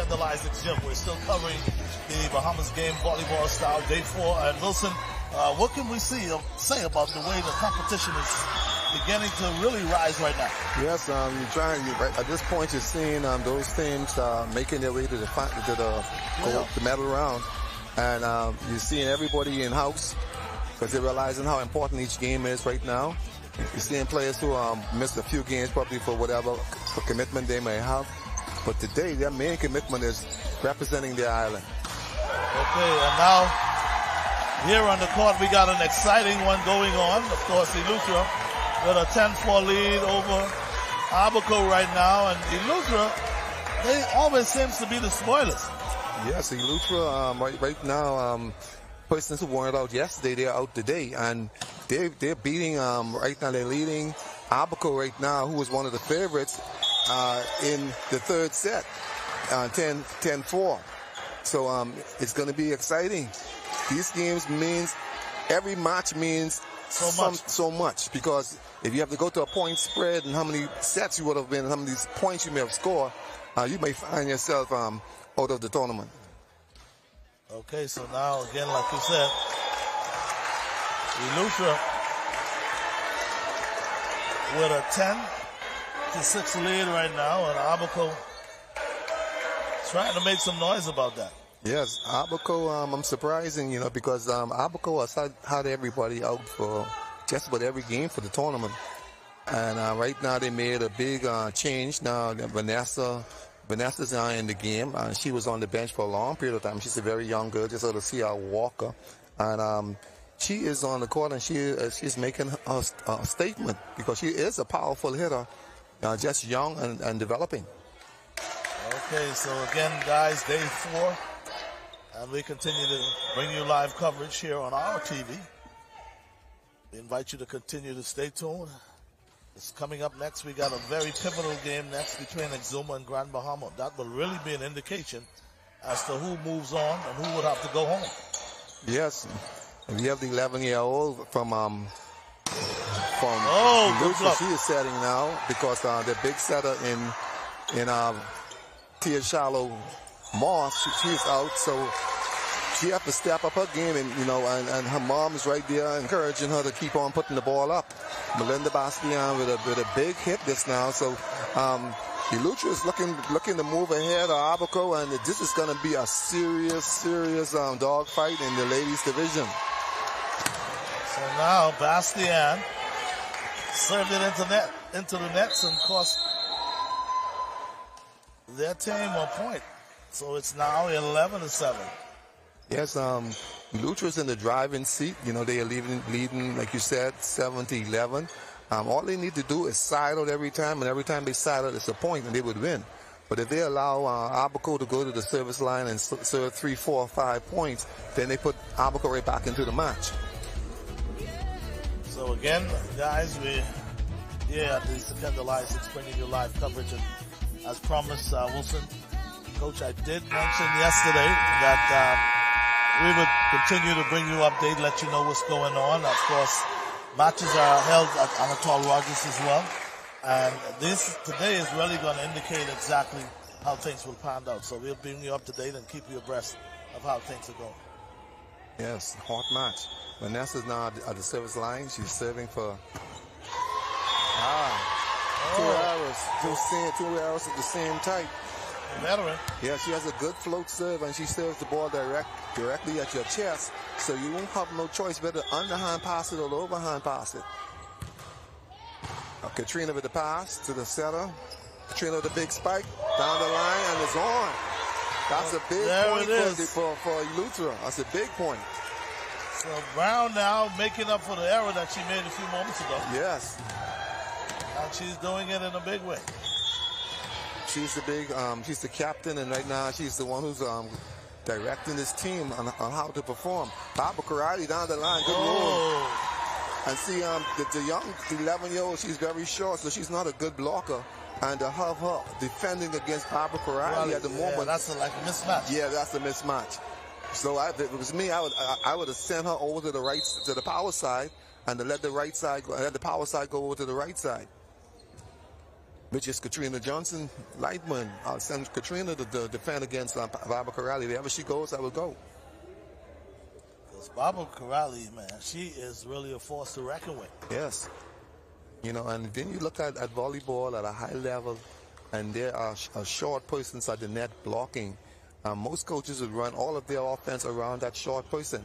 Kendall Isaac's gym. We're still covering the Bahamas game, volleyball style, day 4. And Wilson, what can we say about the way the competition is beginning to really rise right now? Yes, right at this point you're seeing those teams making their way to the medal round, and you're seeing everybody in house because they're realizing how important each game is right now. You're seeing players who missed a few games probably for whatever commitment they may have, but today their main commitment is representing their island. Okay, and now here on the court we got an exciting one going on. Of course, Eleuthera with a 10-4 lead over Abaco right now, and Eleuthera, they always seems to be the spoilers. Yes, Eleuthera right now, persons who weren't out yesterday, they're out today, and they're beating right now. They're leading Abaco right now, who was one of the favorites in the third set, 10-4. So it's going to be exciting. These games means every match means so much, because if you have to go to a point spread and how many sets you would have been and how many points you may have scored, you may find yourself out of the tournament. Okay, so now again, like you said, Eleuthera with a 10-6 lead right now, and Abaco trying to make some noise about that. Yes, Abaco, I'm surprising, because Abaco has had everybody out for just about every game for the tournament. And right now they made a big change. Now Vanessa's in the game. She was on the bench for a long period of time. She's a very young girl, just sort of see our Walker. And she is on the court, and she's making a statement because she is a powerful hitter, just young and developing. Okay, so again, guys, day 4. And we continue to bring you live coverage here on our TV. We invite you to continue to stay tuned. It's coming up next. We got a very pivotal game next between Exuma and Grand Bahama. That will really be an indication as to who moves on and who would have to go home. Yes. And we have the 11-year-old from Eleuthera. She is setting now because the big setter in Tia Shallow Moss, she's out, so she has to step up her game, and her mom is right there encouraging her to keep on putting the ball up. Melinda Bastian with a big hit this now, so Eleuthera is looking to move ahead of Abaco, and this is going to be a serious dog fight in the ladies division. So now Bastian served it into the nets, and of course their team on point. So it's now 11-7. Yes, Eleuthera's in the driving seat. They are leading, like you said, 7-11. All they need to do is side out every time, and every time they side out, it's a point, and they would win. But if they allow Abaco to go to the service line and serve 3, 4, 5 points, then they put Abaco right back into the match. So again, guys, at the Kendall Isaac's bringing you live coverage, and as promised, Wilson, Coach, I did mention yesterday that we would continue to bring you update, let you know what's going on. Of course, matches are held at Anatole Rogers as well. And this today is really going to indicate exactly how things will pan out. So we'll bring you up to date and keep you abreast of how things are going. Yes, hot match. Vanessa's now at the service line. She's serving for 2 hours. 2 hours at the same type. Veteran. Yeah, she has a good float serve, and she serves the ball directly at your chest, so you won't have no choice but to underhand pass it or the overhand pass it. Katrina with the pass to the setter. Katrina with the big spike down the line, and it's on. That's a big point for Eleuthera. That's a big point. So Brown now making up for the error that she made a few moments ago. Yes. And she's doing it in a big way. She's the captain, and right now she's the one who's directing this team on how to perform. Baba Karate down the line, good move. And see, the young 11-year-old, she's very short, so she's not a good blocker. And to have her defending against Baba Karate at the moment, that's like a mismatch. Yeah, that's a mismatch. So if it was me, I would have sent her over to the power side, and to let the power side go over to the right side. which is Katrina Johnson Lightman. I'll send Katrina to defend against Abaco. Wherever she goes, I will go. Barbara Corrali, man, she is really a force to reckon with. Yes. You know, and then you look at volleyball at a high level, and there are short persons at the net blocking. Most coaches would run all of their offense around that short person.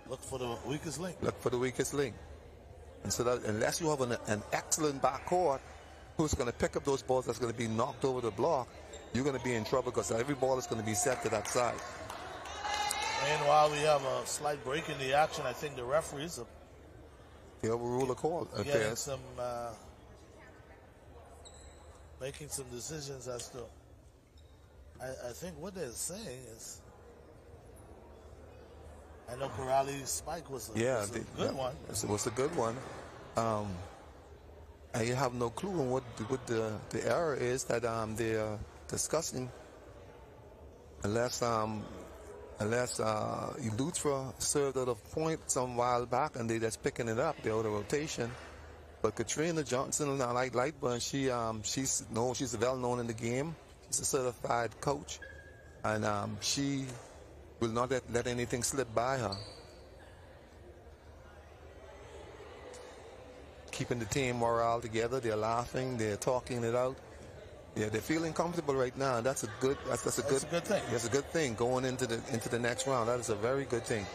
Look for the weakest link. Look for the weakest link. And so that unless you have an excellent backcourt who's going to pick up those balls that's going to be knocked over the block, you're going to be in trouble because every ball is going to be set to that side. Meanwhile, we have a slight break in the action. I think the referees are overrule a call. getting some, making some decisions as to. I think what they're saying is, I know Corrali's spike was a good one. It was a good one. I have no clue on what the error is that they're discussing, unless Eleuthera served at a point some while back and they just picking it up, they're out of rotation. But Katrina Johnson, like Lightburn, she's well known in the game. She's a certified coach, and she will not let anything slip by her. Keeping the team morale together, they're laughing, they're talking it out. Yeah, they're feeling comfortable right now. That's a good thing. That's a good thing going into the next round. That is a very good thing.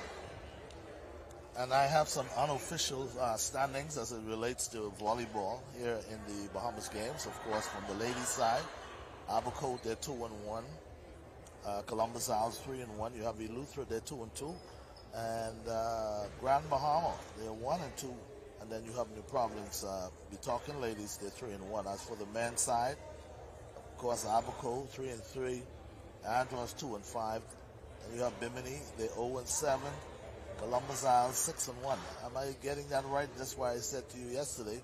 And I have some unofficial standings as it relates to volleyball here in the Bahamas games. Of course, from the ladies' side, Abaco, they're 2-1. Columbus Isles 3-1. You have Eleuthera, they're 2-2, and Grand Bahama, they're 1-2. And then you have New Providence. Be talking ladies, they're 3-1. As for the men's side, of course, Abaco 3-3, Andros 2-5, and you have Bimini, they're 0-7. Columbus Isles 6-1. Am I getting that right? That's why I said to you yesterday,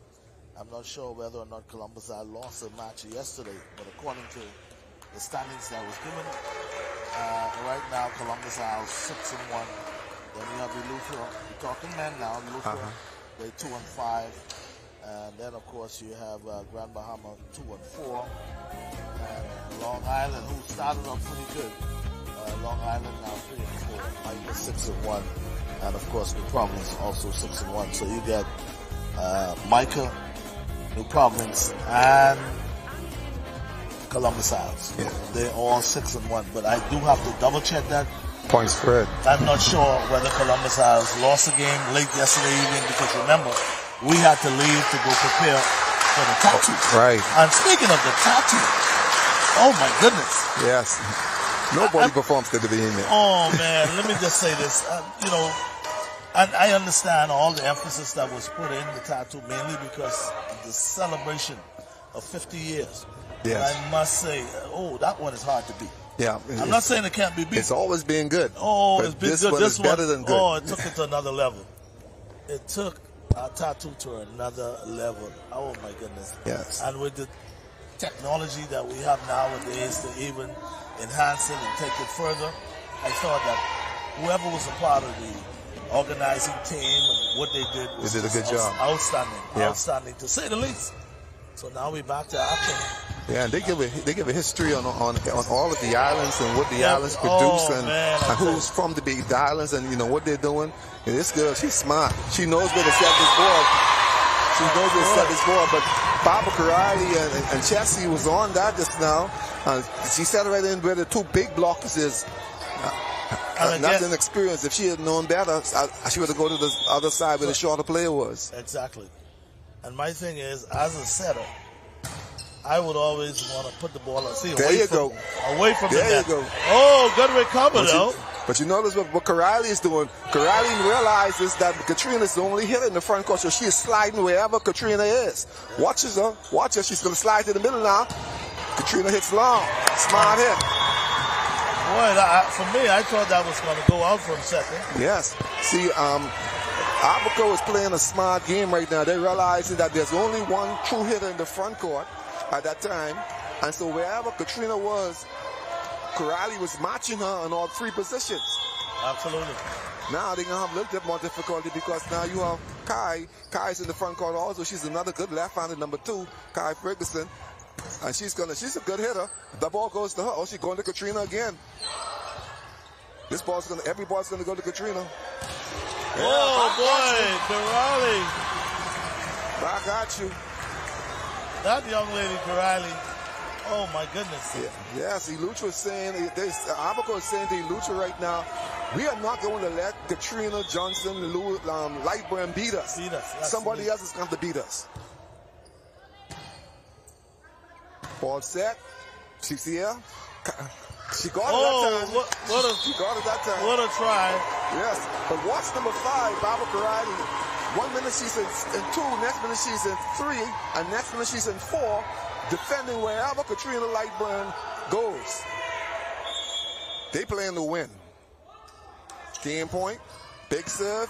I'm not sure whether or not Columbus Isles lost a match yesterday, but according to the standings that was given, right now Columbus Isles 6-1. Then you have Eleuthera. We're talking men now. Eleuthera, they're 2-5. And then, of course, you have Grand Bahama 2-4. And Long Island, who started off pretty good. Long Island now 3-4. Micah 6-1. And, of course, New Providence also 6-1. So you get Micah, New Providence, and Columbus Isles. Yeah. They're all 6-1. But I do have to double-check that. Point spread. I'm not sure whether Columbus Isles lost the game late yesterday evening because, remember, we had to leave to go prepare for the tattoo. Right. And speaking of the tattoo, oh my goodness. Yes. Nobody performs to be in there. Oh man, let me just say this. And I understand all the emphasis that was put in the tattoo mainly because of the celebration of 50 years. Yes. And I must say, that one is hard to beat. Yeah. I'm not saying it can't be beat. It's always been good. Oh, it's been good. This one is better than good. Oh, it took it to another level. It took our tattoo to another level. Oh my goodness. Yes. And with the technology that we have nowadays to even enhance it and take it further, I thought that whoever was a part of the organizing team and what they did was a good job. Outstanding. Yeah. Outstanding to say the least. So now we're back to action. Yeah, and they give a history on all of the islands and what the islands produce and who's from the big islands and what they're doing. And this girl, she's smart. She knows where to set this board. She knows where to set this board. But Barbara Corrali and Chessie was on that just now. She set right in where the two big blockers is. Not an experience. If she had known better, she would have gone to the other side where the shorter player was. Exactly. And my thing is, as a setter, I would always want to put the ball away from the net. There you go. Oh, good recover, though. But you notice what Corrali is doing. Corrali realizes that Katrina is the only hitter in the front court, so she is sliding wherever Katrina is. Watch her. She's going to slide to the middle now. Katrina hits long. Smart hit. Boy, for me, I thought that was going to go out for a second. Yes. See, Abaco is playing a smart game right now. They're realizing that there's only one true hitter in the front court at that time. And so wherever Katrina was, Corrali was matching her on all three positions. Absolutely. Now they're going to have a little bit more difficulty because now you have Kai. Kai's in the front court also. She's another good left-handed number 2, Kai Ferguson. And she's a good hitter. The ball goes to her. Oh, she's going to Katrina again. Every ball's gonna go to Katrina. Oh boy, Corrali. Back at you. That young lady, Corrali. Oh my goodness. Yeah. Yes, Elutra is saying, Abaco is saying to Elutra right now, we are not going to let Katrina Johnson, Lightburn beat us. Somebody else is going to beat us. Ball set. She's here. She got it that time. She got it that time. What a try. Yes. But watch number 5, Barbara Karate. 1 minute she's in 2, next minute she's in 3, and next minute she's in 4, defending wherever Katrina Lightburn goes. They playing to win. Game point. Big serve.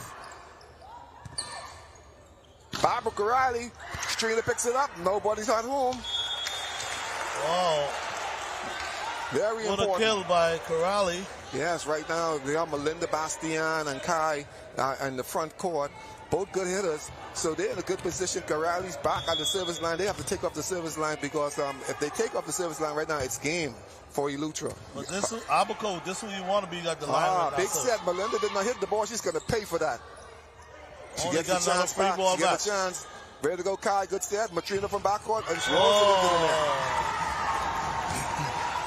Barbara Karate. Katrina picks it up. Nobody's at home. Oh. Very important. What a kill by Corrali. Yes, right now they are Melinda Bastian and Kai in the front court. Both good hitters, so they're in a good position. Corrali's back at the service line. They have to take off the service line because if they take off the service line right now, it's game for Elutra. But this is Abaco. This is who you want to be at the line right now. Big set. Melinda did not hit the ball. She's going to pay for that. She Only gets got a chance free back. ball She back. gets a chance. Ready to go, Kai. Good set. Matrina from backcourt. And she rolls it into the net.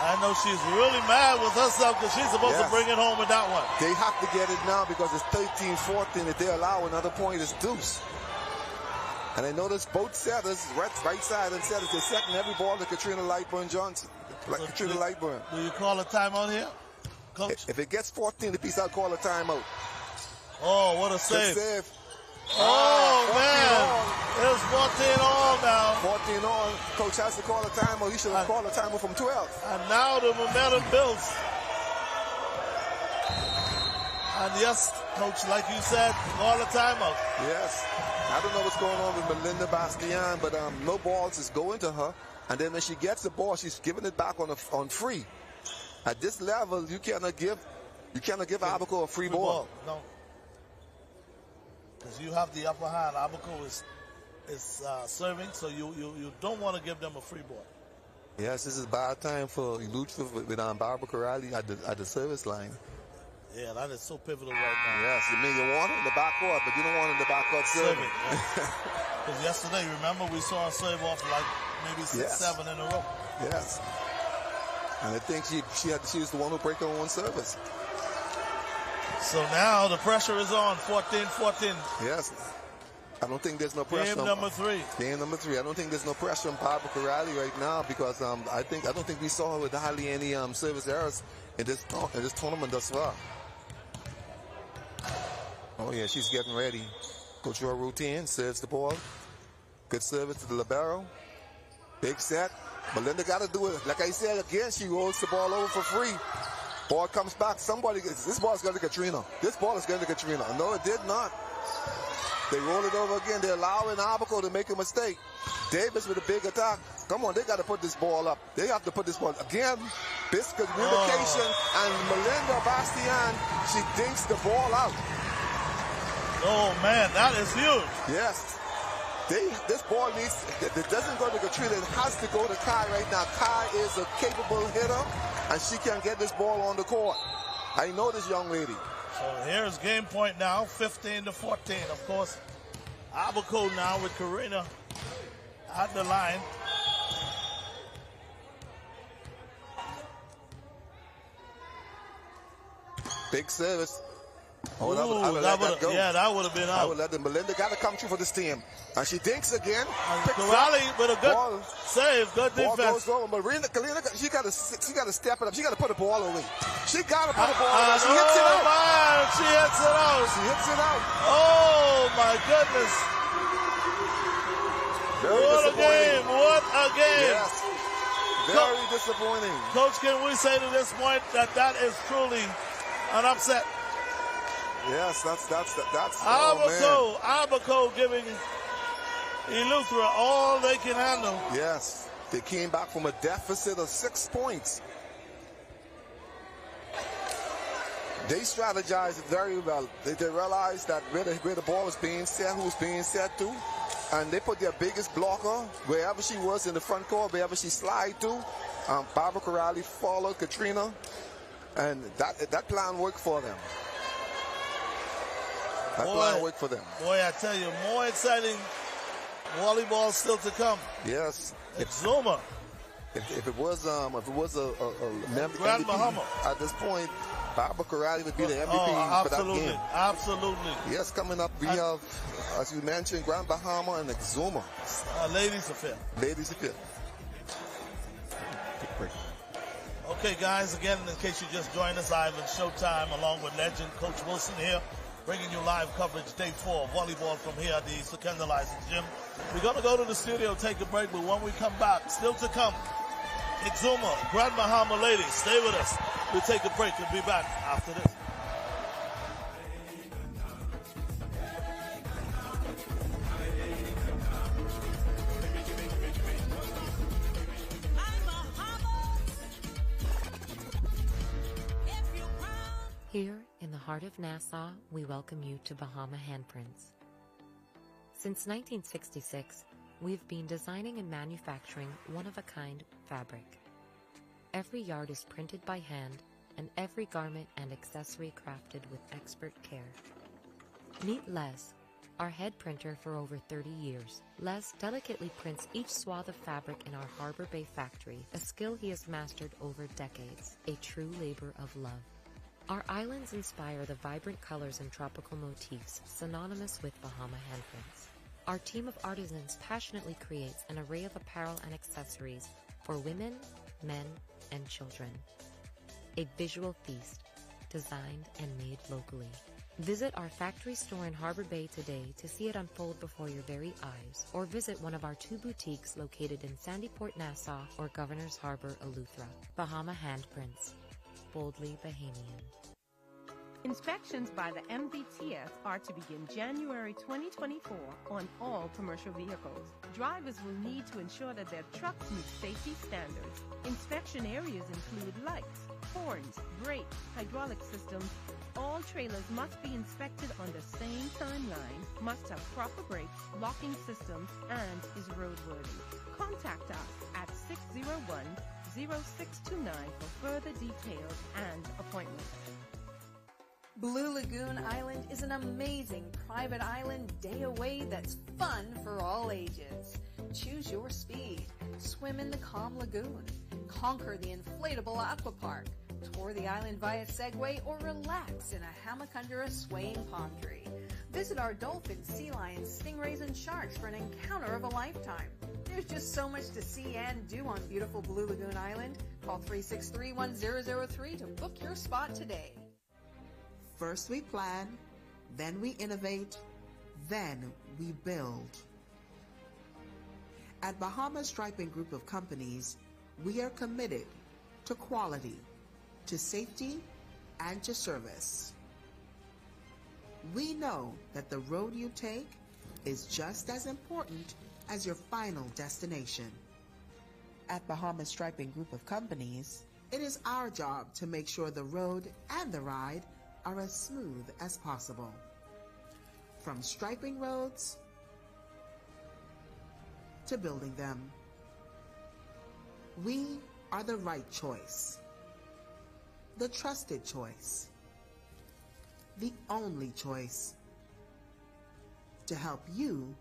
I know she's really mad with herself because she's supposed to bring it home with that one. They have to get it now because it's 13-14. If they allow another point, it's deuce. And I notice both setters, right side and setters, they're setting every ball to Katrina Lightburn Johnson. Katrina Lightburn. Do you call a timeout here, Coach? If it gets 14 apiece, I'll call a timeout. Oh, what a save. Good save. Oh, man. It was 14 all now. 14 all. Coach has to call a timeout. He should have called a timeout from 12. And now the momentum builds. And yes, Coach, like you said, call a timeout. Yes. I don't know what's going on with Melinda Bastian, but no balls is going to her. And then when she gets the ball, she's giving it back on free. At this level, you cannot give Abaco a free ball. No. Because you have the upper hand. Abaco is serving, so you don't want to give them a free ball. Yes, this is bad time for Elutra with Barbara Corrali at the service line. Yeah, that is so pivotal right now. Yes, you want it in the backcourt, but you don't want it in the backcourt serving. Because yesterday, remember, we saw her serve off like maybe 6, 7 in a row. Yes. And I think she was the one who broke her own service. So now the pressure is on, 14-14. Yes. I don't think there's no pressure. Game number 3. Game number 3. I don't think there's no pressure on Barbara Corrali right now because I don't think we saw her with hardly any service errors in this tournament thus far. Oh yeah, she's getting ready. Go through her routine, serves the ball. Good service to the libero. Big set. Melinda got to do it. Like I said again, she rolls the ball over for free. Ball comes back. This ball is going to Katrina. This ball is going to Katrina. No, it did not. They roll it over again. They're allowing Abaco to make a mistake. Davis with a big attack. Come on, they got to put this ball up. They have to put this ball again. Miscommunication, and Melinda Bastian, she dinks the ball out. Oh man, that is huge. Yes. This ball it doesn't go to Katrina, it has to go to Kai right now. Kai is a capable hitter, and she can get this ball on the court. I know this young lady. So here's game point now, 15-14. Of course, Abaco now with Karina at the line. Big service. Oh, that would have been out. I would let them. Melinda got to come through for the steam. And she dinks again. Corrali with a good save, good defense. Ball goes over. Marina, she got to step it up. She got to put the ball away. She got to put the ball away. She hits it out. Man, she hits it out. She hits it out. Oh, my goodness. What a game. What a game. Yes. Very disappointing. Coach, can we say to this point that is truly an upset? Yes, that's Abaco giving Elutra all they can handle. Yes, they came back from a deficit of 6 points. They strategized very well. They realized that where the ball was being set, who was being set to. and they put their biggest blocker wherever she was in the front court, wherever she slide to. Barbara Corrali followed Katrina, and that plan worked for them. Plan worked for them. Boy, I tell you, more exciting volleyball still to come. Yes. Exuma. If it was a Grand Bahama at this point, Barbara Corrali would be the MVP for that game. Absolutely. Yes, coming up we have, as you mentioned, Grand Bahama and Exuma. Ladies affair. Ladies affair. Okay, guys, again, in case you just joined us, Ivan Showtime, along with legend Coach Wilson here, bringing you live coverage, day 4 of volleyball from here at the Secunda License Gym. We're going to go to the studio, take a break, but when we come back, still to come, Exuma, Grand Bahama ladies, stay with us. We'll take a break and be back after this. Here in the heart of Nassau, we welcome you to Bahama Handprints. Since 1966, we've been designing and manufacturing one-of-a-kind fabric. Every yard is printed by hand, and every garment and accessory crafted with expert care. Meet Les, our head printer for over 30 years. Les delicately prints each swath of fabric in our Harbor Bay factory, a skill he has mastered over decades, a true labor of love. Our islands inspire the vibrant colors and tropical motifs synonymous with Bahama handprints. Our team of artisans passionately creates an array of apparel and accessories for women, men, and children. A visual feast, designed and made locally. Visit our factory store in Harbor Bay today to see it unfold before your very eyes, or visit one of our 2 boutiques located in Sandyport, Nassau, or Governor's Harbor, Eleuthera. Bahama Handprints. Boldly Bahamian. Inspections by the MVTS are to begin January 2024 on all commercial vehicles. Drivers will need to ensure that their trucks meet safety standards. Inspection areas include lights, horns, brakes, hydraulic systems. All trailers must be inspected on the same timeline, must have proper brakes, locking systems, and is roadworthy. Contact us at 601-0629 for further details and appointments. Blue Lagoon Island is an amazing private island day away that's fun for all ages. Choose your speed. Swim in the calm lagoon. Conquer the inflatable aqua park. Tour the island via Segway or relax in a hammock under a swaying palm tree. Visit our dolphins, sea lions, stingrays, and sharks for an encounter of a lifetime. There's just so much to see and do on beautiful Blue Lagoon Island. Call 363-1003 to book your spot today. First we plan, then we innovate, then we build. At Bahamas Striping Group of Companies, we are committed to quality, to safety, and to service. We know that the road you take is just as important as your final destination. At Bahamas Striping Group of Companies, it is our job to make sure the road and the ride are as smooth as possible. From striping roads to building them, we are the right choice, the trusted choice, the only choice to help you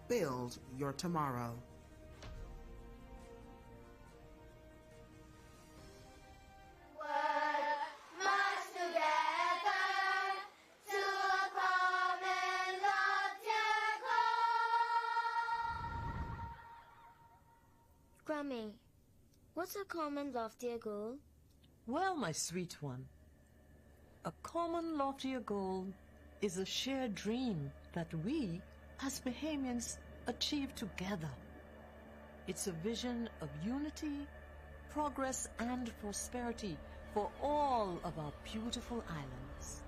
build your tomorrow. Grammy, what's a common loftier goal? Well, my sweet one, a common loftier goal is a shared dream that we, as Bahamians, achieve together. It's a vision of unity, progress, and prosperity for all of our beautiful islands.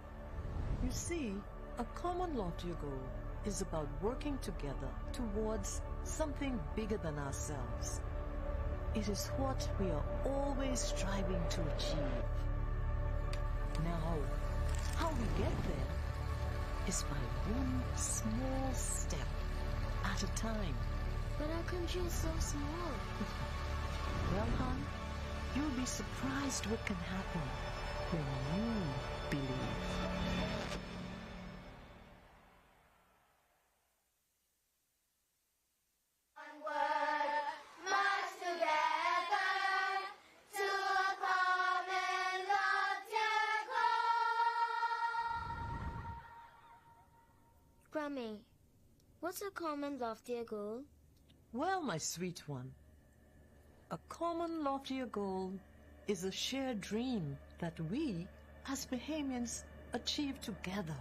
You see, a common loftier goal is about working together towards something bigger than ourselves. It is what we are always striving to achieve. Now, how we get there is by one small step at at a time. But our country is so small. Well, hon, you'll be surprised what can happen when you believe. Grammy, what's a common loftier goal? Well, my sweet one, a common loftier goal is a shared dream that we, as Bahamians, achieve together.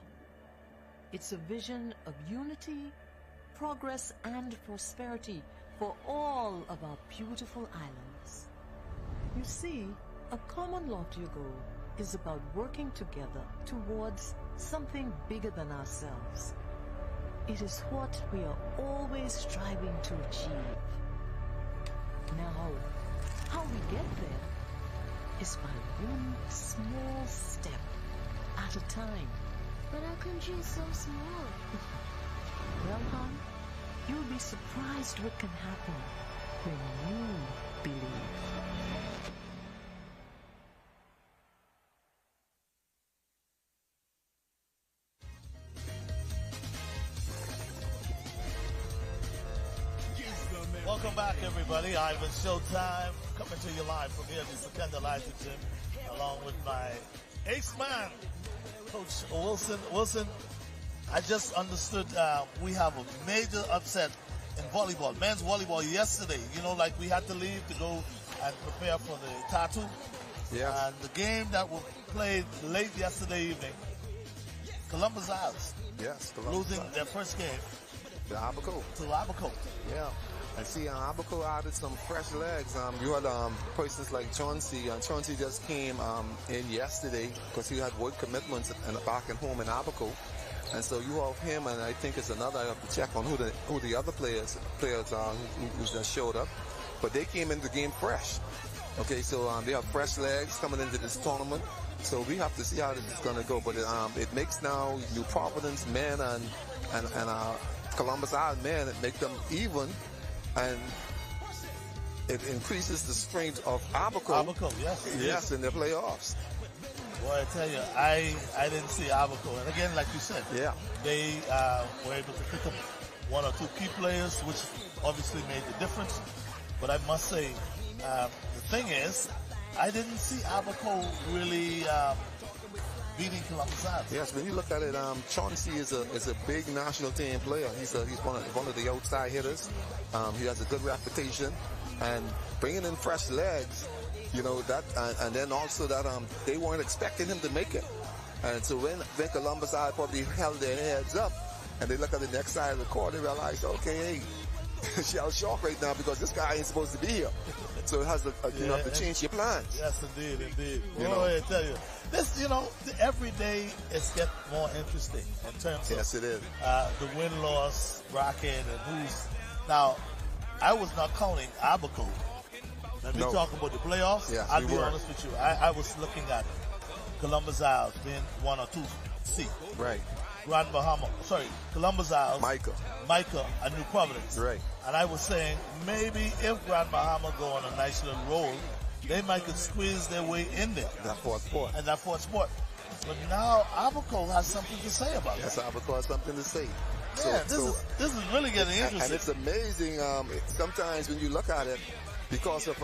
It's a vision of unity, progress, and prosperity for all of our beautiful islands. You see, a common loftier goal is about working together towards something bigger than ourselves. It is what we are always striving to achieve. Now, how we get there is by one small step at a time. But our country is so small. Well, hon, you'll be surprised what can happen when you believe. Welcome back, everybody. Ivan Showtime coming to you live from here, the Second Live Gym, along with my ace man, Coach Wilson. Wilson, I just understood we have a major upset in volleyball, men's volleyball yesterday. You know, like we had to leave to go and prepare for the tattoo. Yeah. And the game that was played late yesterday evening, Columbus Isles. Yes, losing their first game the Abaco. to Abaco. Yeah. I see Abaco added some fresh legs. You had persons like Chauncey. Chauncey just came in yesterday because he had work commitments back at home in Abaco. And so you have him, and I think it's another. I have to check on who the other players are who just showed up. But they came into the game fresh. Okay, so they have fresh legs coming into this tournament. So we have to see how this is going to go. But it makes now New Providence men and Columbus Island men, it make them even. And it increases the strength of Abaco. Abaco, yes. Yes, in the playoffs. Boy, I tell you, I didn't see Abaco. And again, like you said, yeah, they were able to pick up one or two key players, which obviously made the difference. But I must say, the thing is, I didn't see Abaco really beating Columbus Isles. Yes, when you look at it, Chauncey is a big national team player. He's one of the outside hitters. He has a good reputation, and bringing in fresh legs, you know that, and then also that they weren't expecting him to make it, and so when Columbus Isles probably held their heads up, and they look at the next side of the court, they realize, okay, hey, shell shock right now because this guy ain't supposed to be here. So it has to, you have to change your plans. Yes, indeed. I tell you, this, every day it's getting more interesting in terms of yes, it is. The win-loss bracket and who's now. I was not counting Abaco. When we talk about the playoffs, yes, I'll be honest with you. I was looking at Columbus Isles being 1 or 2 seed. Right. Columbus Isles, Micah, and New Providence. Right. And I was saying maybe if Grand Bahama go on a nice little roll, they might could squeeze their way in there. That fourth spot. But now Abaco has something to say about it. Yes, Abaco has something to say. Yeah, this is really getting interesting. And it's amazing. Sometimes when you look at it, because of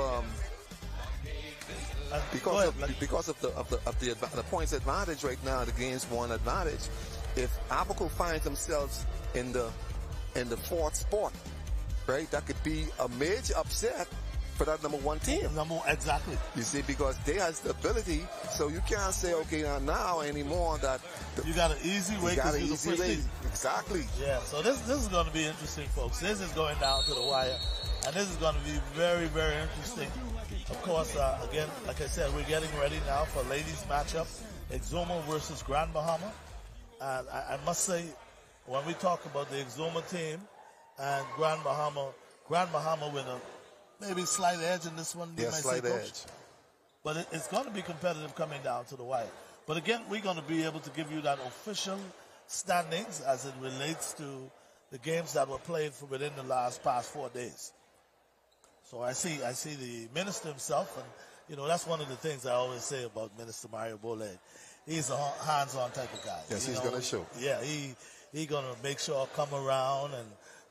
the points advantage right now, the game's one advantage. If Abaco finds themselves in the fourth spot, right, that could be a major upset for that number one team. Exactly. You see, because they has the ability, so you can't say, okay, now anymore that you got an easy way because you're the first team. Exactly. Yeah, so this is going to be interesting, folks. This is going down to the wire, and this is going to be very, very interesting. Of course, again, like I said, we're getting ready now for ladies matchup, Exuma versus Grand Bahama. And I must say, when we talk about the Exuma team and Grand Bahama with a maybe slight edge in this one. Yeah, slight edge. But it's going to be competitive coming down to the wire. But again, we're going to be able to give you that official standings as it relates to the games that were played for within the past 4 days. So I see the minister himself, and you know that's one of the things I always say about Minister Mario Bole. He's a hands-on type of guy. Yes, he's gonna show. Yeah, he gonna make sure I come around and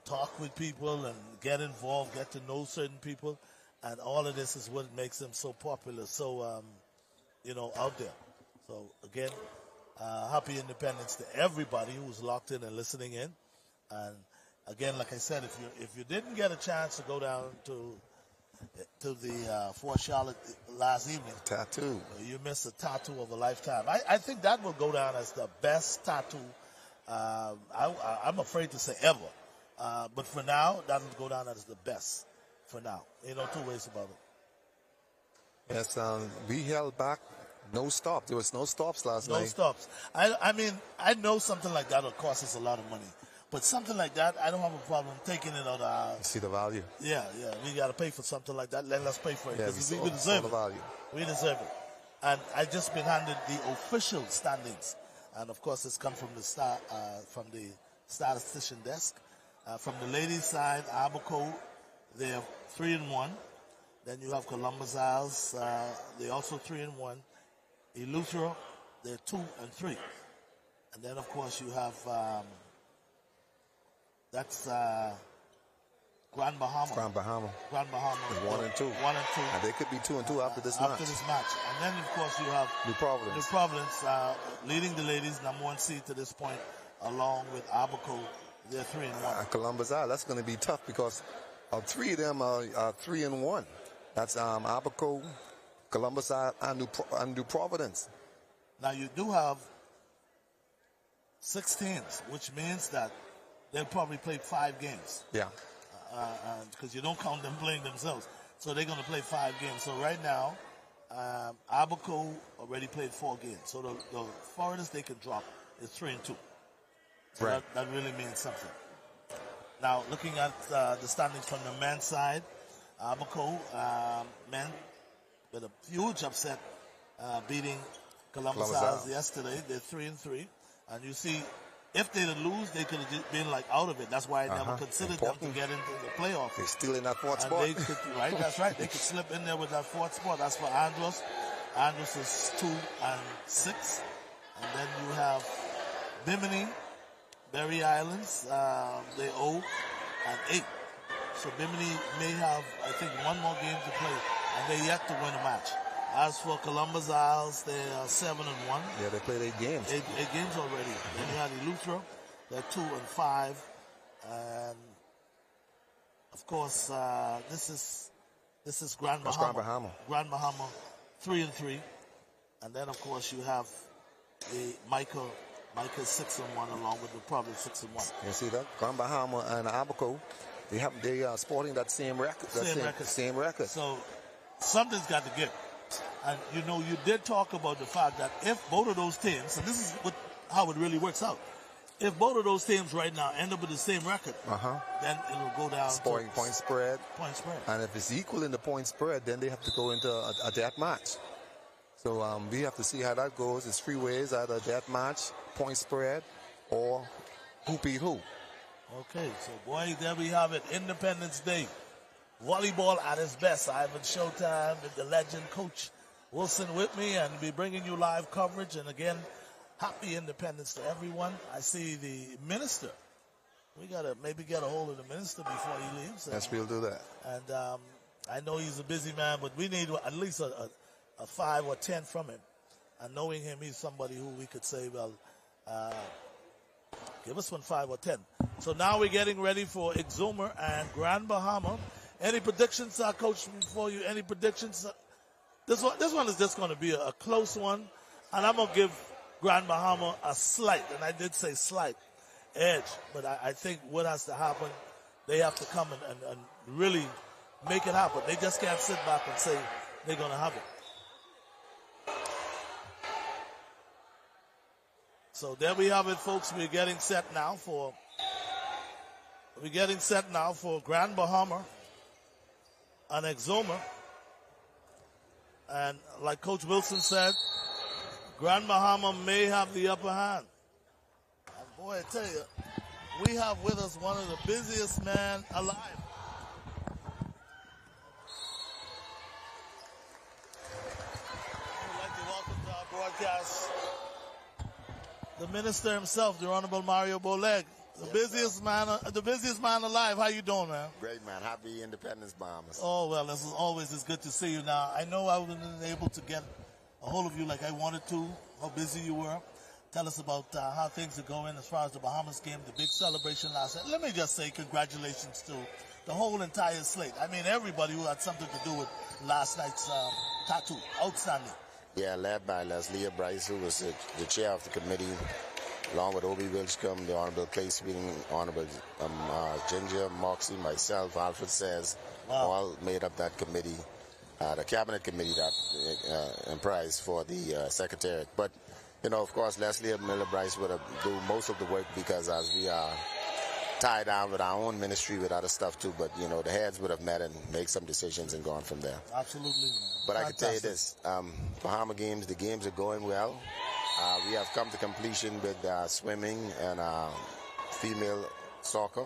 talk with people and get involved, get to know certain people, and all of this is what makes him so popular, so out there. So again, happy Independence to everybody who's locked in and listening in. And again, like I said, if you didn't get a chance to go down to the Fort Charlotte last evening, tattoo, you missed a tattoo of a lifetime. I think that will go down as the best tattoo. I'm afraid to say ever, but for now, that will go down as the best. For now, two ways about it. Yes, we held back. No stop. There was no stops last night. No stops. I mean, I know something like that will cost us a lot of money. But something like that, I don't have a problem taking it out of our... See the value. Yeah. We got to pay for something like that. Let's pay for it. Because we deserve it. Value. We deserve it. And I just been handed the official standings. And, of course, it's come from the statistician desk. From the ladies' side, Abaco, they're 3-1. Then you have Columbus Isles. They're also 3-1. Eleuthera, they're 2-3. And then, of course, you have... that's Grand Bahama. Grand Bahama. Grand Bahama. 1-2. 1-2. And they could be 2-2 after this match. After this match. And then, of course, you have New Providence. New Providence leading the ladies, number 1 seed to this point, along with Abaco. They're 3-1. Columbus Isle, that's going to be tough because 3 of them are 3-1. That's Abaco, Columbus Isle, and New Providence. Now, you do have 6 teams, which means that they'll probably play 5 games. Yeah. Because you don't count them playing themselves. So they're going to play 5 games. So right now, Abaco already played 4 games. So the farthest they can drop is 3-2. So right. that really means something. Now, looking at the standings from the men's side, Abaco men with a huge upset beating Columbus Isles yesterday. They're 3-3. And you see, if they didn't lose, they could have just been out of it. That's why I never considered them to get into the playoff. They're still in that 4th spot. Right, that's right. They could slip in there with that 4th spot. That's for Andros. Andros is 2-6. And then you have Bimini, Berry Islands, they 0-8. So Bimini may have, I think, 1 more game to play, and they're yet to win a match. As for Columbus Isles, they're 7-1. Yeah, they played 8 games. 8 games already. Then you had Eleuthera, they're 2-5. And of course, this is Grand Bahama. Grand Bahama, 3-3. And then of course you have the Micah 6-1 along with the Providence 6-1. You see that? Grand Bahama and Abaco, they are sporting that same record. Same record. So something's got to give. And you did talk about the fact that if both of those teams, and this is how it really works out, if both of those teams right now end up with the same record, then it will go down to point spread. Point spread. And if it's equal in the point spread, then they have to go into a death match. So we have to see how that goes. It's 3 ways: either death match, point spread, or who beat who. Okay, so boy, there we have it. Independence Day. Volleyball at its best. Ivan Showtime with the legend Coach Wilson with me, and be bringing you live coverage. And again, happy Independence to everyone. I see the minister. We got to maybe get a hold of the minister before he leaves. Yes, we'll do that. And I know he's a busy man, but we need at least a 5 or 10 from him. And knowing him, he's somebody who we could say, well, give us 5 or 10. So now we're getting ready for Exuma and Grand Bahama. Any predictions, Coach, for you? Any predictions? This one is just going to be a close one. And I'm going to give Grand Bahama a slight, and I did say slight, edge. But I think what has to happen, they have to come and really make it happen. They just can't sit back and say they're going to have it. So there we have it, folks. We're getting set now for Grand Bahama and Exuma. And like Coach Wilson said, Grand Bahama may have the upper hand. And boy, I tell you, we have with us one of the busiest men alive. We'd like to welcome to our broadcast the minister himself, the Honorable Mario Boleg, the busiest man alive. How you doing, man? Great, man. Happy Independence, Bahamas. Oh, well, as always, it's good to see you. Now, I know I wasn't able to get a hold of you like I wanted to, how busy you were. Tell us about how things are going as far as the Bahamas game, the big celebration last night. Let me just say congratulations to the whole entire slate. I mean, everybody who had something to do with last night's tattoo. Outstanding. Yeah, led by Leslie Bryce, who was the chair of the committee, along with Obi Wilchcombe, the Honorable Clay Sweeting, Honorable Ginger, Moxie, myself, Alfred Says, all made up that committee, the cabinet committee that prize for the secretariat. But, you know, of course, Leslie Miller Bryce would do most of the work because as we are tied down with our own ministry with other stuff too, but, you know, the heads would have met and made some decisions and gone from there. Absolutely. But I can tell you this, Bahama games, the games are going well. We have come to completion with swimming and female soccer.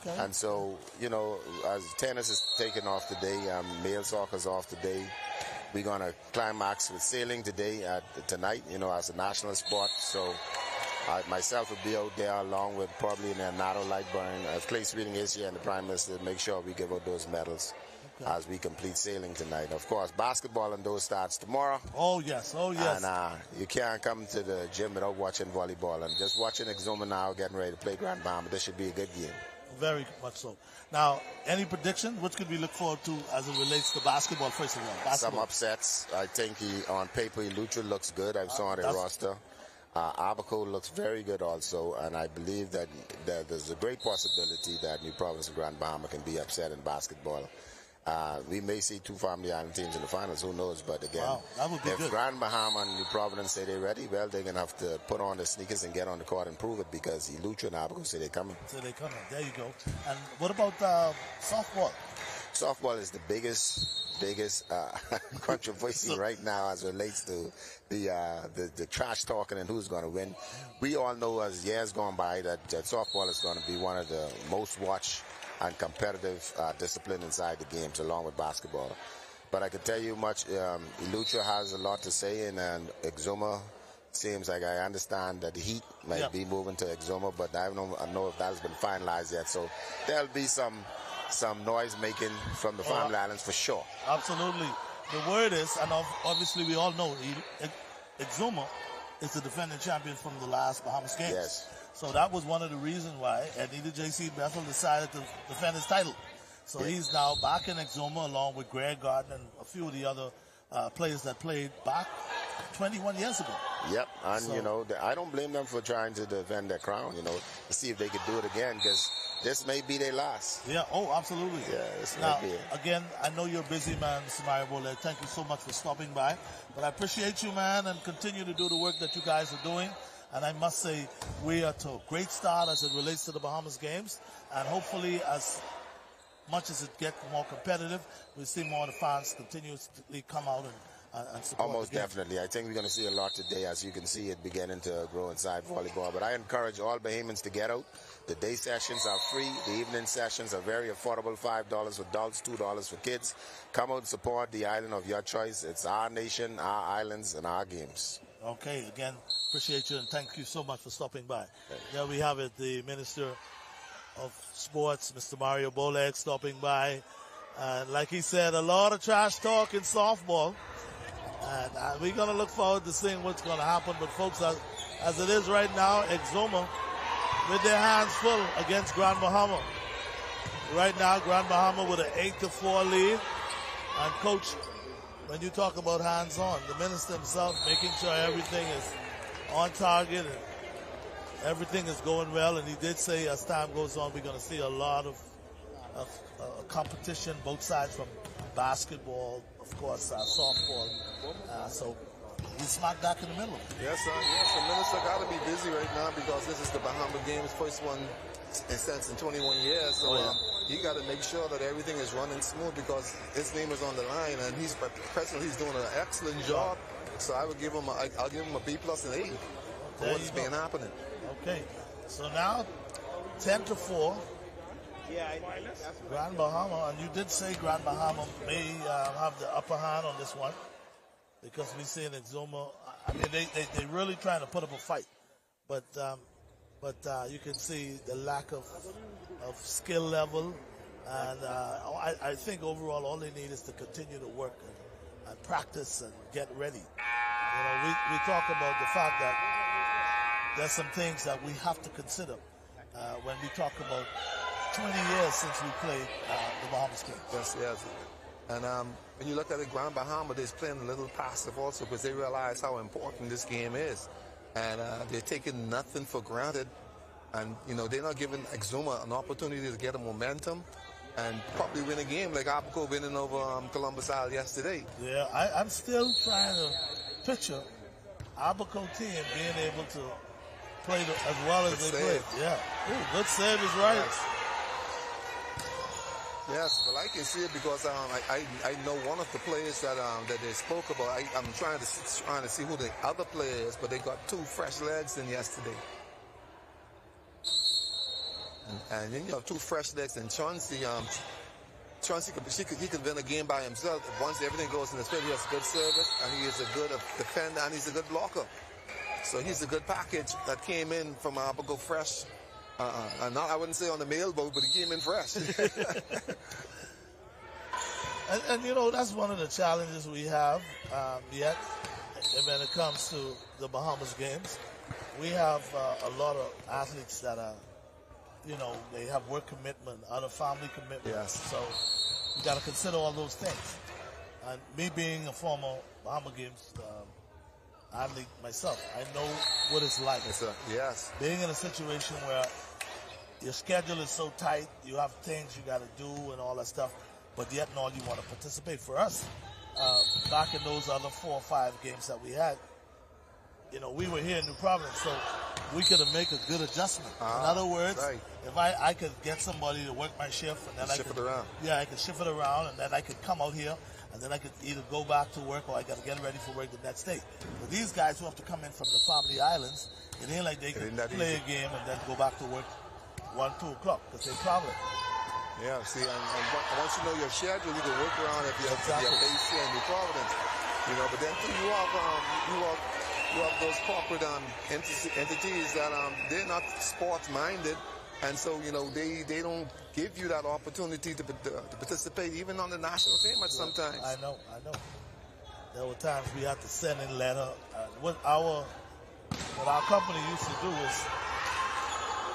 Okay. And so, you know, as tennis is taking off today, male soccer is off today. We're going to climax with sailing today, tonight, you know, as a national sport. So myself will be out there along with probably Nato Lightburn, as Clay Sweeting is here and the Prime Minister, to make sure we give out those medals as we complete sailing tonight. Of course, basketball and those starts tomorrow. Oh, yes. Oh, yes. And you can't come to the gym without watching volleyball. And just watching Exuma now getting ready to play Grand Bahama, this should be a good game. Very much so. Now, any prediction? What could we look forward to as it relates to basketball, first of all? Basketball. Some upsets. I think on paper, Lucha looks good. I saw their roster. Abaco looks very good also, and I believe that there's a great possibility that New Providence and Grand Bahama can be upset in basketball. We may see two Family Island teams in the finals, who knows, but again, that would be if good. Grand Bahama and New Providence say they're ready, well, they're going to have to put on the sneakers and get on the court and prove it because Lucha and Abaco say they're coming. So they're coming. There you go. And what about softball? Softball is the biggest controversy right now as it relates to the trash talking and who's going to win. We all know as years gone by that softball is going to be one of the most watched and competitive discipline inside the games, along with basketball. But I can tell you much, Lucha has a lot to say, and Exuma seems like I understand that the Heat might be moving to Exuma, but I don't know if that has been finalized yet. So there'll be some noise making from the Family Islands for sure. Absolutely. The word is, and obviously we all know, Exuma is the defending champion from the last Bahamas Games. Yes. So that was one of the reasons why Anita J.C. Bethel decided to defend his title. So he's now back in Exuma along with Greg Gardner and a few of the other players that played back 21 years ago. Yep, and you know, I don't blame them for trying to defend their crown, you know, to see if they could do it again, because this may be their last. Yeah, oh, absolutely. Yeah, this now, might be it. Again, I know you're a busy man, Mr. Mario Bole. Thank you so much for stopping by. But I appreciate you, man, and continue to do the work that you guys are doing. And I must say, we are to a great start as it relates to the Bahamas Games. And hopefully, as much as it gets more competitive, we'll see more of the fans continuously come out and support. Almost definitely. I think we're going to see a lot today, as you can see it beginning to grow inside volleyball. But I encourage all Bahamians to get out. The day sessions are free. The evening sessions are very affordable, $5 for adults, $2 for kids. Come out and support the island of your choice. It's our nation, our islands, and our games. Okay, again, appreciate you, and thank you so much for stopping by. There we have it, the Minister of Sports, Mr. Mario Boleg, stopping by. And like he said, a lot of trash talk in softball. And we're going to look forward to seeing what's going to happen. But, folks, as it is right now, Exuma with their hands full against Grand Bahama. Right now, Grand Bahama with an 8-4 lead. And, Coach, when you talk about hands-on, the minister himself making sure everything is on target and everything is going well. And he did say as time goes on, we're going to see a lot of competition, both sides, from basketball, of course, softball. So he's smack back in the middle. Yes, sir. Yes, the minister got to be busy right now because this is the Bahama Games, first one in 21 years. So he got to make sure that everything is running smooth because his name is on the line, and presently he's doing an excellent job. So I would give him I'll give him a B+ and A for what's been happening. Okay, so now 10-4. Grand Bahama, and you did say Grand Bahama may have the upper hand on this one because we see in Exuma. I mean, they really trying to put up a fight, but you can see the lack of skill level, and I think overall all they need is to continue to work and practice and get ready. You know, we talk about the fact that there's some things that we have to consider when we talk about 20 years since we played the Bahamas game. Yes. And when you look at the Grand Bahama, they're playing a little passive also because they realize how important this game is. And they're taking nothing for granted. And, you know, they're not giving Exuma an opportunity to get a momentum and probably win a game like Abaco winning over Columbus Isle yesterday. Yeah, I'm still trying to picture Abaco team being able to play as well as they played. Yeah. Ooh, good save is right. Yes, well, I can see it because I know one of the players that they spoke about. I'm trying to see who the other player is, but they got 2 fresh legs in yesterday. And then you have 2 fresh legs, and Chauncey, he could win a game by himself. Once everything goes in his favor, he has good service, and he is a good defender, and he's a good blocker. So he's a good package that came in from Abaco fresh. I wouldn't say on the mail boat, but he came in fresh. and you know, that's one of the challenges we have yet when it comes to the Bahamas games. We have a lot of athletes that are, you know, they have work commitment, other family commitment. Yes. So you got to consider all those things. And me being a former Bahama Games athlete myself, I know what it's like. Yes. Being in a situation where your schedule is so tight, you have things you got to do and all that stuff, but yet and all you want to participate. For us, back in those other 4 or 5 games that we had, you know, we were here in New Providence, so we could make a good adjustment. In other words, if I could get somebody to work my shift, and then I could shift it around. Yeah, I could shift it around, and then I could come out here, and then I could either go back to work or I got to get ready for work the next day. But these guys who have to come in from the family islands, it ain't like they can play a game and then go back to work 1, 2 o'clock because they're traveling. Yeah, see, and once you know your schedule, you can work around if you have base here in New Providence. You know, but then you have those corporate entities that they're not sports minded, and so you know they don't give you that opportunity to participate even on the national team at sometimes. I know. There were times we had to send in letter. What our company used to do is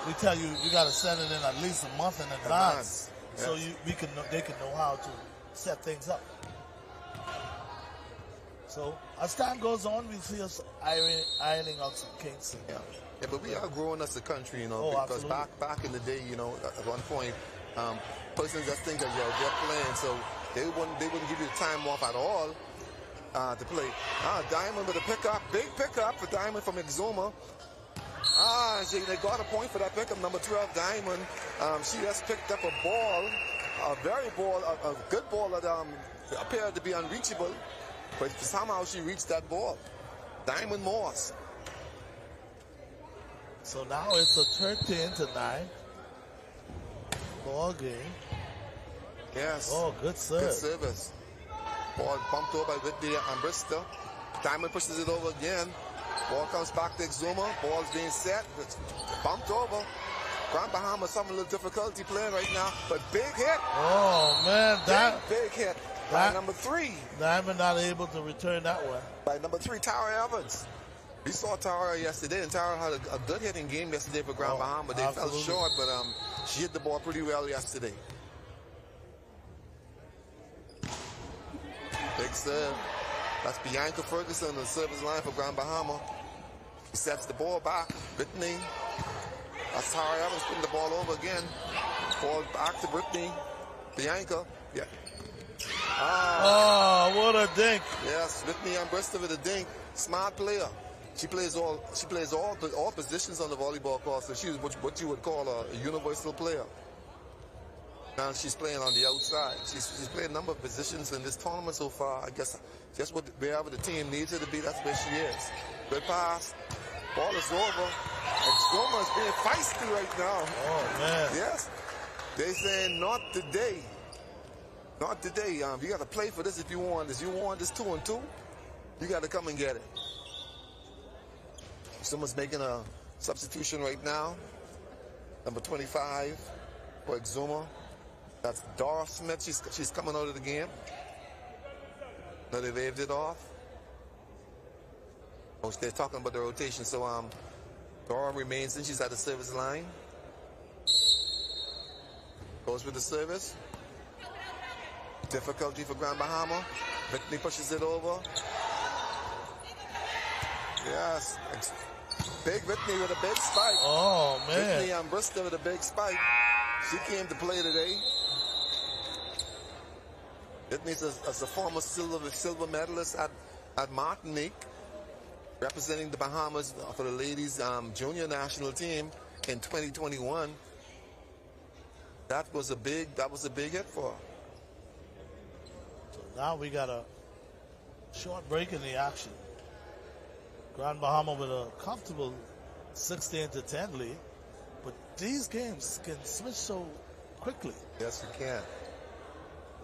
we tell you got to send it in at least a month in advance, so they can know how to set things up. So as time goes on, we see us ironing out some kinks. Yeah, but we are growing as a country, you know, because back in the day, you know, at one point, persons just think that they're playing, so they wouldn't give you the time off at all to play. Diamond with a pickup, big pickup for Diamond from Exuma. They got a point for that pickup, number 12, Diamond. She just picked up a ball, a good ball that appeared to be unreachable. But somehow she reached that ball. Diamond Morse. So now it's a 13-9 ball game. Yes. Oh, good serve. Good service. Ball bumped over by Whitney and Bristol. Diamond pushes it over again. Ball comes back to Exuma. Ball's being set. It's bumped over. Grand Bahama having a little difficulty playing right now, but big hit. Oh, man. Big hit. By number 3. Diamond not able to return that one. By number 3, Tara Evans. We saw Tara yesterday, and Tara had a good hitting game yesterday for Grand Bahama. They fell short, but she hit the ball pretty well yesterday. Big serve. That's Bianca Ferguson on the service line for Grand Bahama. He sets the ball back. Brittany. That's Tara Evans putting the ball over again. Ball back to Brittany. Bianca. Yeah. Oh, what a dink. Yes, Whitney and Bristol with a dink. Smart player. She plays all positions on the volleyball court, so she's what you would call a universal player. Now she's playing on the outside. She's played a number of positions in this tournament so far. I guess just wherever the team needs her to be, that's where she is. Good pass. Ball is over. Exuma is being feisty right now. Oh, man. Yes. They saying not today. Not today. You got to play for this if you want this. You want this 2-2. You got to come and get it. Someone's making a substitution right now. Number 25 for Exuma. That's Dara Smith. She's coming out of the game. No, they waved it off. Oh, they're talking about the rotation. So Dara remains in. She's at the service line. Goes with the service. Difficulty for Grand Bahama. Whitney pushes it over. Yes. Big Whitney with a big spike. Oh, man. Whitney and Bristol with a big spike. She came to play today. Whitney's as a former silver medalist at Martinique, representing the Bahamas for the ladies junior national team in 2021. That was a big hit for her. So now we got a short break in the action. Grand Bahama with a comfortable 16-10 lead, but these games can switch so quickly. Yes, you can.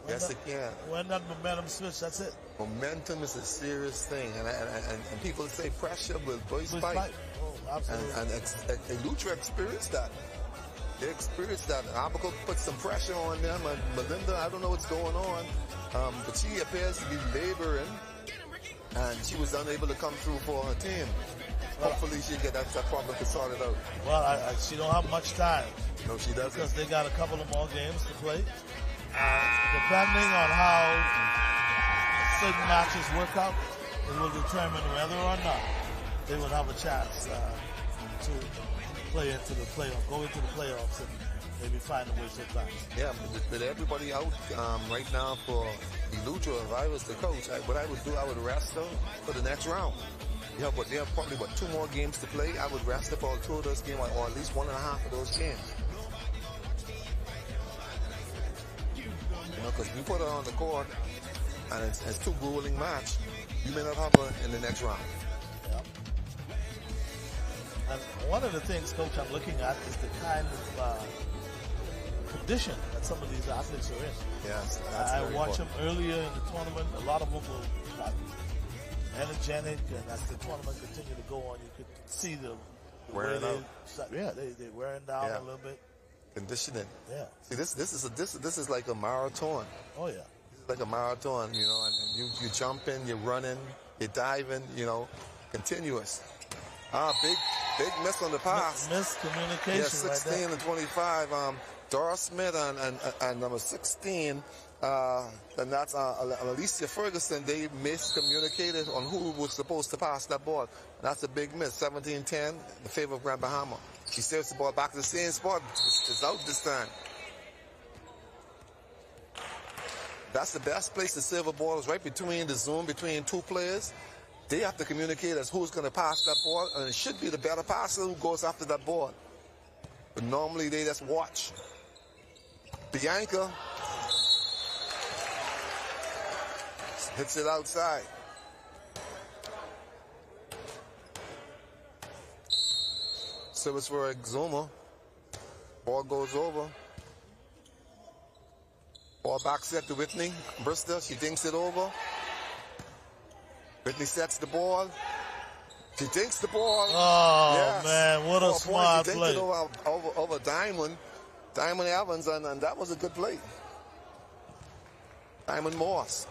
Yes, it can. When that momentum switch, that's it. Momentum is a serious thing, and people say pressure will burst spike. Oh, absolutely. And Lutra experienced that. They experienced that. Abaco put some pressure on them, and Melinda, I don't know what's going on, but she appears to be laboring, and she was unable to come through for her team. Hopefully she get that problem sorted out. Well, she don't have much time. No, she doesn't. Because they got a couple of more games to play. Depending on how certain matches work out, it will determine whether or not they will have a chance to play into the playoff, go into the playoffs, and maybe find a way to advance. Yeah, with everybody out right now for Lutra, if I was the coach, what I would do, I would rest them for the next round. Yeah, but they have probably 2 more games to play. I would rest up all 2 of those games, or at least 1.5 of those games. Because you put her on the court and it's too grueling match, you may not have her in the next round. Yeah. And one of the things, Coach, I'm looking at is the kind of condition that some of these athletes are in. Yes, I watched them earlier in the tournament. A lot of them were like energetic, and as the tournament continued to go on, you could see the wearing out. They wearing down a little bit. Conditioning. Yeah. See, this is like a marathon. Oh yeah. It's like a marathon, and you jumping, you're running, you're diving, continuous. Big miss on the pass. Miscommunication. Yeah, 16 right and 25. Dora Smith and number 16. And that's Alicia Ferguson. They miscommunicated on who was supposed to pass that ball. That's a big miss. 17-10 in favor of Grand Bahama. She serves the ball back to the same spot. It's out this time. That's the best place to serve a ball, is right between the zone, between 2 players. They have to communicate as who's going to pass that ball, and it should be the better passer who goes after that ball. But normally they just watch. Bianca hits it outside. Service for Exuma. Ball goes over. Ball back set to Whitney. Bristol, she dinks it over. Whitney sets the ball. She dinks the ball. Oh, yes. Man, what a smart play. She play. dinked it over Diamond Evans, and that was a good play. Diamond Moss.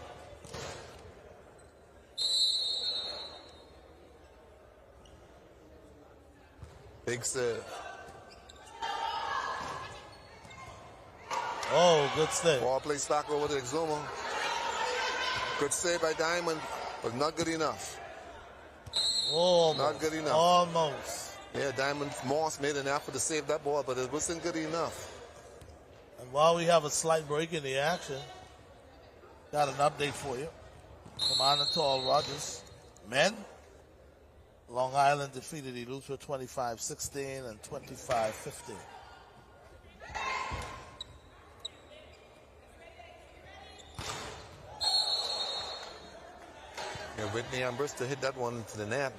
Big serve. Oh, good save. Ball placed back over to Exuma. Good save by Diamond, but not good enough. Almost. Not good enough. Almost. Yeah, Diamond Moss made an effort to save that ball, but it wasn't good enough. And while we have a slight break in the action, got an update for you from Anatole Rogers. Men, Long Island defeated Eleuthera 25-16 and 25-15. Yeah, Whitney and Bristol hit that one into the net.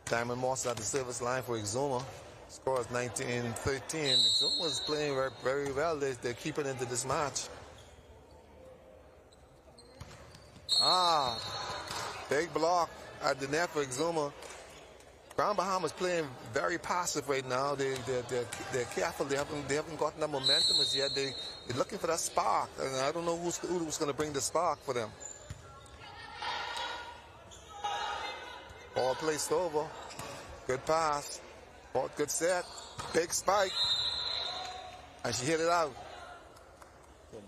Diamond Moss at the service line for Exuma. Score is 19-13. Exuma is playing very, very well. They're keeping into this match. Big block at the net for Exuma. Grand Bahama is playing very passive right now. They're careful. They haven't gotten that momentum as yet. They're looking for that spark, and I don't know who's going to bring the spark for them. Ball placed over. Good pass. Ball, good set. Big spike. And she hit it out.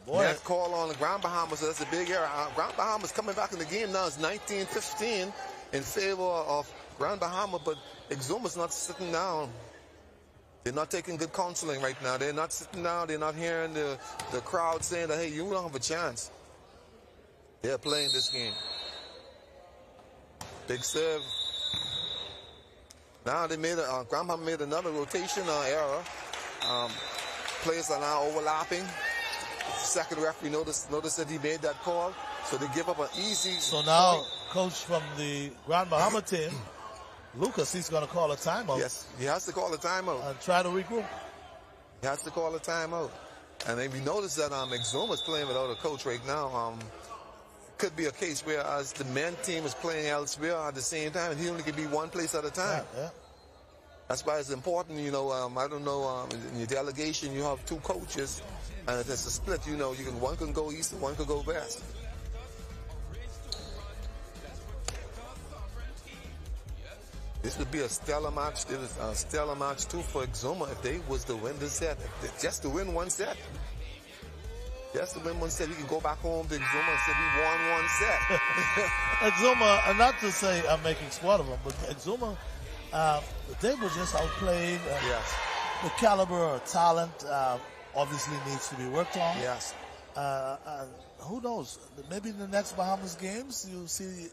Net call on the Grand Bahama, so that's a big error. Grand Bahama's coming back in the game now. It's 19-15 in favor of Grand Bahama, but Exuma's not sitting down. They're not taking good counseling right now. They're not sitting down. They're not hearing the crowd saying that, hey, you don't have a chance. They're playing this game. Big serve. Now they made Grand Bahama made another rotation error. Players are now overlapping. The second referee noticed that he made that call, so they give up an easy. So now, coach from the Grand Bahama team, Lucas, he's going to call a timeout. Yes, he has to call a timeout. And try to regroup. He has to call a timeout. And then we notice that Exuma's playing without a coach right now. Could be a case where as the men team is playing elsewhere at the same time, and he only can be one place at a time. Yeah. That's why it's important, I don't know, in your delegation you have two coaches, and if it's a split, one can go east and one can go west. This would be a stellar match. It was a stellar match too for Exuma if they was to win this set. Just to win one set. Just to win one set, we can go back home to Exuma and say we won one set. Exuma, and not to say I'm making sport of them, but Exuma, they were just outplayed. Yes. The caliber of talent obviously needs to be worked on. Yes. Who knows? Maybe in the next Bahamas games, you'll see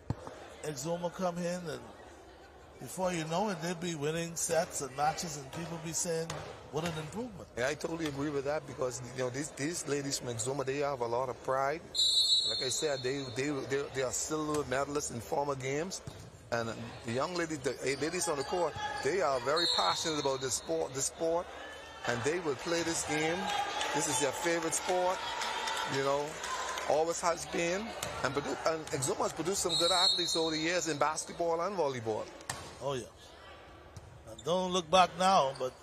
Exuma come in, and before you know it, they'll be winning sets and matches, and people be saying, what an improvement. Yeah, I totally agree with that because, these ladies from Exuma, they have a lot of pride. Like I said, they are silver medalists in former games. And the young ladies, the ladies on the court, they are very passionate about this sport, and they will play this game. This is their favorite sport, always has been. And Exuma has produced some good athletes over the years in basketball and volleyball. Oh, yeah. And don't look back now, but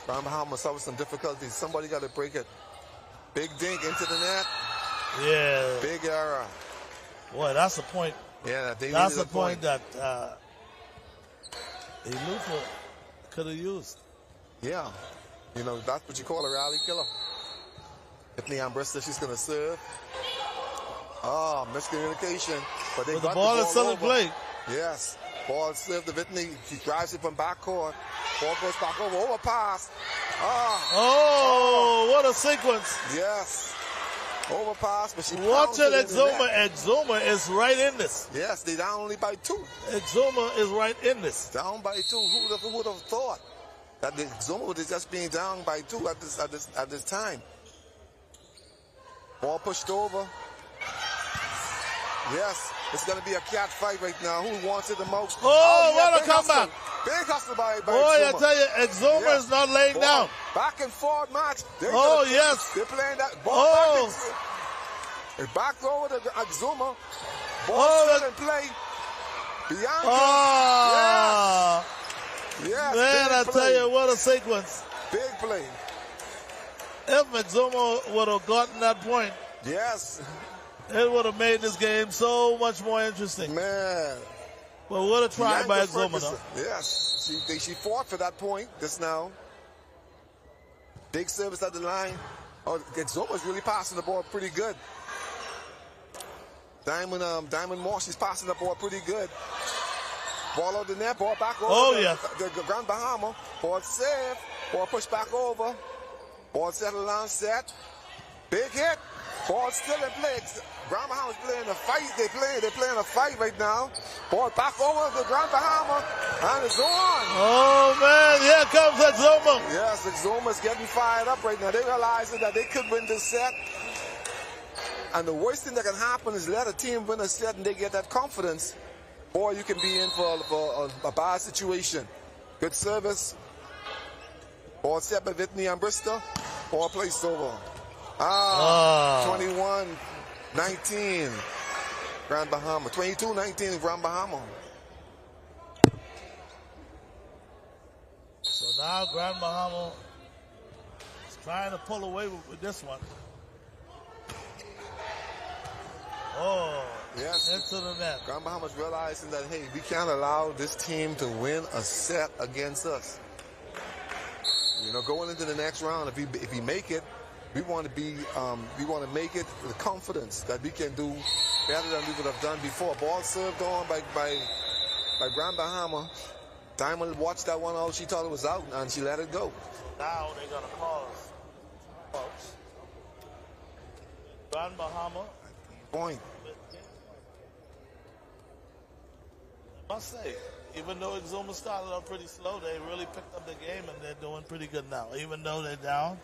Grand Bahama suffered some difficulties. Somebody got to break it. Big dink into the net. Yeah. Big error. Boy, that's a point. Yeah, that's a point that Elufa could have used. Yeah. That's what you call a rally killer. Tiffany Ambrose, she's going to serve. Oh, miscommunication. But they got the ball is still in play. Yes. Ball served to Whitney. She drives it from backcourt. Ball goes back over. Overpass. Oh, what a sequence. Yes. Overpass, but she watch it, Exuma. Exuma is right in this. Yes, they down only by 2. Exuma is right in this. Down by 2. Who would have thought that the Exuma was just being down by 2 at this time? Ball pushed over. Yes, it's going to be a cat fight right now. Who wants it the most? Oh, what a comeback. Big hustle by Boy, I tell you, Exuma is not laying down. Back and forth match. Yes. They're playing that ball back over to Exuma. Ball still in play. Bianca. Yes. Man, I tell you, what a sequence. Big play. If Exuma would have gotten that point. Yes. It would have made this game so much more interesting. Man. But what a try by Exuma, though. Yes. She fought for that point just now. Big service at the line. Oh, Exuma's really passing the ball pretty good. Diamond Moore, she's passing the ball pretty good. Ball out the net, ball back over. The Grand Bahama. Ball saved. Ball pushed back over. Ball settled on set. Big hit. Ball still in play. Grand Bahama's playing a fight. They're playing a fight right now. Ball back over to Grand Bahama. And it's on. Oh, man. Here comes Exuma. Yes, Exuma's getting fired up right now. They realize that they could win this set. And the worst thing that can happen is let a team win a set and they get that confidence. or you can be in for a bad situation. Good service. Ball set by Whitney and Bristol. Ball placed over. 21-19. Grand Bahama. 22-19 Grand Bahama. So now Grand Bahama is trying to pull away with this one. Oh, yes. Into the net. Grand Bahama's realizing that, hey, we can't allow this team to win a set against us. You know, going into the next round, if we make it, we want to make it with confidence that we can do better than we would have done before. Ball served on by Grand Bahama. Diamond watched that one out. She thought it was out, and she let it go. Now they're going to call us. Grand Bahama. Point. I must say, even though Exuma started off pretty slow, they really picked up the game, and they're doing pretty good now. Even though they're down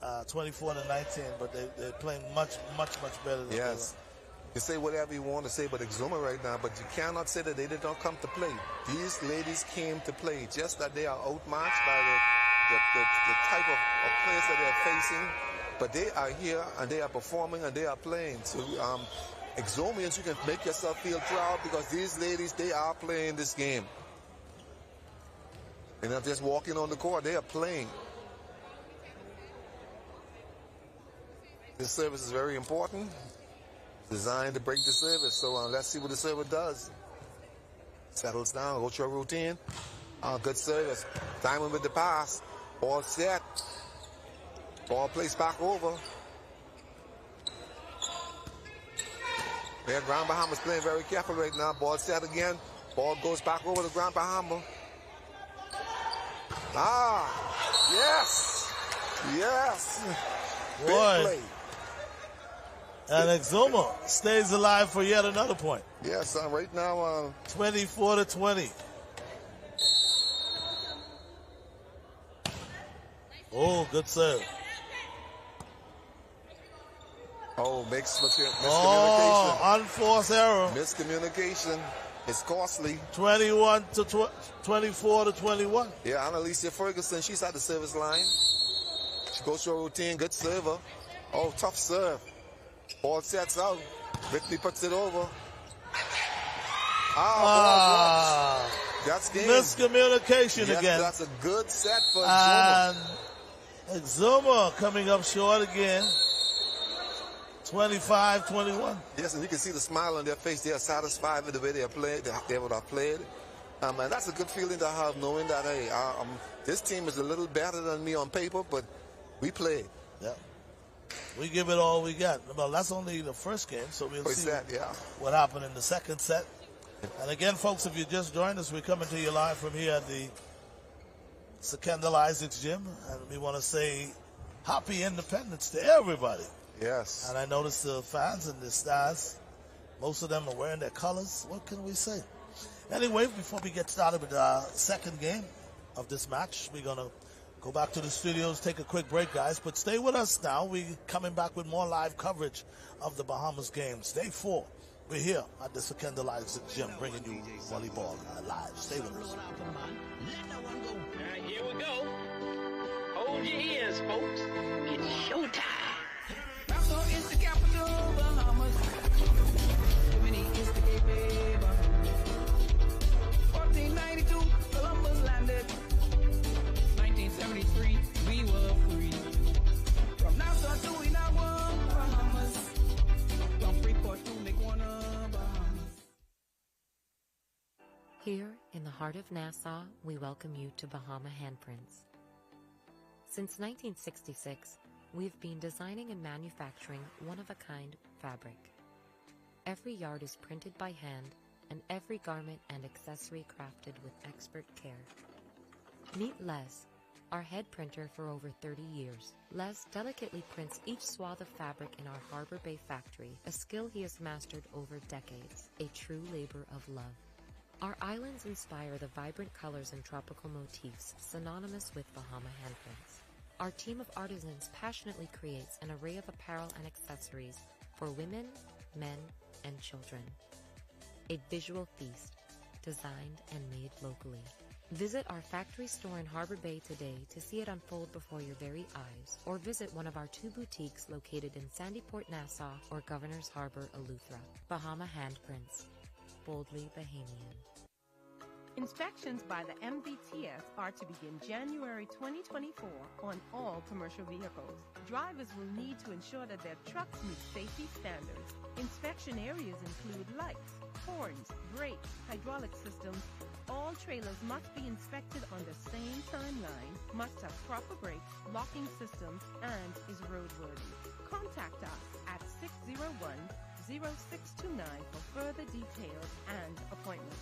24-19, but they're playing much better than yes. You say whatever you want to say about Exuma right now, but you cannot say that they did not come to play. These ladies came to play, just that they are outmatched by the type of players that they're facing. But they are here, and they are performing, and they are playing. So, Exumians, you can make yourself feel proud because these ladies, they are playing this game. They're not just walking on the court, they are playing. This service is very important. Designed to break the service. So let's see what the server does. Settles down, go to a routine. Good service. Diamond with the pass. Ball set. Ball placed back over. Yeah, Grand Bahama's playing very careful right now. Ball set again. Ball goes back over to Grand Bahama. Yes. Yes. Boy. Big play. And Exuma stays alive for yet another point. Yes, right now 24-20. Oh, good serve. Oh, miscommunication. Oh, unforced error. Miscommunication. It's costly. 24-21. Yeah, Annalisa Ferguson, she's at the service line. She goes through a routine. Good server. Oh, tough serve. Ball sets out. Whitney puts it over. That's game. Miscommunication again. That's a good set for Exuma. And Exuma coming up short again. 25-21. Yes, and you can see the smile on their face. They are satisfied with the way they are played. They would have played. And that's a good feeling to have, knowing that, hey, this team is a little better than me on paper, but we played. Yeah. We give it all we got. Well, that's only the first game, so we'll see what happened in the second set. And again, folks, if you just joined us, we're coming to you live from here at the Kendall Isaacs Gym. And we want to say happy Independence to everybody. Yes. And I noticed the fans and the stars, most of them are wearing their colors. What can we say? Anyway, before we get started with our second game of this match, we're going to go back to the studios, take a quick break, guys. But stay with us now. We're coming back with more live coverage of the Bahamas games. Day 4. We're here at the Kendall Isaacs Gym, bringing you volleyball live. Stay with us. Here we go. Hold your ears, folks. It's showtime. Nassau is the capital of Bahamas. Germany is the gateway, Bahamas. 1492, Columbus landed. 1973, we were free. From Nassau to Inawa, Bahamas. From Freeport to Lake Warner, Bahamas. Here in the heart of Nassau, we welcome you to Bahama Handprints. Since 1966, we've been designing and manufacturing one-of-a-kind fabric. Every yard is printed by hand, and every garment and accessory crafted with expert care. Meet Les, our head printer for over 30 years. Les delicately prints each swath of fabric in our Harbor Bay factory, a skill he has mastered over decades, a true labor of love. Our islands inspire the vibrant colors and tropical motifs synonymous with Bahama handprints. Our team of artisans passionately creates an array of apparel and accessories for women, men, and children. a visual feast, designed and made locally. Visit our factory store in Harbor Bay today to see it unfold before your very eyes, or visit one of our 2 boutiques located in Sandyport, Nassau, or Governor's Harbor, Eleuthera. Bahama Handprints, boldly Bahamian. Inspections by the MVTS are to begin January 2024 on all commercial vehicles. Drivers will need to ensure that their trucks meet safety standards. Inspection areas include lights, horns, brakes, hydraulic systems. All trailers must be inspected on the same timeline, must have proper brakes, locking systems, and is roadworthy. Contact us at 601-0629 for further details and appointments.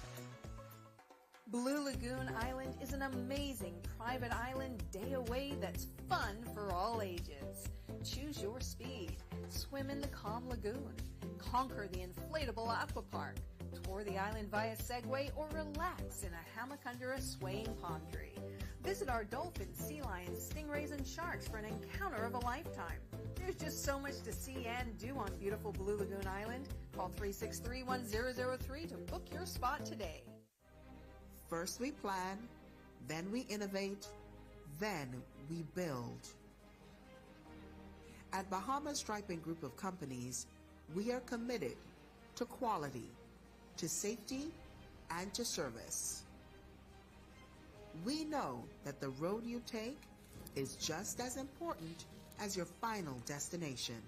Blue Lagoon Island is an amazing private island day away that's fun for all ages. Choose your speed. Swim in the calm lagoon. Conquer the inflatable aqua park. Tour the island via Segway or relax in a hammock under a swaying palm tree. Visit our dolphins, sea lions, stingrays, and sharks for an encounter of a lifetime. There's just so much to see and do on beautiful Blue Lagoon Island. Call 363-1003 to book your spot today. First we plan, then we innovate, then we build. At Bahamas Striping Group of Companies, we are committed to quality, to safety, and to service. We know that the road you take is just as important as your final destination.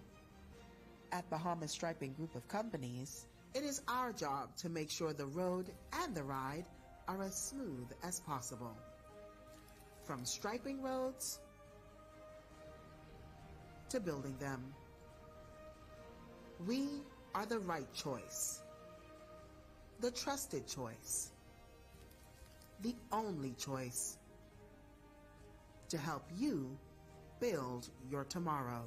At Bahamas Striping Group of Companies, it is our job to make sure the road and the ride are as smooth as possible. From striping roads to building them, we are the right choice, the trusted choice, the only choice to help you build your tomorrow.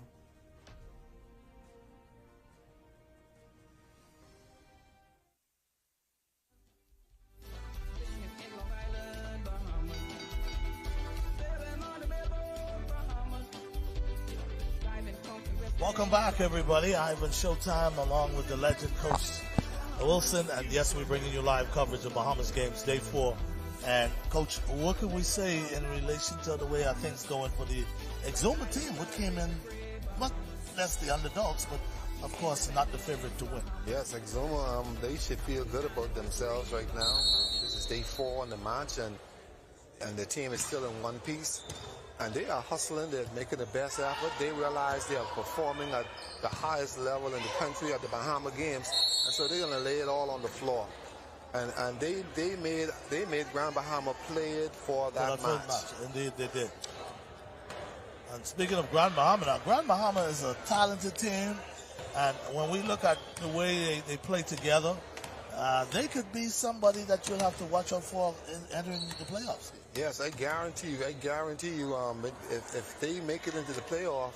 Welcome back, everybody. Ivan Showtime along with the legend Coach Wilson. And yes, we're bringing you live coverage of Bahamas games, day 4. And Coach, what can we say in relation to the way our things going for the Exuma team, what came in, not less the underdogs, but of course not the favorite to win? Yes, Exuma, they should feel good about themselves right now. This is day 4 on the match, and the team is still in one piece. And they are hustling, they're making the best effort. They realize they are performing at the highest level in the country at the Bahama games. And so they're gonna lay it all on the floor. And they made Grand Bahama play it for that match. Indeed, they did. And speaking of Grand Bahama, now Grand Bahama is a talented team. And when we look at the way they play together, they could be somebody that you'll have to watch out for in entering the playoffs. Yes, I guarantee you, if they make it into the playoff,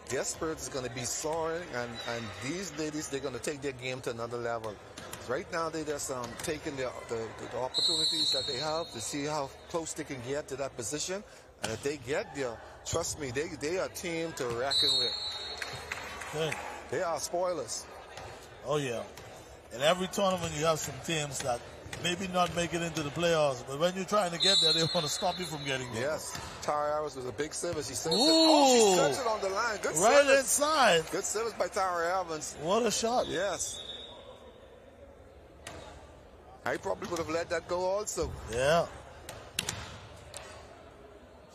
their spirit is going to be soaring, and these ladies, they're going to take their game to another level. Right now, they're just taking the opportunities that they have to see how close they can get to that position. And if they get there, trust me, they are a team to reckon with. Good. They are spoilers. Oh, yeah. In every tournament, you have some teams that maybe not make it into the playoffs, but when you're trying to get there, they want to stop you from getting there. Yes. Tara Harris was a big service. She sent it. She sent it on the line. Good right service. inside. Good service by Tara Evans. What a shot. Yes. I probably would have let that go also. Yeah.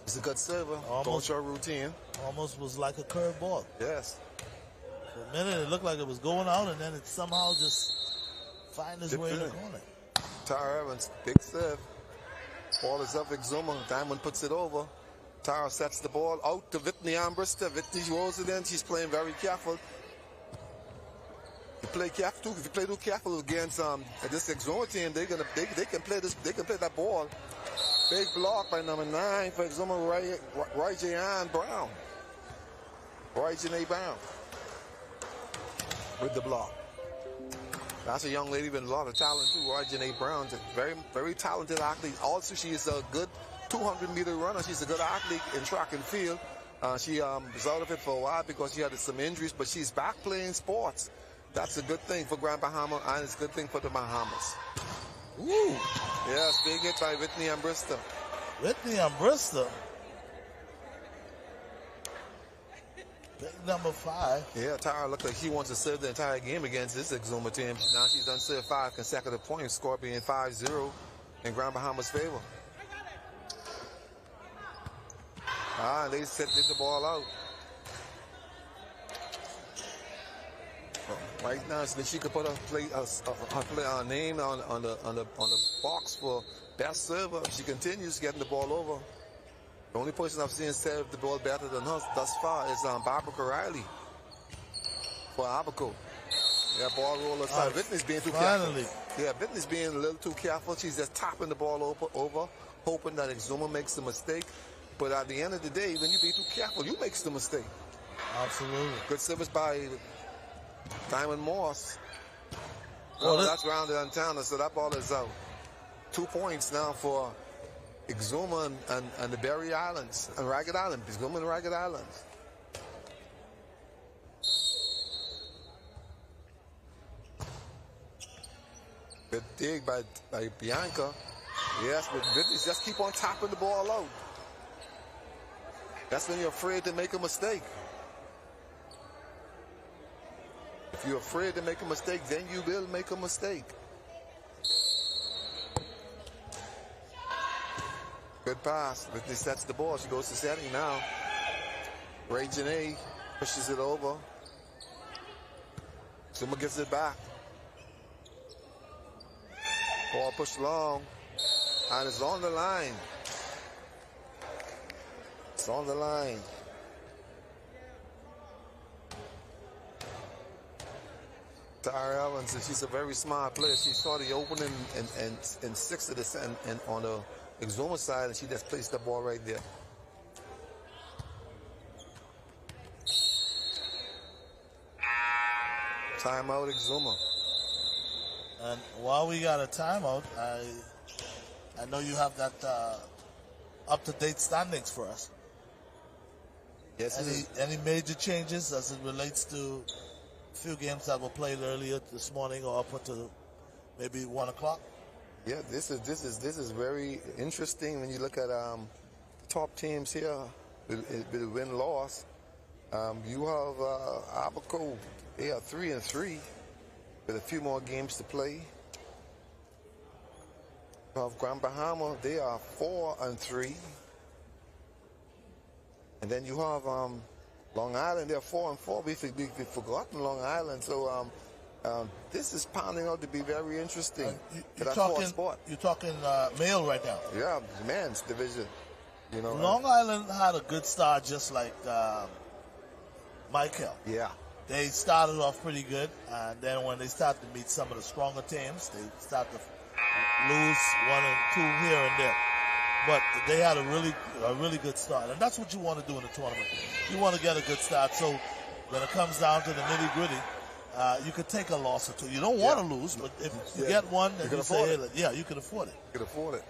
She's a good server. Almost her routine. Almost was like a curveball. Yes. For a minute, it looked like it was going out, and then it somehow just find its way in the corner. Tara Evans, big serve. Ball is up, Exuma. Diamond puts it over. Tara sets the ball out to Whitney Ambrister. Whitney rolls it in. She's playing very careful. You play careful too. If you play too careful against this Exuma team, they can play this. They can play that ball. Big block by number 9 for Exuma, Roy J.Ann Brown. Roy Janae Brown with the block. That's a young lady with a lot of talent too. Roy Janae Brown, very, very talented athlete. Also, she is a good 200-meter runner. She's a good athlete in track and field. She was out of it for a while because she had some injuries, but she's back playing sports. That's a good thing for Grand Bahama, and it's a good thing for the Bahamas. Ooh. Yes, big hit by Whitney and Bristol. Whitney and Bristol. Big number 5. Yeah, Tara looked like she wants to serve the entire game against this Exuma team. Now she's done served 5 consecutive points, score being 5-0 in Grand Bahama's favor. They set the ball out. Right now, so she could put her name on the box for best server. If she continues getting the ball over. The only person I've seen serve the ball better than her thus far is Barbara Riley for Abaco. Yeah, ball roller side. Whitney's being too careful. Yeah, Whitney's being a little too careful. She's just tapping the ball over, hoping that Exuma makes the mistake. But at the end of the day, when you be too careful, you make the mistake. Absolutely. Good service by Diamond Moss. That's rounded on Tanner, so that ball is out. 2 points now for Exuma and the Berry Islands and Ragged Island. Exuma and Ragged Islands. Good dig by Bianca. Yes, but just keep on tapping the ball out. That's when you're afraid to make a mistake. If you're afraid to make a mistake, then you will make a mistake. Good pass. Whitney sets the ball. She goes to setting now. Ray Janae pushes it over. Exuma gets it back. Ball pushed long. And it's on the line. It's on the line. Tara Evans, she's a very smart player. She saw the opening in 6 of this and on the Exuma side, and she just placed the ball right there. Timeout, Exuma. And while we got a timeout, I know you have that up-to-date standings for us. Yes. Any major changes as it relates to a few games that were played earlier this morning or up until maybe 1 o'clock? Yeah, this is very interesting when you look at top teams here with the win-loss. You have Abaco. They are 3-3 with a few more games to play. You have Grand Bahama. They are 4-3. And then you have Long Island. They're 4-4. We've forgotten Long Island. So this is pounding out to be very interesting. You're talking male right now. Yeah, men's division. You know, Long Island had a good start, just like Michael. Yeah. They started off pretty good, and then when they start to meet some of the stronger teams, they start to lose 1 and 2 here and there. But they had a really good start, and that's what you want to do in the tournament. You want to get a good start, so when it comes down to the nitty-gritty, you could take a loss or two. You don't want to lose, but if you get one, then you say, hey, you can afford it. You can afford it.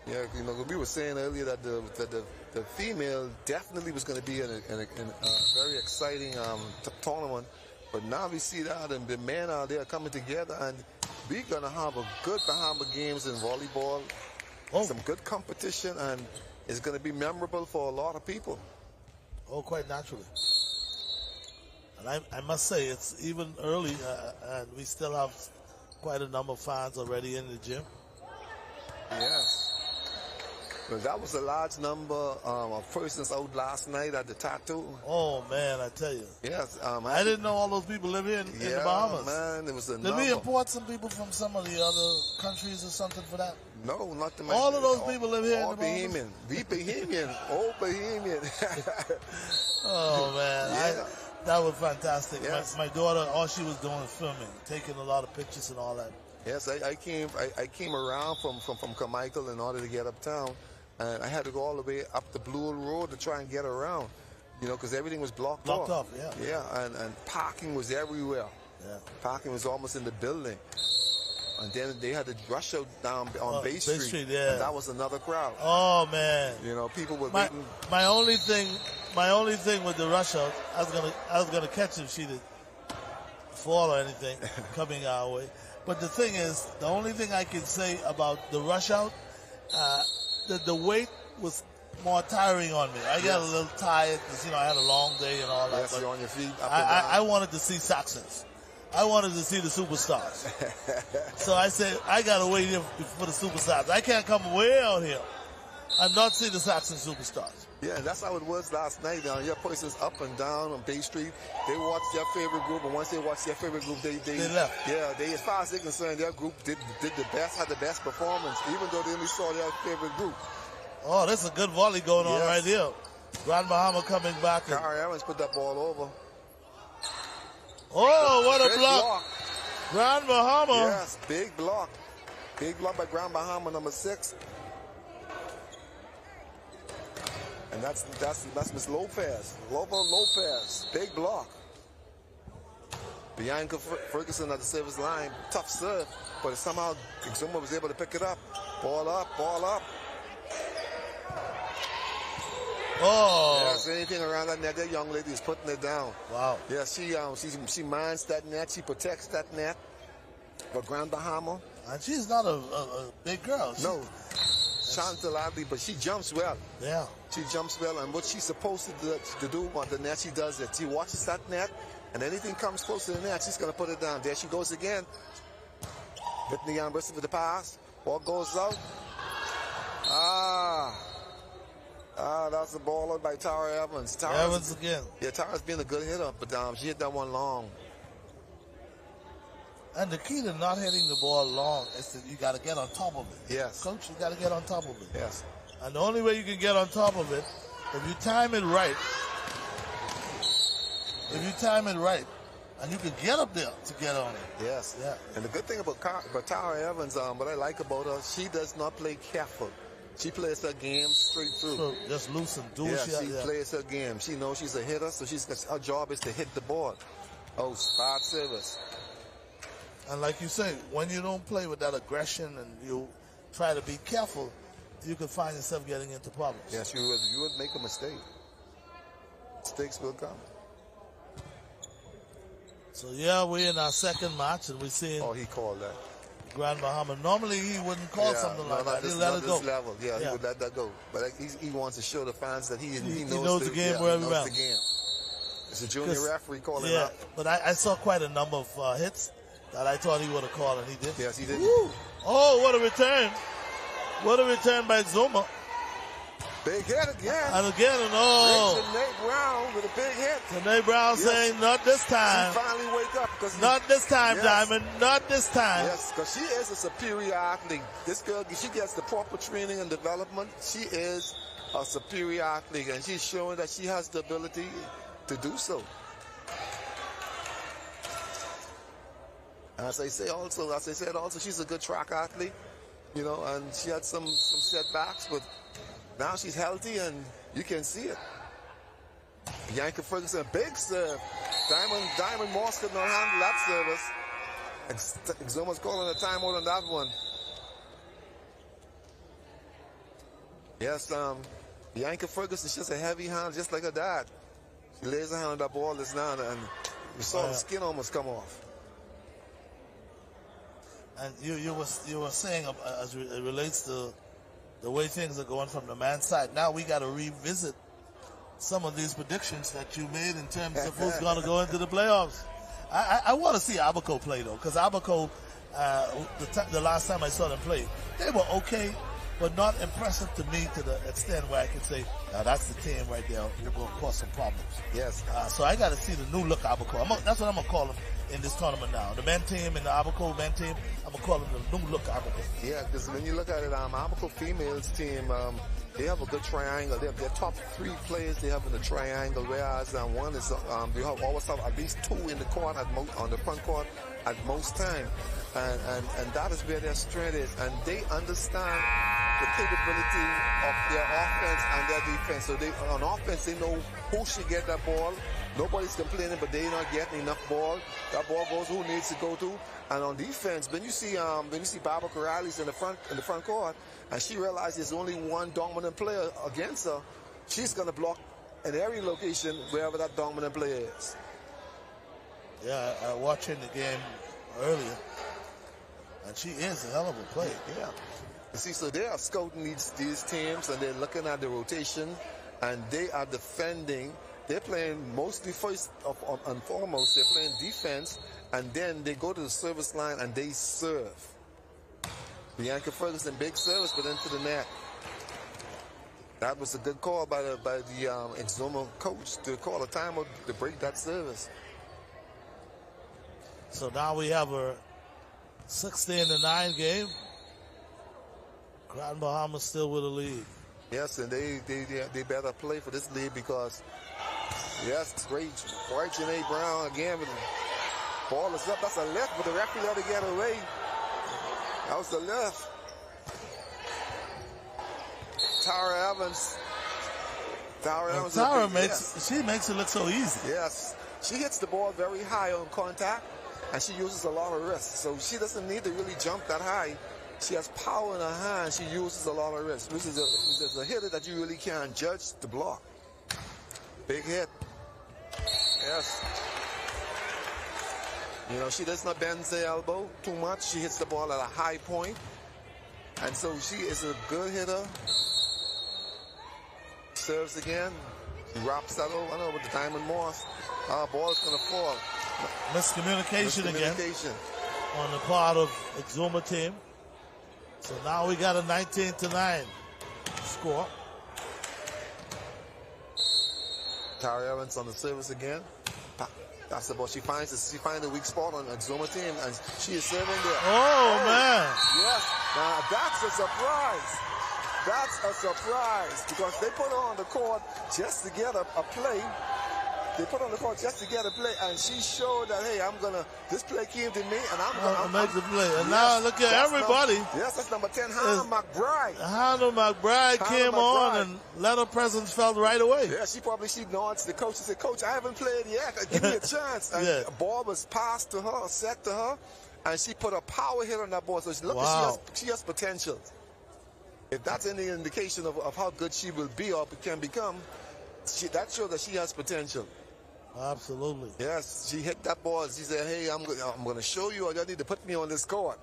Yeah, you know, we were saying earlier that the female definitely was going to be in a very exciting tournament, but now we see that and the men out there coming together, and we're going to have a good Bahama games in volleyball, some good competition, and it's going to be memorable for a lot of people. Oh, quite naturally. And I must say, it's even early, and we still have quite a number of fans already in the gym. Yes. Well, that was a large number of persons out last night at the tattoo. Oh, man, I tell you. Yes. I didn't know all those people live here in the Bahamas. Man, it was a Did we import some people from some of the other countries or something for that? No, not to all of those people live here in the Bahamas? Bahamian. The Bahamian. Old Bahamian. Oh, man. Yeah. That was fantastic. Yes. My daughter, all she was doing was filming, taking a lot of pictures and all that. Yes, I came around from Carmichael in order to get uptown. And I had to go all the way up the Blue Road to try and get around, you know, because everything was blocked off. Yeah. Yeah, and parking was everywhere. Yeah. Parking was almost in the building. And then they had to rush out down on Bay Street. Yeah. And that was another crowd. Oh, man. You know, people were my only thing my only thing with the rush out, I was gonna catch if she did fall or anything coming our way. But the thing is, the only thing I can say about the rush out, the weight was more tiring on me. I got a little tired because, I had a long day and all that. Yes, you're on your feet. I wanted to see Saxons. I wanted to see the superstars. So I said, I got to wait here for the superstars. I can't come way out here and not see the Saxon superstars. Yeah, and that's how it was last night. Your persons up and down on Bay Street, they watched their favorite group, and once they watched their favorite group, they left. Yeah, as far as they're concerned, their group did the best, had the best performance, even though they only saw their favorite group. Oh, there's a good volley going on right here. Grand Bahama coming back. Kara Evans put that ball over. Oh, what a block. Grand Bahama. Yes, big block. Big block by Grand Bahama, number 6. And that's Miss Lopez. Lopez. Big block. Bianca Ferguson at the service line. Tough serve. But somehow Exuma was able to pick it up. Ball up. Oh. Yes, anything around that net, that young lady is putting it down. Wow. Yeah, she minds that net. She protects that net for Grand Bahama. And she's not a big girl. No. Chantaladi, but she jumps well. Yeah. She jumps well, and what she's supposed to do on the net, she does it. She watches that net, and anything comes close to the net, she's going to put it down. There she goes again. Whitney Andros with the pass. Ball goes out. That's the ball out by Tara Evans. Evans again. Yeah, Tara's been a good hitter, but she hit that one long. And the key to not hitting the ball long is that you got to get on top of it. Yes. Coach, you got to get on top of it. Yes. And the only way you can get on top of it, if you time it right, and you can get up there to get on it. Yes. Yeah. And the good thing about Tara Evans, what I like about her, she does not play careful. She plays her game straight through. So just loose and do she plays her game. She knows she's a hitter, so her job is to hit the ball. Oh, spot service. And like you say, when you don't play with that aggression and you try to be careful, you can find yourself getting into problems. Yes, you would make a mistake. Mistakes will come. So yeah, we're in our second match, and we're seeing. Oh, he called that. Grand Bahama. Normally he wouldn't call something like that. He'll let it go. Level. Yeah, he would let that go. But he wants to show the fans that he knows the game where knows the game. It's a junior referee calling out. But I saw quite a number of hits that I thought he would have called, and he did. Yes, he did. Woo. Oh, what a return. What a return by Exuma. Big hit again. And again, Tanae Brown with a big hit. Tanae Brown saying, not this time. She finally wake up. Not this time, Diamond. Not this time. Yes, because she is a superior athlete. This girl, she gets the proper training and development. She is a superior athlete, and she's showing that she has the ability to do so. As I said also, she's a good track athlete, and she had some setbacks, but now she's healthy, and you can see it. Bianca Ferguson, big serve. Diamond Moss could not handle that service. Exuma's calling a timeout on that one. Yes, Bianca Ferguson, she's just a heavy hand, just like her dad. She lays her hand on that ball just now, and you saw the skin almost come off. And you were saying as it relates to the way things are going from the man's side. Now we got to revisit some of these predictions that you made in terms of who's going to go into the playoffs. I want to see Abaco play, though, because Abaco, the last time I saw them play, they were okay, but not impressive to me to the extent where I can say, now that's the team right there. You're going to cause some problems. Yes. So I got to see the new look Abaco. That's what I'm going to call them in this tournament now. The men team and the Abaco men team, I'm going to call them the new look Abaco. Yeah, because when you look at it, Abaco females team, they have a good triangle. They have their top 3 players they have in the triangle, whereas one is, they always have at least 2 in the court on the front court at most time. And that is where their strength is. And they understand the capability of their offense and their defense. So on offense, they know who should get that ball. Nobody's complaining, but they're not getting enough ball. That ball goes who needs to go to. And on defense, when you see Barbara Corrales in the front court, and she realizes there's only one dominant player against her, she's gonna block in every location wherever that dominant player is. Yeah, watching the game earlier, and she is a hell of a player. Yeah. You see, so they are scouting these teams, and they're looking at the rotation, and they are defending. They're playing mostly first and foremost. They're playing defense, and then they go to the service line and they serve. Bianca Ferguson, big service, but into the net. That was a good call by the Exuma coach to call a timeout to break that service. So now we have a 16-9 game. Grand Bahama still with a lead. Yes, and they better play for this lead because, yes, great. Right, Janae Brown again. Ball is up. That's a left, but the referee let it get away. That was the left. Tara Evans. She makes it look so easy. Yes, she hits the ball very high on contact, and she uses a lot of wrist. So she doesn't need to really jump that high. She has power in her hand. She uses a lot of wrist. This is a hitter that you really can't judge the block. Big hit. Yes. You know, she does not bend the elbow too much. She hits the ball at a high point. And so she is a good hitter. Serves again. Wraps that over with the Diamond Moss. Ball's going to fall. Miscommunication again on the part of Exuma team. So now we got a 19-9 score. Tara Evans on the service again. That's the ball. She finds the weak spot on the Exuma team, and she is serving there. Oh, man. Yes. Now, that's a surprise. That's a surprise because they put her on the court just to get a play. They put on the court just to get a play, and she showed that, hey, this play came to me, and I'm going to make the play. And now look at everybody. That's number 10, Hannah McBride. Hannah McBride came on and let her presence felt right away. Yeah, she nods to the coach and said, Coach, I haven't played yet. Give me a chance. And the ball was passed to her, set to her, and she put a power hit on that ball. So she has potential. If that's any indication of how good she will be or can become, that shows that she has potential. Absolutely. Yes, she hit that ball. She said, hey, I'm going to show you. You need to put me on this court.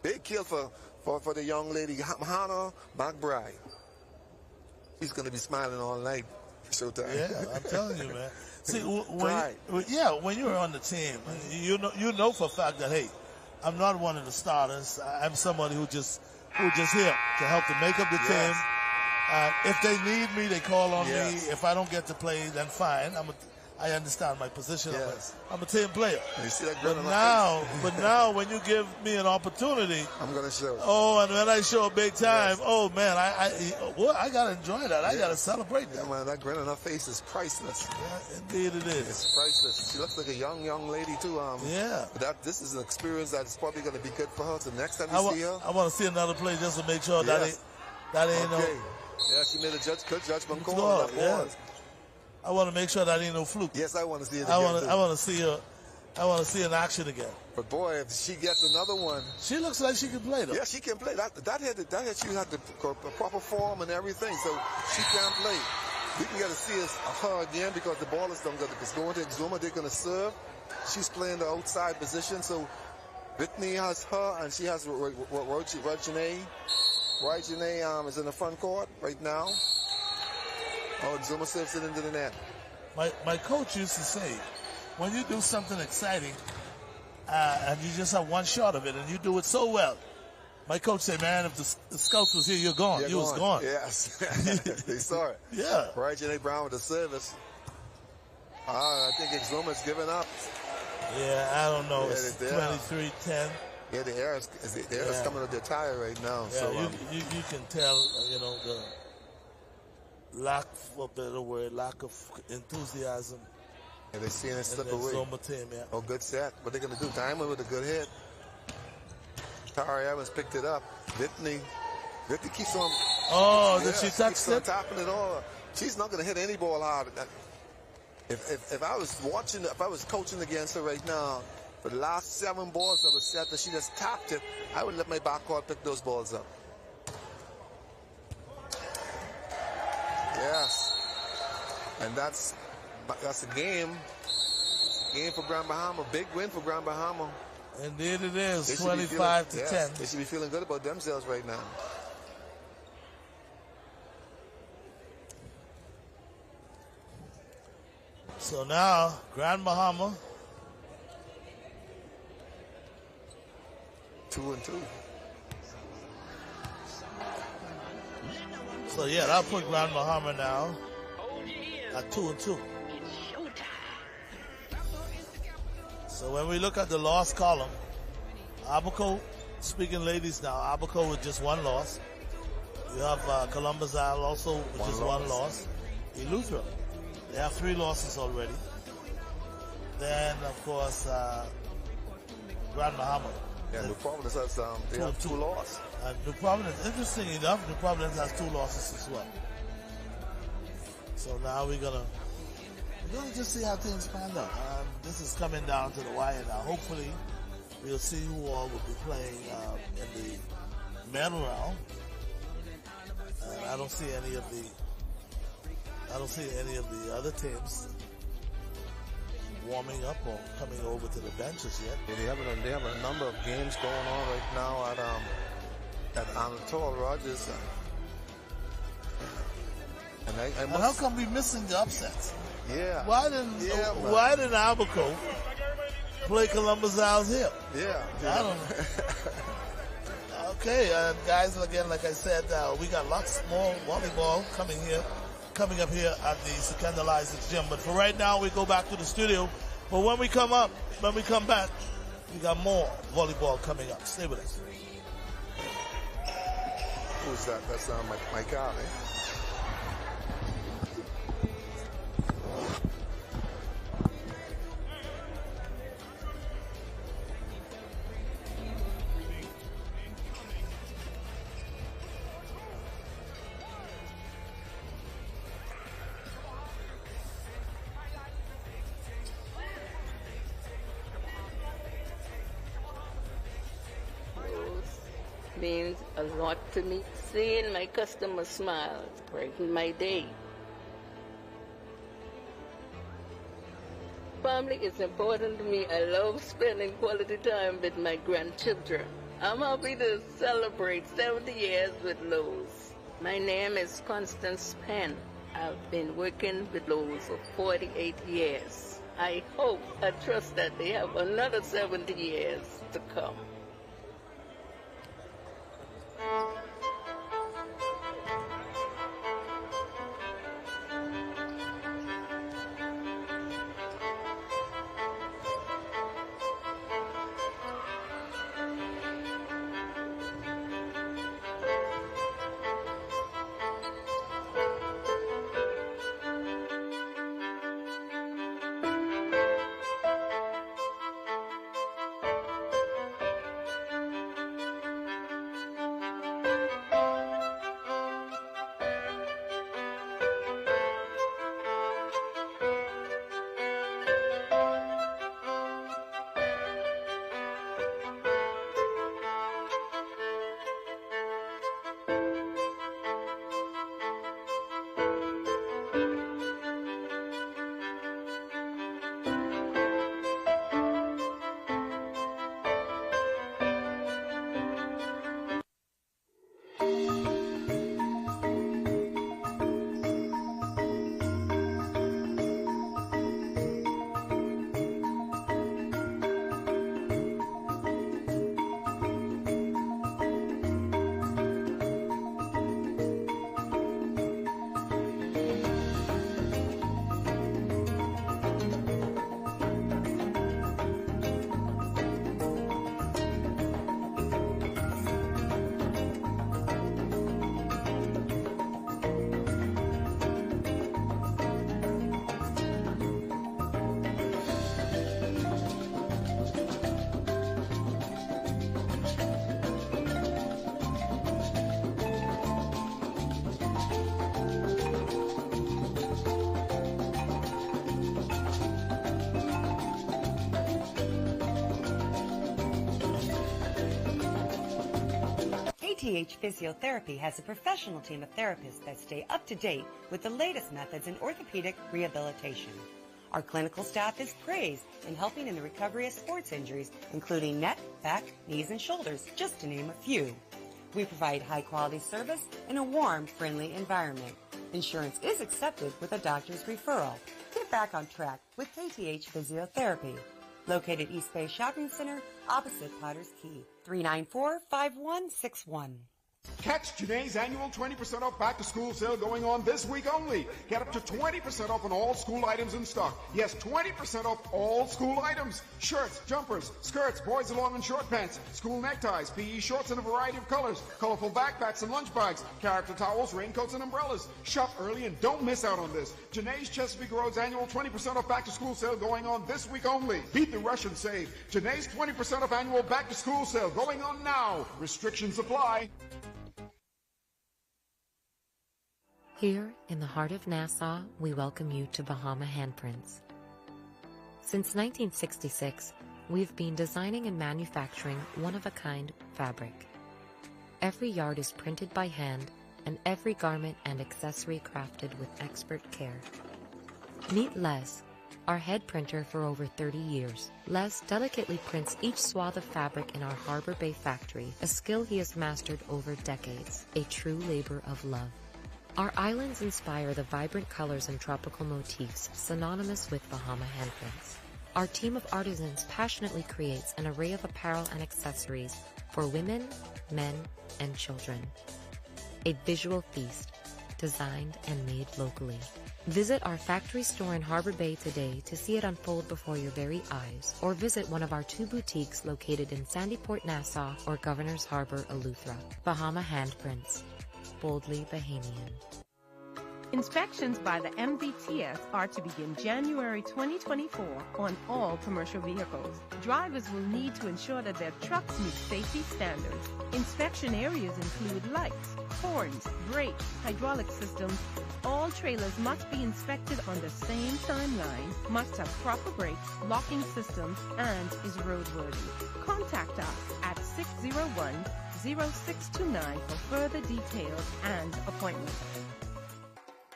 Big kill for the young lady, Hannah McBride. She's going to be smiling all night. Showtime. Yeah, I'm telling you, man. See, when you're on the team, you know for a fact that, hey, I'm not one of the starters. I'm somebody who's just here to help to make up the team. If they need me, they call on me. If I don't get to play, then fine. I understand my position. I'm a team player. You see that but now, when you give me an opportunity, I'm gonna show. Oh, and when I show big time, oh man, I gotta enjoy that. I gotta celebrate that. Yeah, man, that grin on her face is priceless. Yeah, indeed it is. It's priceless. She looks like a young lady too. This is an experience that's probably gonna be good for her. So next time you see her, I want to see another play just to make sure that ain't no. Yeah, she made a good judgment call on that ball. I want to make sure that ain't no fluke. Yes, I want to see it again. I want to see her. I want to see an action again. But boy, if she gets another one, she looks like she can play though. Yeah, she can play. That hit she had the proper form and everything, so she can play. We can get to see her again because the ball is going to Exuma. They're going to serve. She's playing the outside position, so Whitney has her, and she has Rajane. Rajane is in the front court right now. Oh, Exuma serves it into the net. My coach used to say, when you do something exciting and you just have one shot of it and you do it so well, my coach said, man, if the scouts was here, you're gone. You was gone. Yes. They saw it. Yeah. Right, Janae Brown with the service. I think Exuma's giving up. Yeah, I don't know. It's 23-10. Yeah, the air is coming to their tire right now. Yeah, so you can tell, the lack of enthusiasm. And they're seeing it slip away. Team, yeah. Oh, good set. What they're going to do? Diamond with a good hit. Tara Evans picked it up. Whitney keeps on. Oh, did she touch it? Tapping it all. She's not going to hit any ball hard. If I was coaching against her right now, for the last 7 balls that was set that she just tapped it, I would let my backcourt pick those balls up. Yes. And that's a game for Grand Bahama. Big win for Grand Bahama. Indeed it is, They should be 25 to feeling- 10. They should be feeling good about themselves right now. So now, Grand Bahama, 2-2. so yeah, that'll put Grand Bahama now at 2-2. So when we look at the loss column, Abaco, speaking ladies now, Abaco with just one loss. You have Columbus Isle also with just one loss. Eleuthera, they have 3 losses already. Then, of course, Grand Bahama. Yeah, New Providence has they have 2 losses. And New Providence, interesting enough, New Providence has 2 losses as well. So now we're gonna just see how things pan out. This is coming down to the wire now. Hopefully, we'll see who all will be playing in the medal round. And I don't see any of the other teams warming up or coming over to the benches yet. Yeah, they have a number of games going on right now at Anatole Rogers. And how come we missing the upsets? Yeah. Why didn't Abaco play Columbus Isles here? Yeah. I don't know. Okay, guys, again, like I said, we got lots more volleyball coming up here at the Secunda Lysics Gym. But for right now, we go back to the studio. But when we come back, we got more volleyball coming up. Stay with us. Who's that? That's my car, eh? Means a lot to me. Seeing my customers smile brightens my day. Family is important to me. I love spending quality time with my grandchildren. I'm happy to celebrate 70 years with Lowe's. My name is Constance Penn. I've been working with Lowe's for 48 years. I trust that they have another 70 years to come. KTH Physiotherapy has a professional team of therapists that stay up to date with the latest methods in orthopedic rehabilitation. Our clinical staff is praised in helping in the recovery of sports injuries, including neck, back, knees, and shoulders, just to name a few. We provide high-quality service in a warm, friendly environment. Insurance is accepted with a doctor's referral. Get back on track with KTH Physiotherapy. Located East Bay Shopping Center, opposite Potter's Key, 394-5161. Catch Janae's annual 20% off back-to-school sale going on this week only. Get up to 20% off on all school items in stock. Yes, 20% off all school items. Shirts, jumpers, skirts, boys' long and short pants, school neckties, PE shorts in a variety of colors, colorful backpacks and lunch bags, character towels, raincoats, and umbrellas. Shop early and don't miss out on this. Janae's Chesapeake Road's annual 20% off back-to-school sale going on this week only. Beat the rush and save. Janae's 20% off annual back-to-school sale going on now. Restrictions apply. Here, in the heart of Nassau, we welcome you to Bahama Handprints. Since 1966, we've been designing and manufacturing one-of-a-kind fabric. Every yard is printed by hand, and every garment and accessory crafted with expert care. Meet Les, our head printer for over 30 years. Les delicately prints each swath of fabric in our Harbor Bay factory, a skill he has mastered over decades, a true labor of love. Our islands inspire the vibrant colors and tropical motifs synonymous with Bahama handprints. Our team of artisans passionately creates an array of apparel and accessories for women, men, and children. A visual feast, designed and made locally. Visit our factory store in Harbor Bay today to see it unfold before your very eyes, or visit one of our 2 boutiques located in Sandyport, Nassau, or Governor's Harbor, Eleuthera. Bahama Handprints. Boldly Bahamian. Inspections by the MVTS are to begin January 2024 on all commercial vehicles. Drivers will need to ensure that their trucks meet safety standards. Inspection areas include lights, horns, brakes, hydraulic systems. All trailers must be inspected on the same timeline, must have proper brakes, locking systems, and is roadworthy. Contact us at 601-0629 for further details and appointments.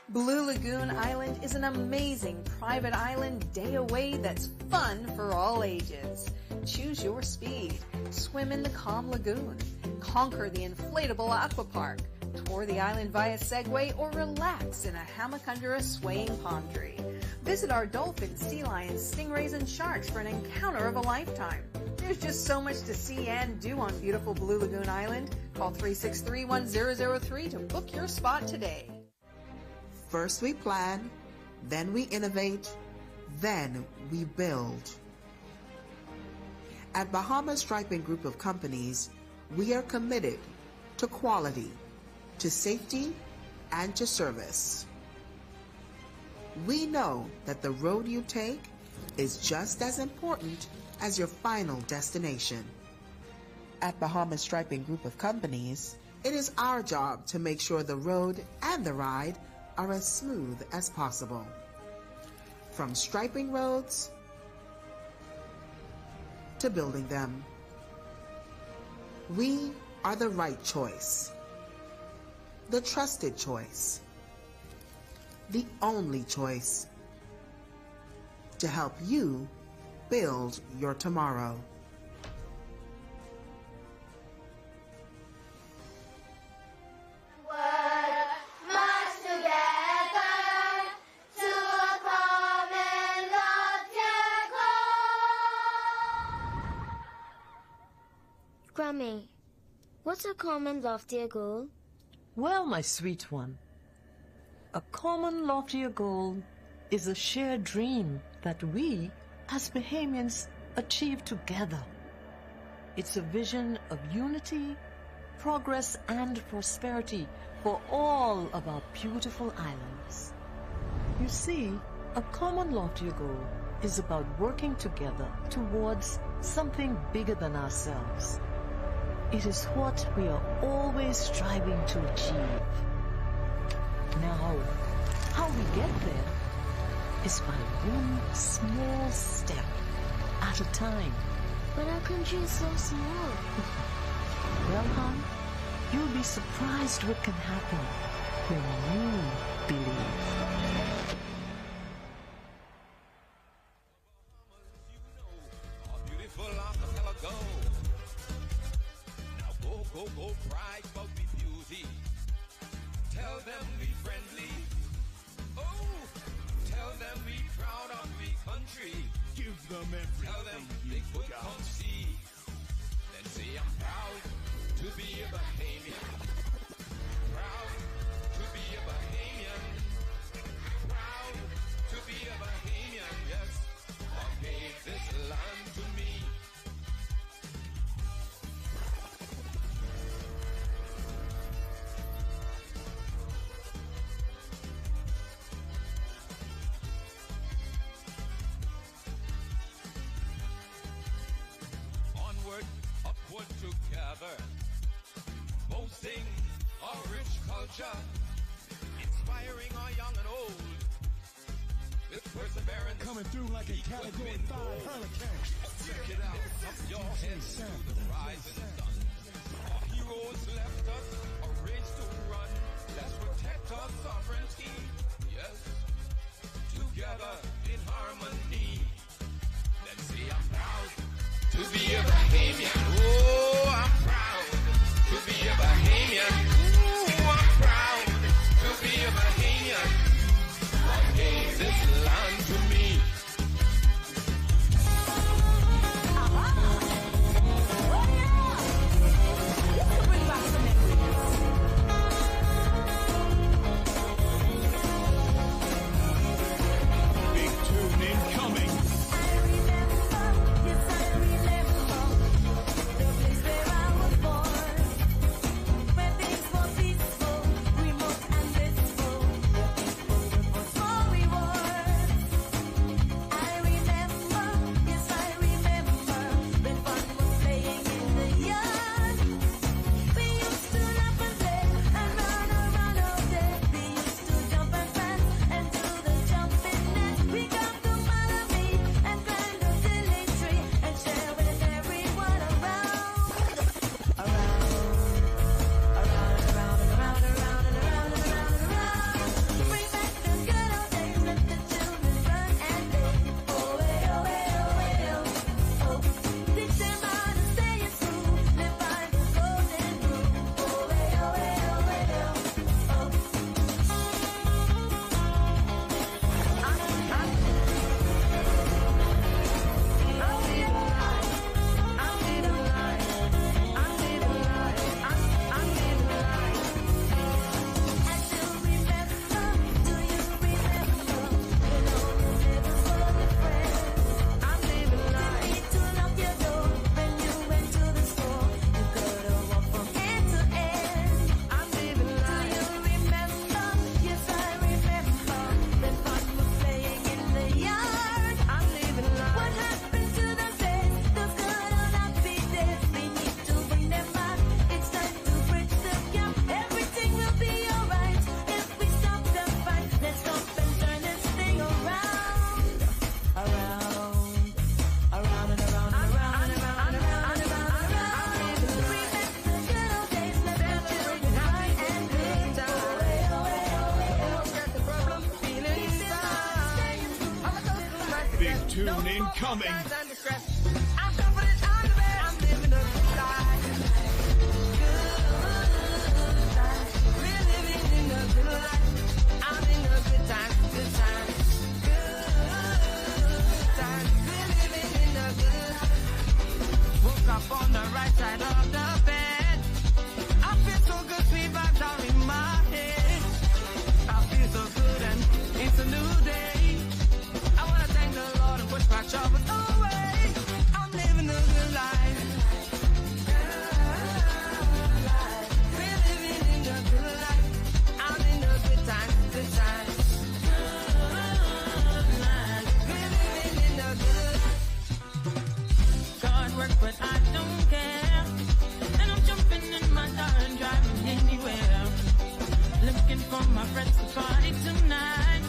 Blue Lagoon Island is an amazing private island day away that's fun for all ages. Choose your speed. Swim in the calm lagoon. Conquer the inflatable aqua park. Tour the island via Segway or relax in a hammock under a swaying palm tree. Visit our dolphins, sea lions, stingrays, and sharks for an encounter of a lifetime. There's just so much to see and do on beautiful Blue Lagoon Island. Call 363-1003 to book your spot today. First we plan, then we innovate, then we build. At Bahama Striping Group of Companies, we are committed to quality, to safety, and to service. We know that the road you take is just as important as your final destination. At Bahama Striping Group of Companies, it is our job to make sure the road and the ride are as smooth as possible. From striping roads to building them, we are the right choice, the trusted choice, the only choice to help you build your tomorrow. Grammy, what's a common loftier goal? Well, my sweet one, a common loftier goal is a shared dream that we, as Bahamians, achieve together. It's a vision of unity, progress, and prosperity for all of our beautiful islands. You see, a common loftier goal is about working together towards something bigger than ourselves. It is what we are always striving to achieve. Now, how we get there is by one small step at a time. But our country is so small. Well, hon, You'll be surprised what can happen when you believe. Go, pride about the beauty. Tell them we friendly. Oh, tell them we proud of we country. Give them everything. Tell them they could come see. Then say I'm proud to be a Bahamian. Proud to be a Bahamian. Proud to be a Bahamian. Yes, God gave this land to me. Upward together, boasting our rich culture, inspiring our young and old, with perseverance coming through like a Category 5 hurricane. Check it out, up your heads to the rising sun. Our heroes left us a race to run. Let's protect our sovereignty, yes, together in harmony. Then say I'm proud to be a Bahamian. Oh, I'm proud to be a Bahamian. Ooh, I'm proud to be a Bahamian. God gave this land to me. Big tune incoming. Tune incoming. Woke up on the right side of the bed. I feel so good, sweet vibes are in my head. I feel so good and it's a new day. I wanna thank the Lord and push my troubles away. I'm living a good life. We're living in a good life. I'm in a good time, good time. We're living in a good life. God work, but I don't care. And I'm jumping in my car and driving anywhere. Looking for my friends to party tonight.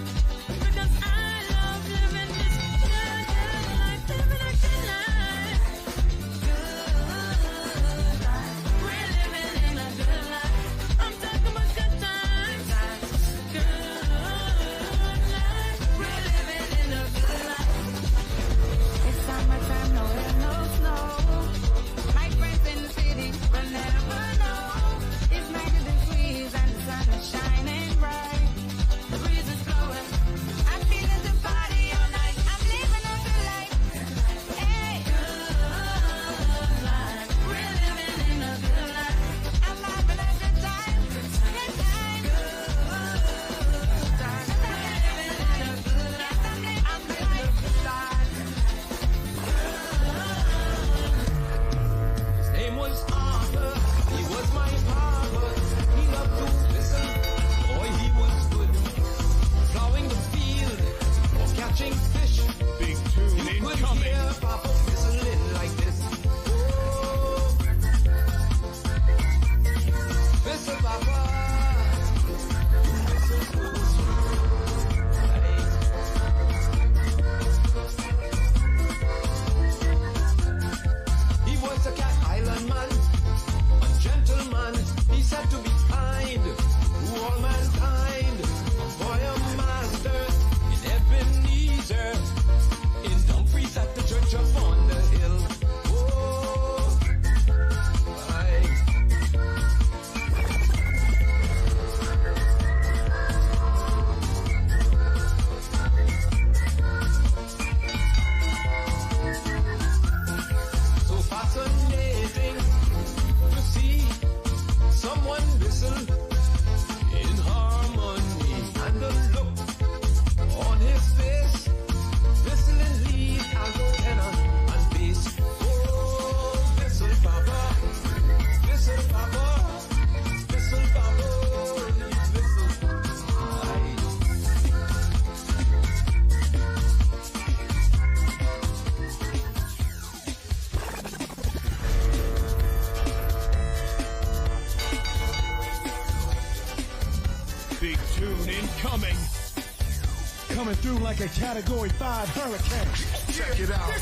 Coming through like a Category 5 hurricane. Check it out.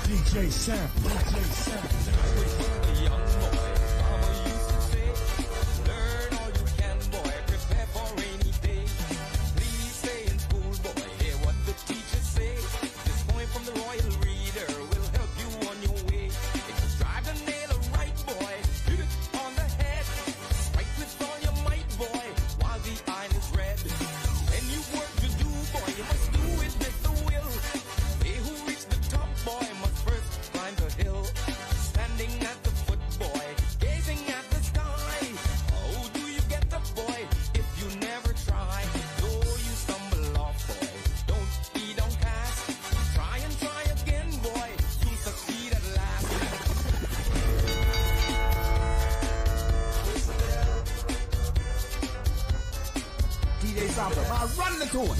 DJ Sample. DJ Sample. Young boy, mama used to say, learn all you can, boy, prepare for rainy day. Please stay in school, boy, hear what the teachers say. This poem from the Royal Reader will help you on your way. If you drive the nail right, boy, hit it on the head. Strike with all your might, boy, while the iron is red. When you work to do, boy, you must do it with the will. They who reach the top, boy, must first climb the hill. Standing at the foot, boy, gazing at the sky. How do you get up, boy, if you never try? Though you stumble off, boy, don't be downcast. Try and try again, boy, you'll succeed at last. DJ Sampler, run the tune.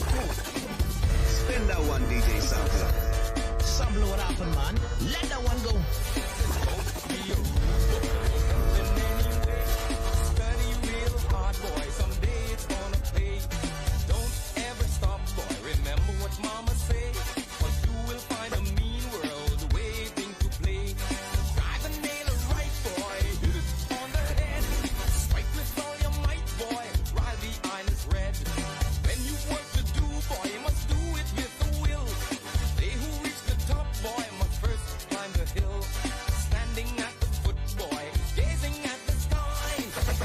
Spin that one, DJ Sampler. Sample what happened, man. Let that one go. Study real hard, boy, someday it's gonna pay. Don't ever stop, boy, remember what mama say. Cause you will find a mean world waiting to play. Drive the nail right, boy, hit it on the head. Strike with all your might, boy, while the iron is red. When you work to do, boy, you must do it with the will. They who reach the top, boy, must first climb the hill. Standing at the foot, boy, gazing at the sky.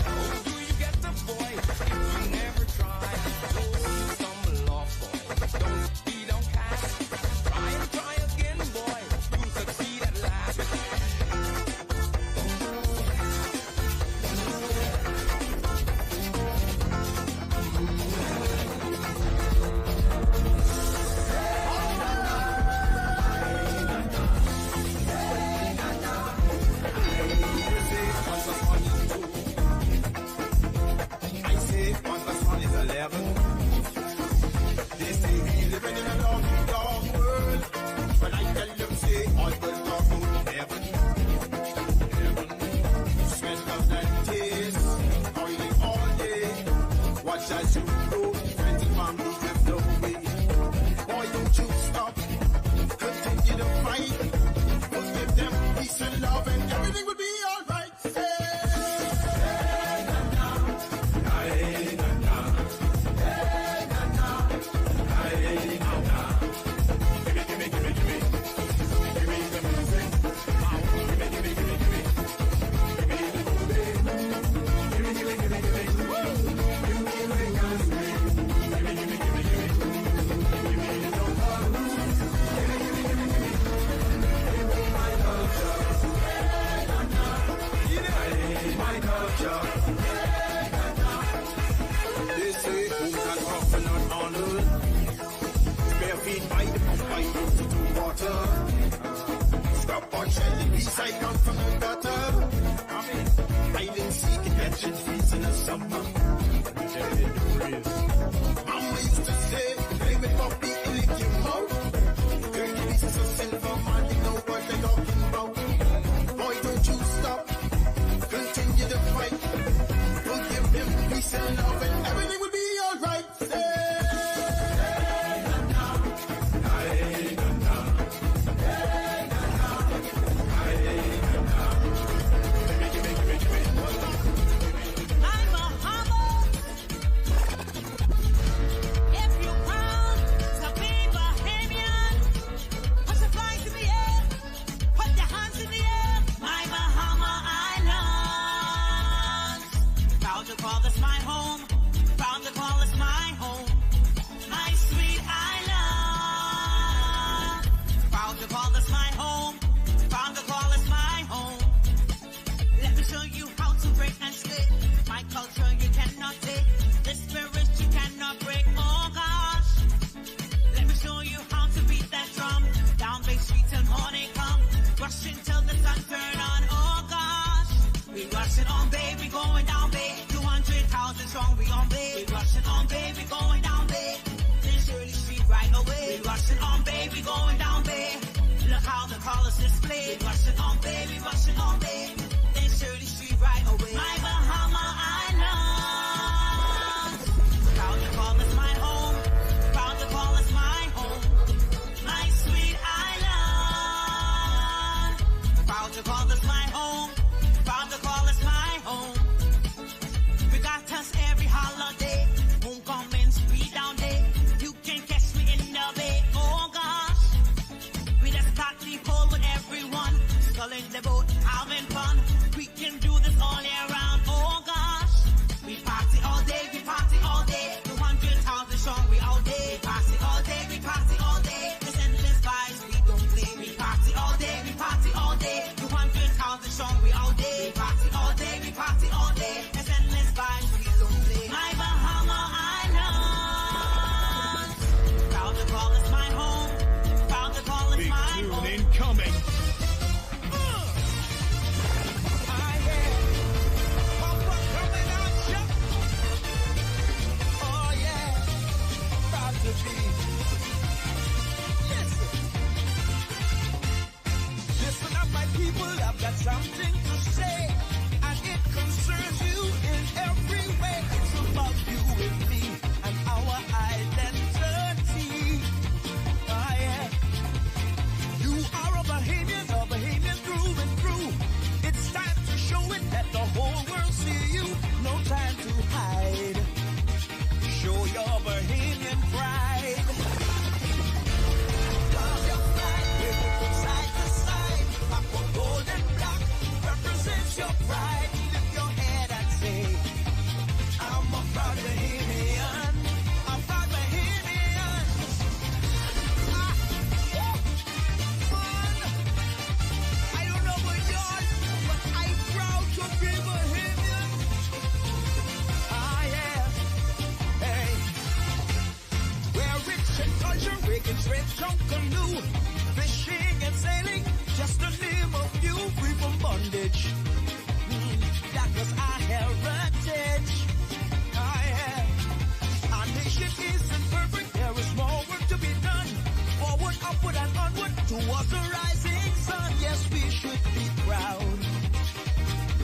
How do you get up, boy, if you never try? Though you stumble off, boy, don't be downcast. Try and try again, boy, you'll succeed at last. I say 1 plus 1 is 11. They say we living in a long, long world. But I tell them, say, all will talk about heaven. Sweat, love, and tears. Toiling all day. Watch as you grow. Friends and family drift away. Boy, don't you stop. Continue to fight. Forgive them peace and love, and everything will be alright. They say homes and often not honored. Bare feet by the pump, by roots to water. Scrub on shelly beats, I come from the gutter. Island sea can catch and freeze in the summer. Mama used to say, play with puppy and lick your mouth. Dirty pieces of silver, man, you know what they're talking about. Boy, don't you stop. Continue to fight. Forgive them peace and love, and everything will be alright. I'm Bahamas. If you're proud to be Bahamian, put your flag in the air, put your hands in the air. My Bahama Islands, proud to call this my home, proud to call this my home, my sweet island. Proud to call this my home, proud to call this my home. Let me show you how to break and split. My culture you cannot take. This spirit you cannot break. Oh gosh. Let me show you how to beat that drum. Down Bay Street till morning come. Rushing till the sun turn on. Oh gosh. We rushing on, baby, going down, babe. 200,000 strong, we on, babe. We rushing on, baby, going down, babe. Then Shirley Street right away. We rushing on, baby, going down, babe. Look how the colors display. Rushing on, baby, rushing on, babe. Then Shirley Street right away. My Bahama Island. Proud to call this my home. Proud to call this my in trench on canoe, fishing and sailing, just to name a few, free from bondage. That was our heritage. Our nation isn't perfect, there is more work to be done. Forward, upward, and onward towards the rising sun. Yes, we should be proud.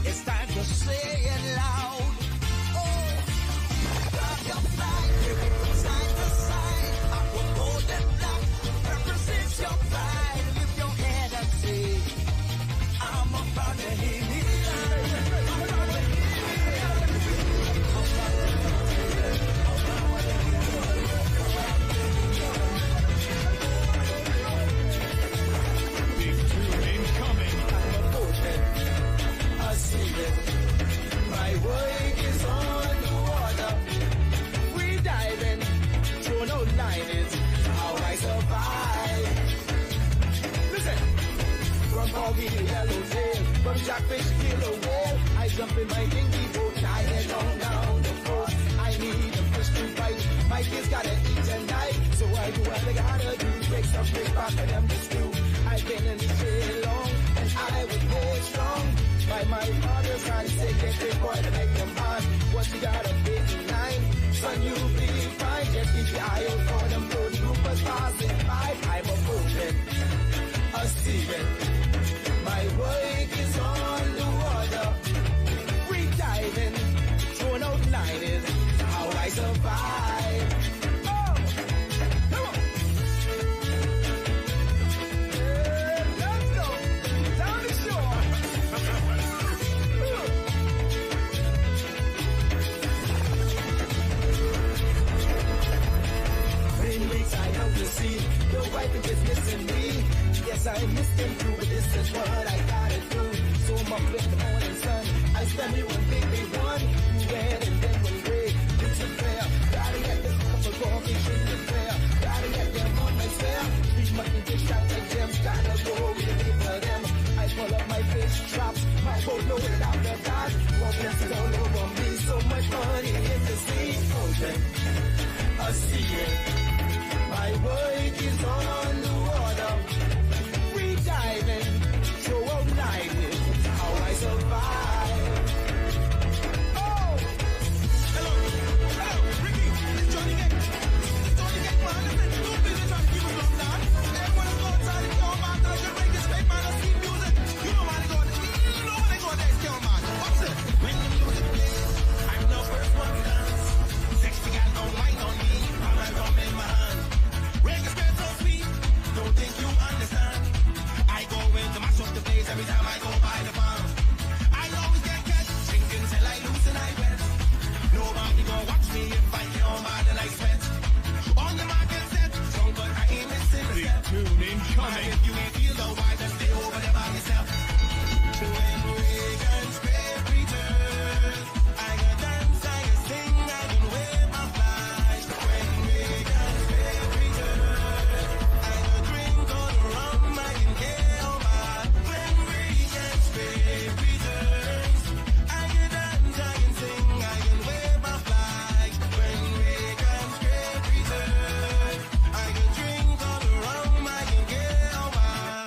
It's time to say it loud. Oh, grab your flag, wave it from side to side. Aqua, gold, and black represents your pride. Lift your head and say, I'm about to hit it. My work is on the water. We diving, throw no line is how I survive. Listen, from foggy to yellowtail, from jackfish to killer whale, I jump in my dingy boat, I head on down the coast. I need a fish to fight, my kids gotta eat tonight, so I do what I gotta do, break some big back of them to stew. I've been in the trade long, and I was made strong. By my father's hand, say, get big boy to make them man. What you got a big nine? Son, you be fine. Just keep your eye out for them road troopers passing by. I'm a moving, a steering. My work is on the water. Free diving, thrown out line is how I survive. Oh, come on. Let's go down the shore. I out to sea, your wife is missing me. Yes, I missed them too, but this is what I gotta do. So I'm up with the morning sun. I stand here one big, big one. Red and then one gray. It's a fair. Gotta get this couple coffee, shouldn't be fair. Gotta get them on my spare. These money fish out like gems. Gotta go with the big for them. I pull up my fish traps. My boat loaded out the dock. One blessings all over me. So much money in the sea. Open. I see it. My work is on the water. Free diving, throw out lightning, how I survive. Oh! Hello, Ricky, it's Johnny Gek. It's Johnny Gek, man. Listen, don't be the trying to keep us long down. Everyone is going outside and come man. I should break this fake man and see music. You know man, they go there, it's kill man. What's it? When the music plays, I'm the first one to dance. Sexy gal don't mind on me, I'm a drum in my hand. Reggae spread so sweet, don't think you understand. I go in to mash up the place every time I go by the farm. I always get catch, drinking till I lose and I wet. Nobody gon' watch me if I kill mad and I sweat. On the market set, drunk but I ain't missing a step. Tune incoming. If you ain't feel the vibe, then stay over there by yourself. When Reagan spread returns, I can dance, I can sing, I can wave my flag. When Reagan spread returns, I can drink all the rum, I can get on my. When Reagan spread returns, I can dance, I can sing, I can wave my flag. When Reagan spread returns, I can drink all the rum, I can get on my.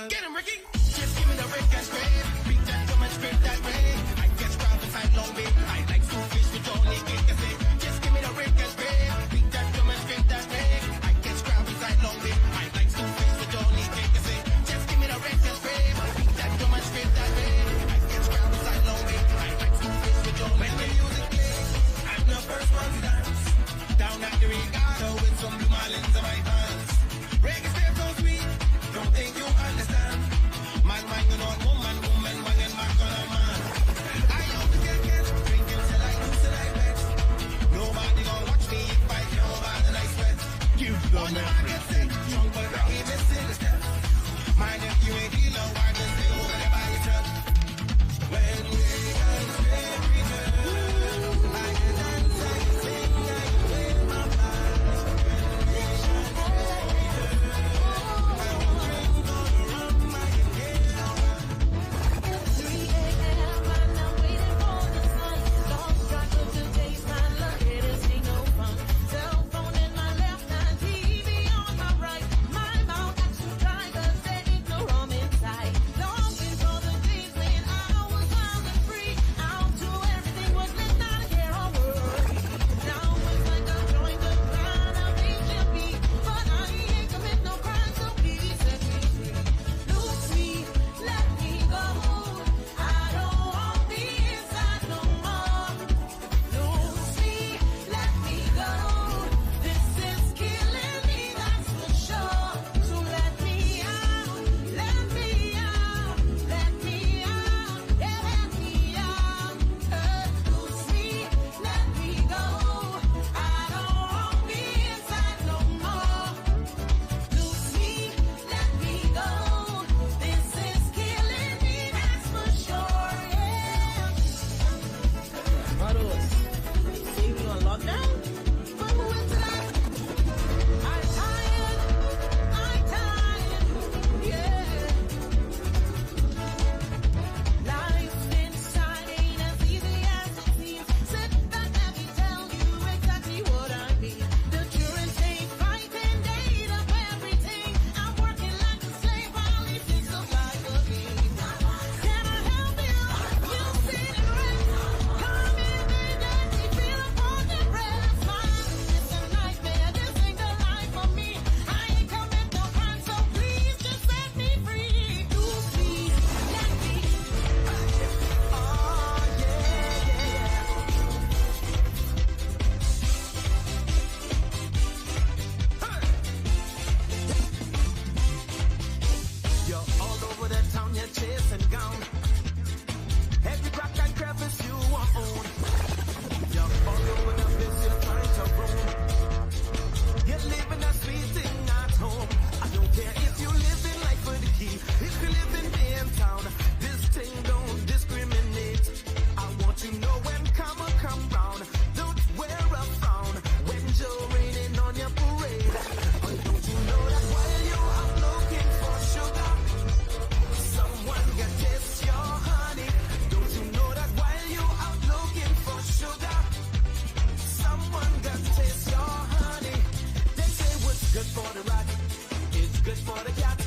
for the cat.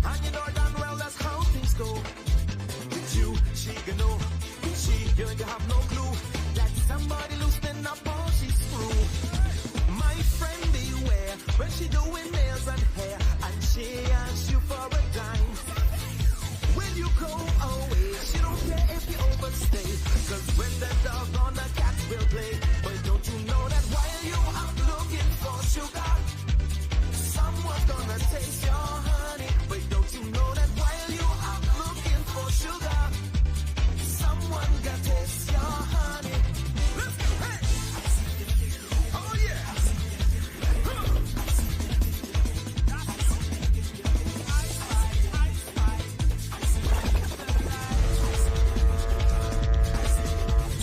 And you know damn well that's how things go. With you, she can know. With she, you have no clue. Like somebody loosening up all she's through. My friend beware when she doing nails and hair, and she asks you for a dime. When you go away, she don't care if you overstay. Cause when the dog on the cat will play. But don't you know that while you out looking for sugar, someone's gonna taste your honey. But don't you know that while you out looking for sugar, someone gonna taste your honey. Let's go, hey! Oh yeah! Come on!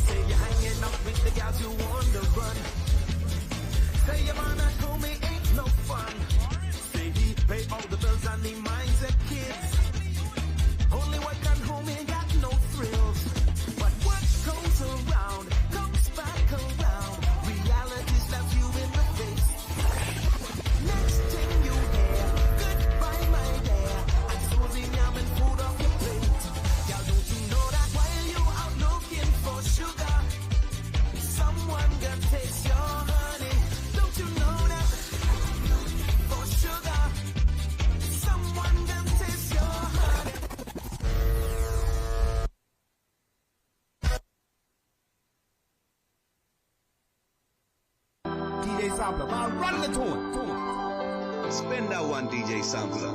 Say you're hanging out with the gals you want to run. Say your man at home, it ain't no fun. Say he pay all the bills and he minds the kids. Only work at home, ain't got no thrills. But what goes around comes back around. Reality slaps you in the face. Next thing you hear, goodbye my dear, and Susie yum and food off your plate. Y'all, don't you know that while you out looking for sugar, someone gonna taste your honey? Don't you know that? For sugar, someone gonna taste your honey. DJ Sampler, man, run the tune. Spin that one, DJ Sampler.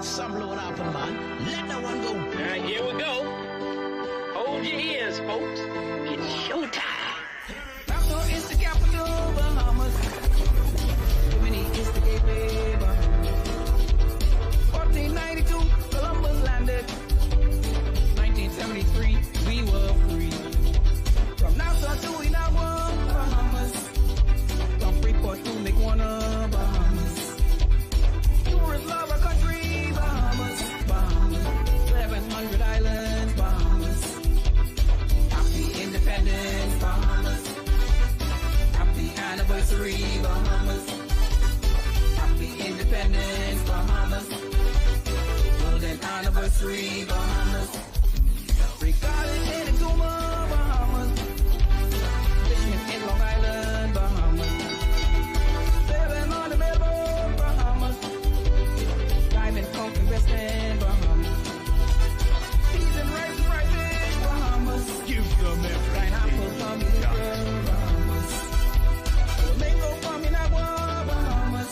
Sample what happened, man. Let that one go. Alright, here we go. Hold your ears, folks. It's showtime. Nassau is the capital, Bahamas. Germany is the gateway, Bahamas. 1492, Columbus landed. 1973, we were free. From Nassau to Inawa, Bahamas. From Freeport to Mequona, Bahamas. Tourists love our country, Bahamas, Bahamas. 700 islands, Bahamas. Happy independence, Bahamas. Happy anniversary, Bahamas. Happy independence, Bahamas. Golden anniversary, Bahamas. Regarding in Exuma, Bahamas. Fishing in Long Island, Bahamas. Sailing on the Melbourne, Bahamas. Diamond Coke investing, Bahamas. Peas and rice rising, Bahamas. Give them everything. Pineapple from Libra, Bahamas. Flamingo from Inagua, Bahamas.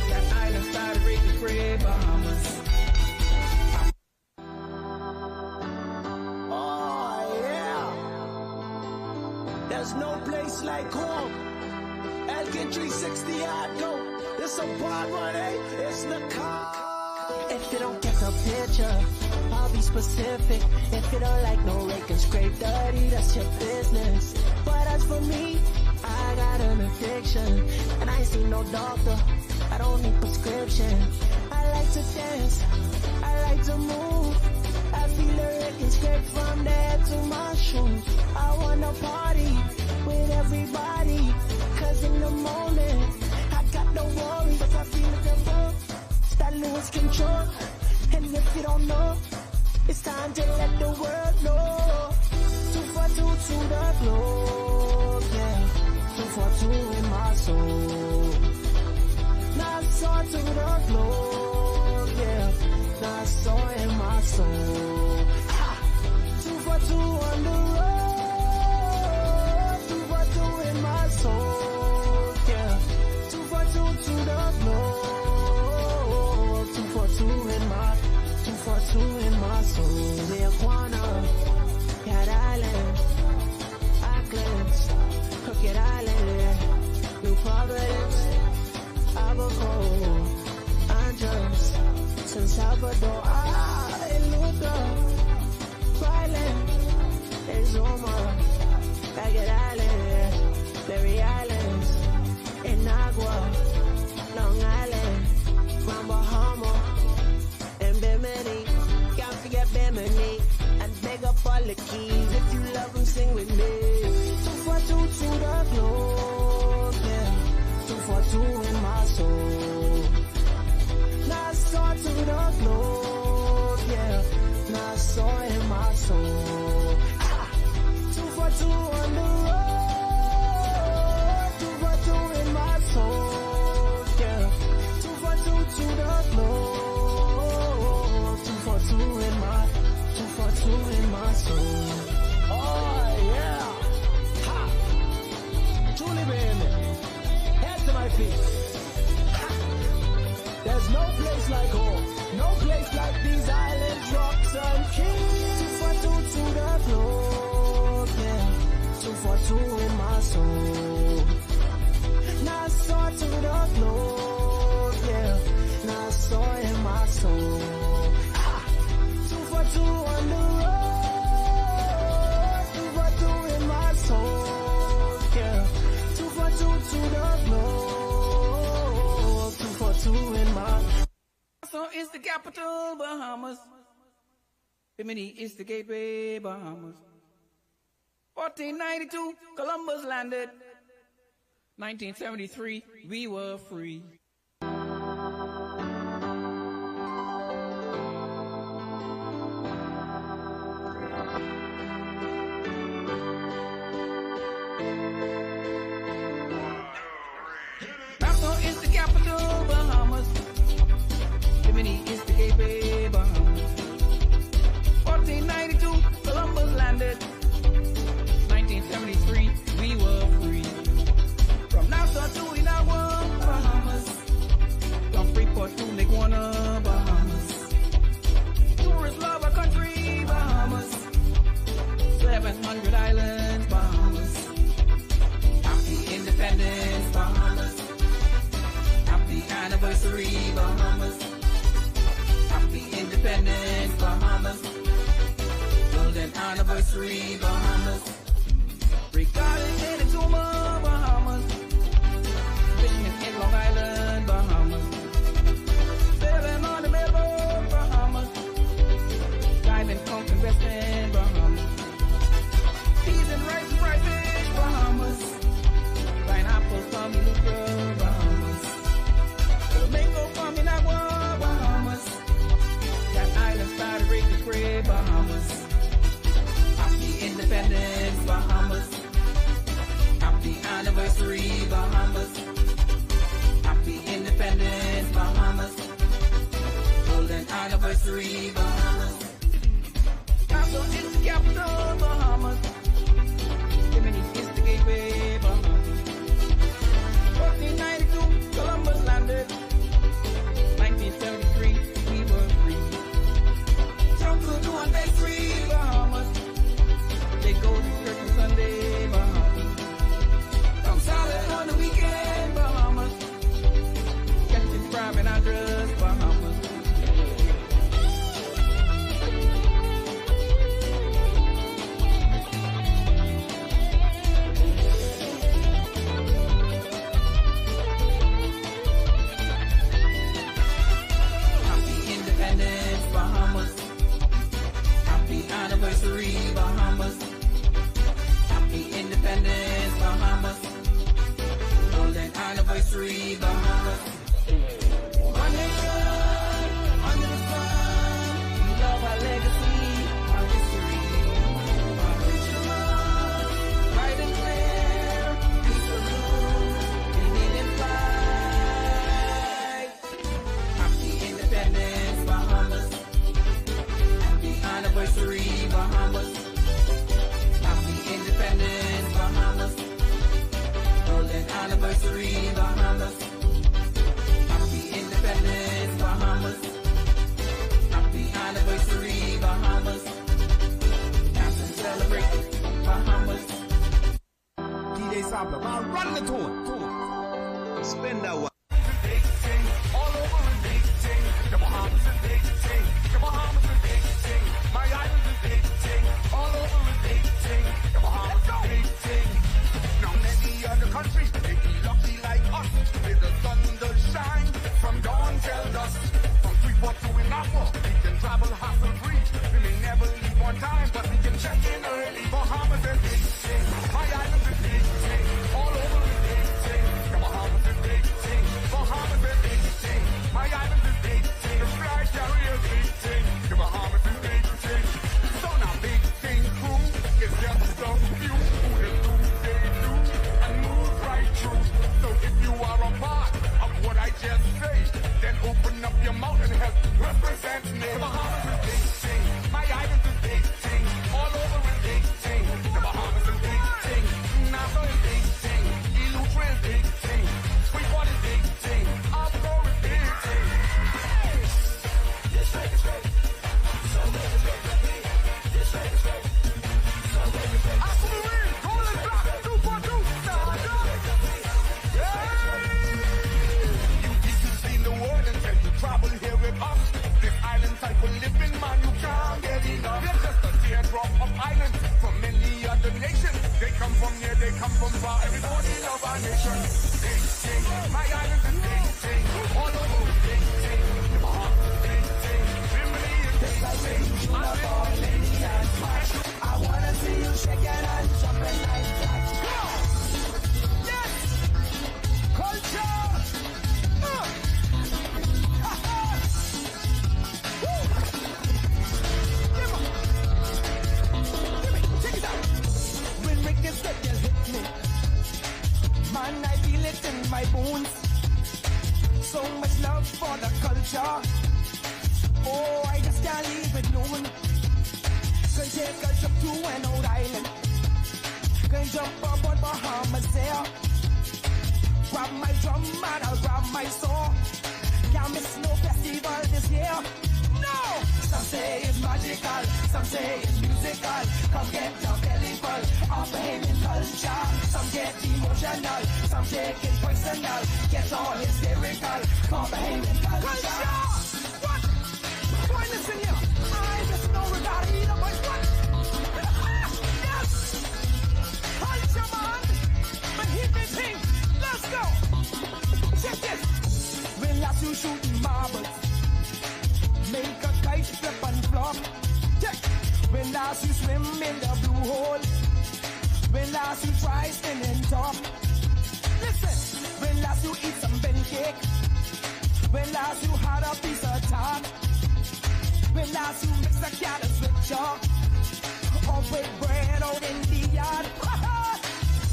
That island started raising prey, Bahamas. Oh, yeah. There's no place like home. Elgin 360 Abaco. It's a part one, eh? It's the car. If you don't get the picture, I'll be specific. If you don't like no rake and scrape dirty, that's your business. But as for me, I got an addiction, and I ain't seen no doctor. I don't need prescription. I like to dance, I like to move. I feel the rake and scrape from the head to my shoes. I wanna party with everybody, cause in the moment, I got no worries. If I feel the devil, start lose control. And if you don't know, it's time to let the world know. 2 for 2 to the globe, yeah. 2 for 2 in my soul. Nassau to the globe, yeah. Nassau in my soul. Ha! 2 for 2 on the road. 2 for 2 in my soul, yeah. 2 for 2 to the globe. 2 for 2 in my, 2 for 2 in my soul. The Iguana, Cat Island, Auckland, Crooked Island, yeah. New Providence, Abaco, Andros, San Salvador, Eluda, Ryland, Exuma, Baggett Island, yeah. Berry Islands, Inagua, Long Island, Grand Bahama, and Bimini. Can't forget Bimini. And beg up all the keys. If you love them, sing with me. 2 for 2 to the globe, yeah. 2 for 2 in my soul. to the floor. 2 for 2 in my, 2 for 2 in my soul. Oh yeah, ha, truly baby, head to my feet. Ha. There's no place like home, no place like these islands, rocks and keys. 2 for 2 to the floor, yeah. 2 for 2 in my soul. Nassau to the floor, yeah. Nassau in my soul. Ah. 2 for 2 on the road. 2 for 2 in my soul, yeah. 2 for 2 to the floor. 2 for 2 in my. So it's the capital, Bahamas. Bimini is the gateway, Bahamas. 1492, Columbus landed. 1973, we were free. Nassau is the capital, Bahamas. Bimini is the gateway, Bahamas. 1492, Columbus landed. 1973, we were free. From Nassau to Inawa, Bahamas. From Freeport to Lake Warner, Bahamas. Tourists love our country, Bahamas. 700 islands, Bahamas. Happy independence, Bahamas. Happy anniversary, Bahamas. Happy independence, Bahamas. Golden anniversary, Bahamas. Regarding in Exuma, Bahamas. Fishing in Long Island, Bahamas. Sailing on the Melbourne, Bahamas. Diving from West End, Bahamas. Peas and rice and fried fish, Bahamas. Pineapples from Eleuthera, Bahamas. Flamingo from Inagua, Bahamas. That island started Ricky Cray, Bahamas. Happy independence, Bahamas. Happy anniversary, Bahamas. Happy independence, Bahamas. Golden anniversary, Bahamas. Nassau is the capital, Bahamas. Bimini is the gateway, Bahamas. 1492, Columbus landed. 1973, we were free. Jump to do on day 3, Bahamas. They go to church on Sunday, Bahamas. Come solid on the weekend, Bahamas. Catching crab in Andros, Bahamas. Happy independence, Bahamas. Happy anniversary, Bahamas. Happy independence, Bahamas. Golden anniversary, Bahamas. One nation, under the sun. We love our legacy, our history. Original, bright and clear. Peace the rule, Indian flag. Happy independence, Bahamas. Happy anniversary, Bahamas. Happy independence, Bahamas. Golden anniversary, Bahamas. Happy independence, Bahamas. Happy anniversary, Bahamas. Dance and celebrate, Bahamas. DJ Sampler, man, run the tune. Spend that one. All over a big thing. The Bahamas a big thing. The Bahamas a big thing. My island's a big thing. All over a big thing. The Bahamas a big thing. Now many other countries they be lucky like us. With the sun does shine from dawn till dusk. From Freeport to Inawa, we can travel hassle free. We may never leave on time, but we can check in early. Bahamas a big thing. My island's a big thing. All over a big thing. The Bahamas a big thing. Bahamas a big thing. My island's a big thing. The fly carrier big thing. The Bahamas a big thing. So now big thing crew is just some few who just do they do and move right through. So if you are a part of what I just say, then open next name. The Bahamas is big thing. My island is big thing. All over is big thing. The Bahamas is big thing. Nassau is big thing. Eleuthera is big thing. Sweetwater is big thing. Abaco is big thing. This way is great. So good is great. This way is great. So good is great. Aquamarine, Golden Block, 242, stand up. You need to see the world and tell you travel here with us. This island type of living, man, you can't get enough. They're just a teardrop of islands from many other nations. They come from near, they come from far. Everybody love our nation. Big thing, my island is big thing. All over is big thing. Big thing, Bimini is big thing. I wanna see you shaking and jumping like that. Yes! Culture! When Ricky said you hit me, man, I feel it in my bones. So much love for the culture. Oh, I just can't leave it alone. Can take a trip to an old island. Can jump up on Bahamas there. Grab my drum and I'll grab my saw. Can't miss no festival this year. No! Some say it's magical, some say it's musical. Come get your belly full of Bahamian culture. Some get emotional, some take it personal. Get all hysterical, come Bahamian culture. What? Boy, listen here. I just know we gotta eat up my what? Yes! Culture, man! But hit me thing. Let's go! Check this! When last you shooting marbles, make a kite flip and flop. Check. When last you swim in the blue hole. When last you try spinning top. Listen. When last you eat some bent cake. When last you had a piece of tart. When last you mix a carrots with chalk. Or with bread out in the yard.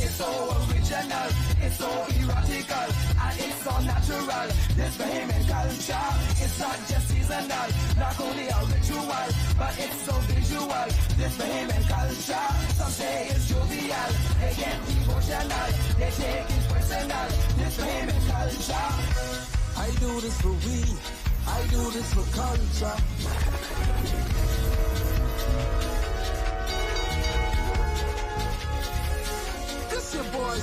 It's so original, it's so erotical, and it's so natural. This Bahamian culture, it's not just seasonal, not only a ritual, but it's so visual. This Bahamian culture, some say it's jovial, they get emotional, they take it personal. This Bahamian culture. I do this for we, I do this for culture. Your boy,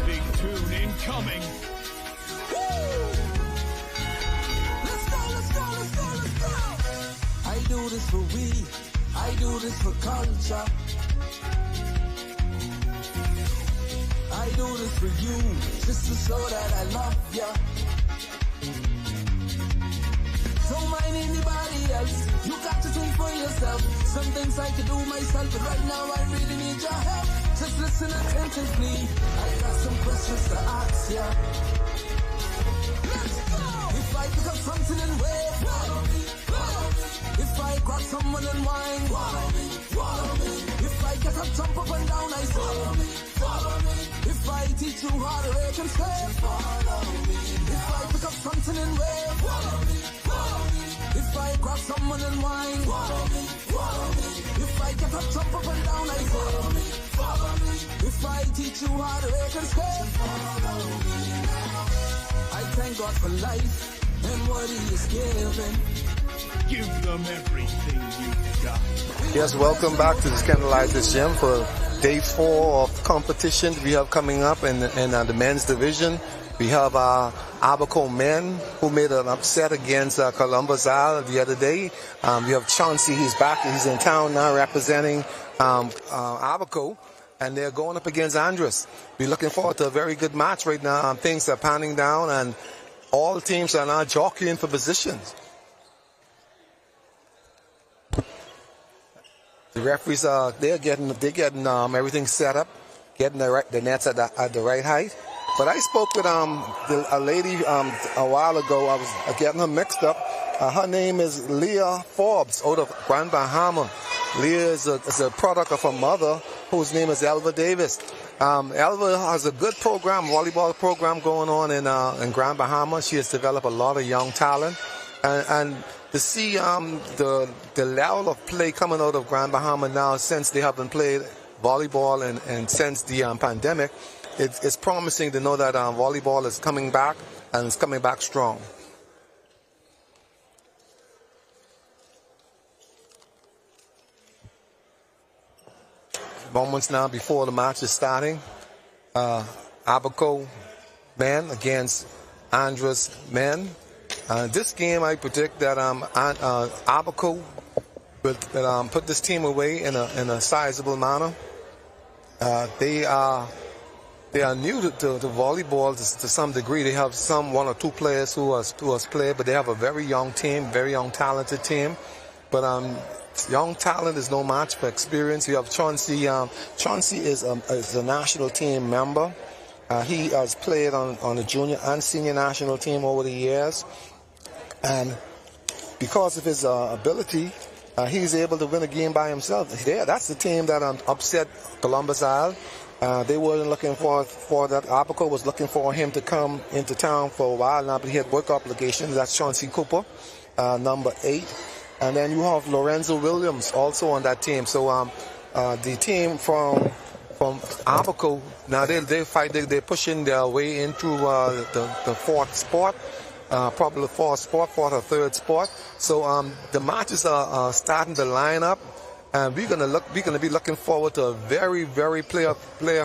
Big tune incoming. Woo! Let's go, let's go, let's go, let's go. I do this for we, I do this for culture. I do this for you, just to show that I love ya. Don't mind anybody else, you got to think for yourself. Some things I can do myself, but right now I really need your help. Just listen attentively, I got some questions to ask ya. Let's go! If I pick up something and wave, follow me, follow me. If I grab someone and whine, follow me, follow me. If I get up, jump up and down, I say, follow me, follow me. If I teach you how to rake and say, follow me. If I pick up something and wave, follow me, follow me. If I grab someone and whine, follow me, follow me. If I get up, jump up and down, I say, follow me, follow me. If I teach you how to rake and say, follow me. I thank God for life and what He is giving. Give them everything you've got. Yes, welcome back to the Scandalized Gym for day 4 of competition we have coming up in the men's division. We have Abaco men who made an upset against Columbus Isle the other day. We have Chauncey, he's back, he's in town now representing Abaco, and they're going up against Andros. We're looking forward to a very good match right now. Things are pounding down and all teams are now jockeying for positions. The referees they're getting everything set up, getting the nets at the right height. But I spoke with a lady a while ago. I was getting her mixed up. Her name is Leah Forbes out of Grand Bahama. Leah is a product of her mother, whose name is Elva Davis. Elva has a good program, volleyball program going on in Grand Bahama. She has developed a lot of young talent. And to see the level of play coming out of Grand Bahama now since they haven't played volleyball and since the pandemic, it's promising to know that volleyball is coming back and it's coming back strong. Moments now before the match is starting. Abaco men against Andros men. This game, I predict that Abaco will put this team away in a sizable manner. They are new to volleyball to some degree. They have one or two players who has played, but they have a very young team, very young, talented team. But young talent is no match for experience. You have Chauncey. Chauncey is a national team member. He has played on the junior and senior national team over the years. And because of his ability, he's able to win a game by himself. That's the team that upset Columbus Isle. They weren't looking for that. Abaco was looking for him to come into town for a while now, but he had work obligations. That's Chauncey Cooper, number 8. And then you have Lorenzo Williams also on that team. So the team from Abaco, now they fight. They're pushing their way into the fourth spot, probably the fourth or third spot. So the matches are starting to line up, and we're gonna be looking forward to a very, very player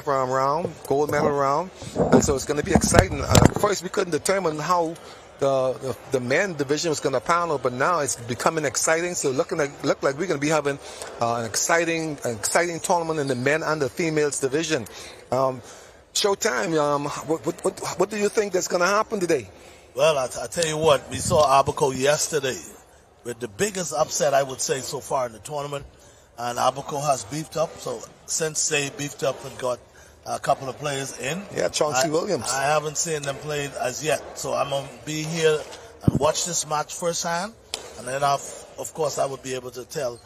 round, gold medal round, and so it's gonna be exciting. First, we couldn't determine how the men division was going to panel, but now it's becoming exciting. So look like we're going to be having an exciting tournament in the men and the females division. Showtime. What do you think that's going to happen today? Well, I tell you what, we saw Abaco yesterday with the biggest upset, I would say, so far in the tournament, and Abaco has beefed up. So since they beefed up and got a couple of players in. Yeah, Chauncey Williams. I haven't seen them play as yet. So I'm going to be here and watch this match firsthand. And then, of course, I would be able to tell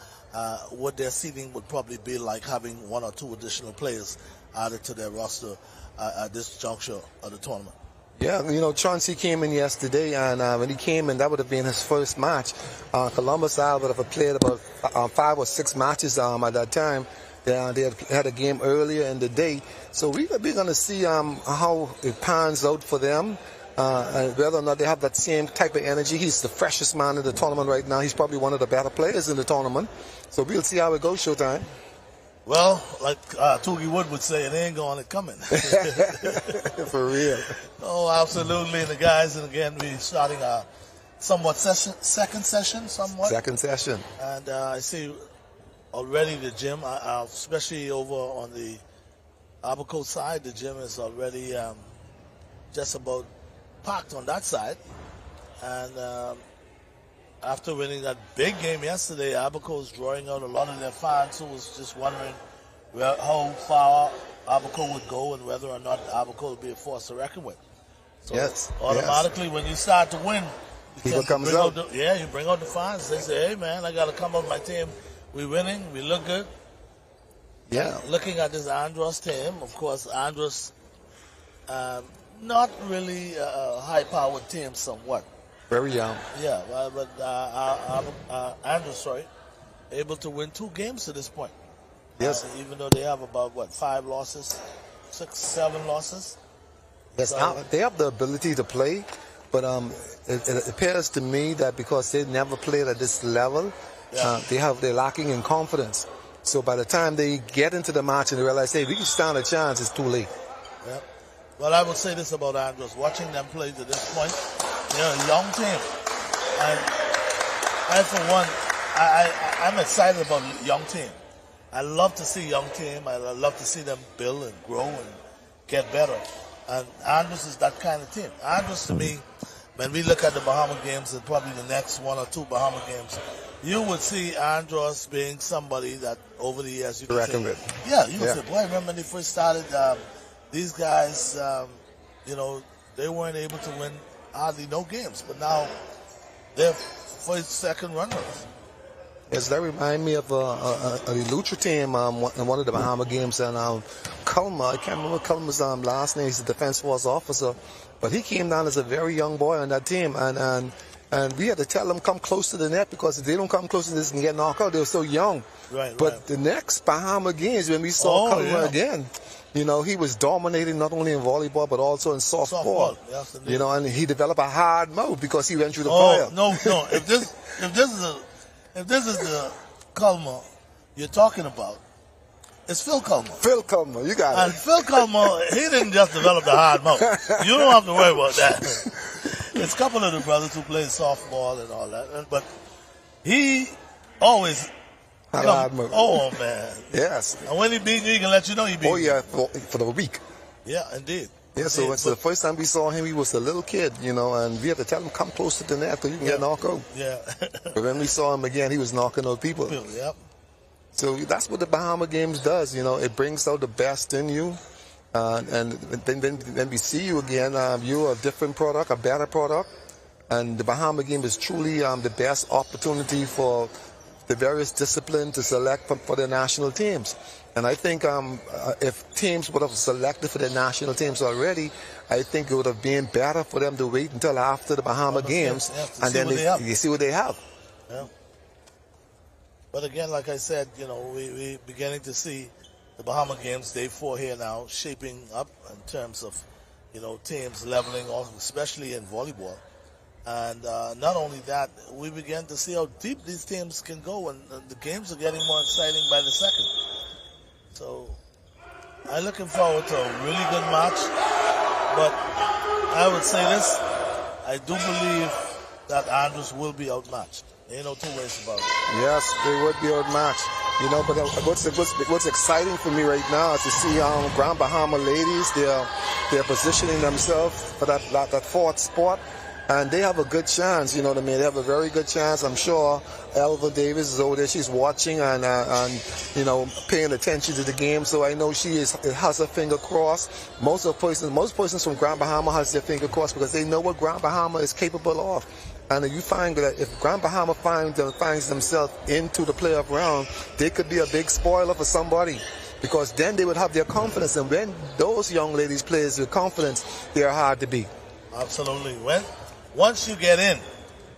what their seeding would probably be like, having 1 or 2 additional players added to their roster at this juncture of the tournament. Yeah, Chauncey came in yesterday, and when he came in, that would have been his first match. Columbus Isle would have played about 5 or 6 matches at that time. They had a game earlier in the day. So we're going to see how it pans out for them, and whether or not they have that same type of energy. He's the freshest man in the tournament right now. He's probably one of the better players in the tournament. So we'll see how it goes, Showtime. Well, like Toogie Wood would say, it ain't going to coming. For real. Oh, absolutely. And the guys, and again, we're starting a second session. Second session. And I see already the gym, especially over on the Abaco side, the gym is already just about packed on that side. And after winning that big game yesterday, Abaco is drawing out a lot of their fans who was just wondering how far Abaco would go and whether or not Abaco would be a force to reckon with. So automatically, when you start to win, people comes out. You bring out the fans. They say, hey, man, I got to come out my team. We're winning. We look good. Yeah. Looking at this Andros team, of course, Andros, not really a high-powered team somewhat. Very young. Yeah, but Andros, able to win 2 games to this point. Yes. Even though they have about, 5 losses, 6, 7 losses. Yes, so, they have the ability to play, but it appears to me that because they never played at this level, they're lacking in confidence. So by the time they get into the match and they realize, hey, we can stand a chance, it's too late. Yeah. Well, I would say this about Andros. Watching them play to this point, they're a young team. And I for one, I'm excited about a young team. I love to see young team. I love to see them build and grow and get better. And Andros is that kind of team. Andros, to me, when we look at the Bahama games and probably the next 1 or 2 Bahama games, you would see Andros being somebody that over the years you could say, yeah, you would say, boy, I remember when they first started, these guys, they weren't able to win hardly no games, but now they're first, second runners. Yes, that reminds me of a Lucha team in one of the Bahama games, and Culma, I can't remember Culma's last name, he's a defense force officer, but he came down as a very young boy on that team, and And we had to tell them come close to the net because if they don't come close to this and get knocked out, they were so young. Right, but the next Bahama games, when we saw Culver again, you know, he was dominating not only in volleyball but also in softball. Yes, you know, and he developed a hard mouth because he went through the fire. No. If this is the Culver you're talking about, it's Phil Culver. Phil Culver, you got it. And Phil Culver, he didn't just develop the hard mouth. You don't have to worry about that. It's a couple of the brothers who play softball and all that, but he always. Oh man! Yes. And when he beat you, he can let you know he beat you. Oh yeah, for the week. Yeah, indeed. Yeah, so the first time we saw him, he was a little kid, you know, and we had to tell him come close to the net so you can get knocked out. Yeah. But when we saw him again, he was knocking out people. Yep. So that's what the Bahama Games does, you know. It brings out the best in you, and then we see you again. You're a different product, a better product, and the Bahama Game is truly the best opportunity for the various disciplines to select for their national teams. And I think if teams would have selected for their national teams already, I think it would have been better for them to wait until after the Bahama Games and then they see what they have. Yeah. But again, like I said, you know, we're beginning to see the Bahama Games, day 4 here now, shaping up in terms of, you know, teams leveling off, especially in volleyball. And not only that, we began to see how deep these teams can go, and the games are getting more exciting by the second. So I'm looking forward to a really good match. But I would say this, I do believe that Andros will be outmatched. There ain't no two ways about it. Yes, they would be outmatched. You know, but what's exciting for me right now is to see Grand Bahama ladies, they're positioning themselves for that 4th spot. And they have a good chance, you know what I mean? They have a very good chance. I'm sure Elva Davis is over there. She's watching and you know, paying attention to the game. So I know has her finger crossed. Most persons from Grand Bahama has their finger crossed because they know what Grand Bahama is capable of. And you find that if Grand Bahama finds themselves into the playoff round, they could be a big spoiler for somebody. Because then they would have their confidence. And when those young ladies play with confidence, they are hard to beat. Absolutely. Once you get in,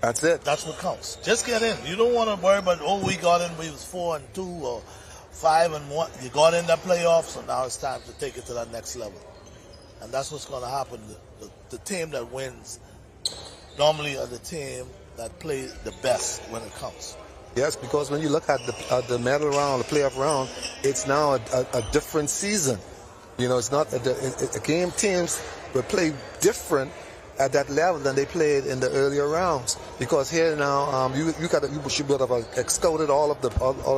that's it. That's what counts. Just get in. You don't want to worry about, we got in, we was 4-2 or 5-1. You got in that playoff, so now it's time to take it to that next level. And that's what's going to happen. The team that wins normally are the team that play the best when it counts. Yes, because when you look at the medal round, the playoff round, it's now a different season. You know, it's not a game. Teams will play different at that level than they played in the earlier rounds, because here now you should have scouted all of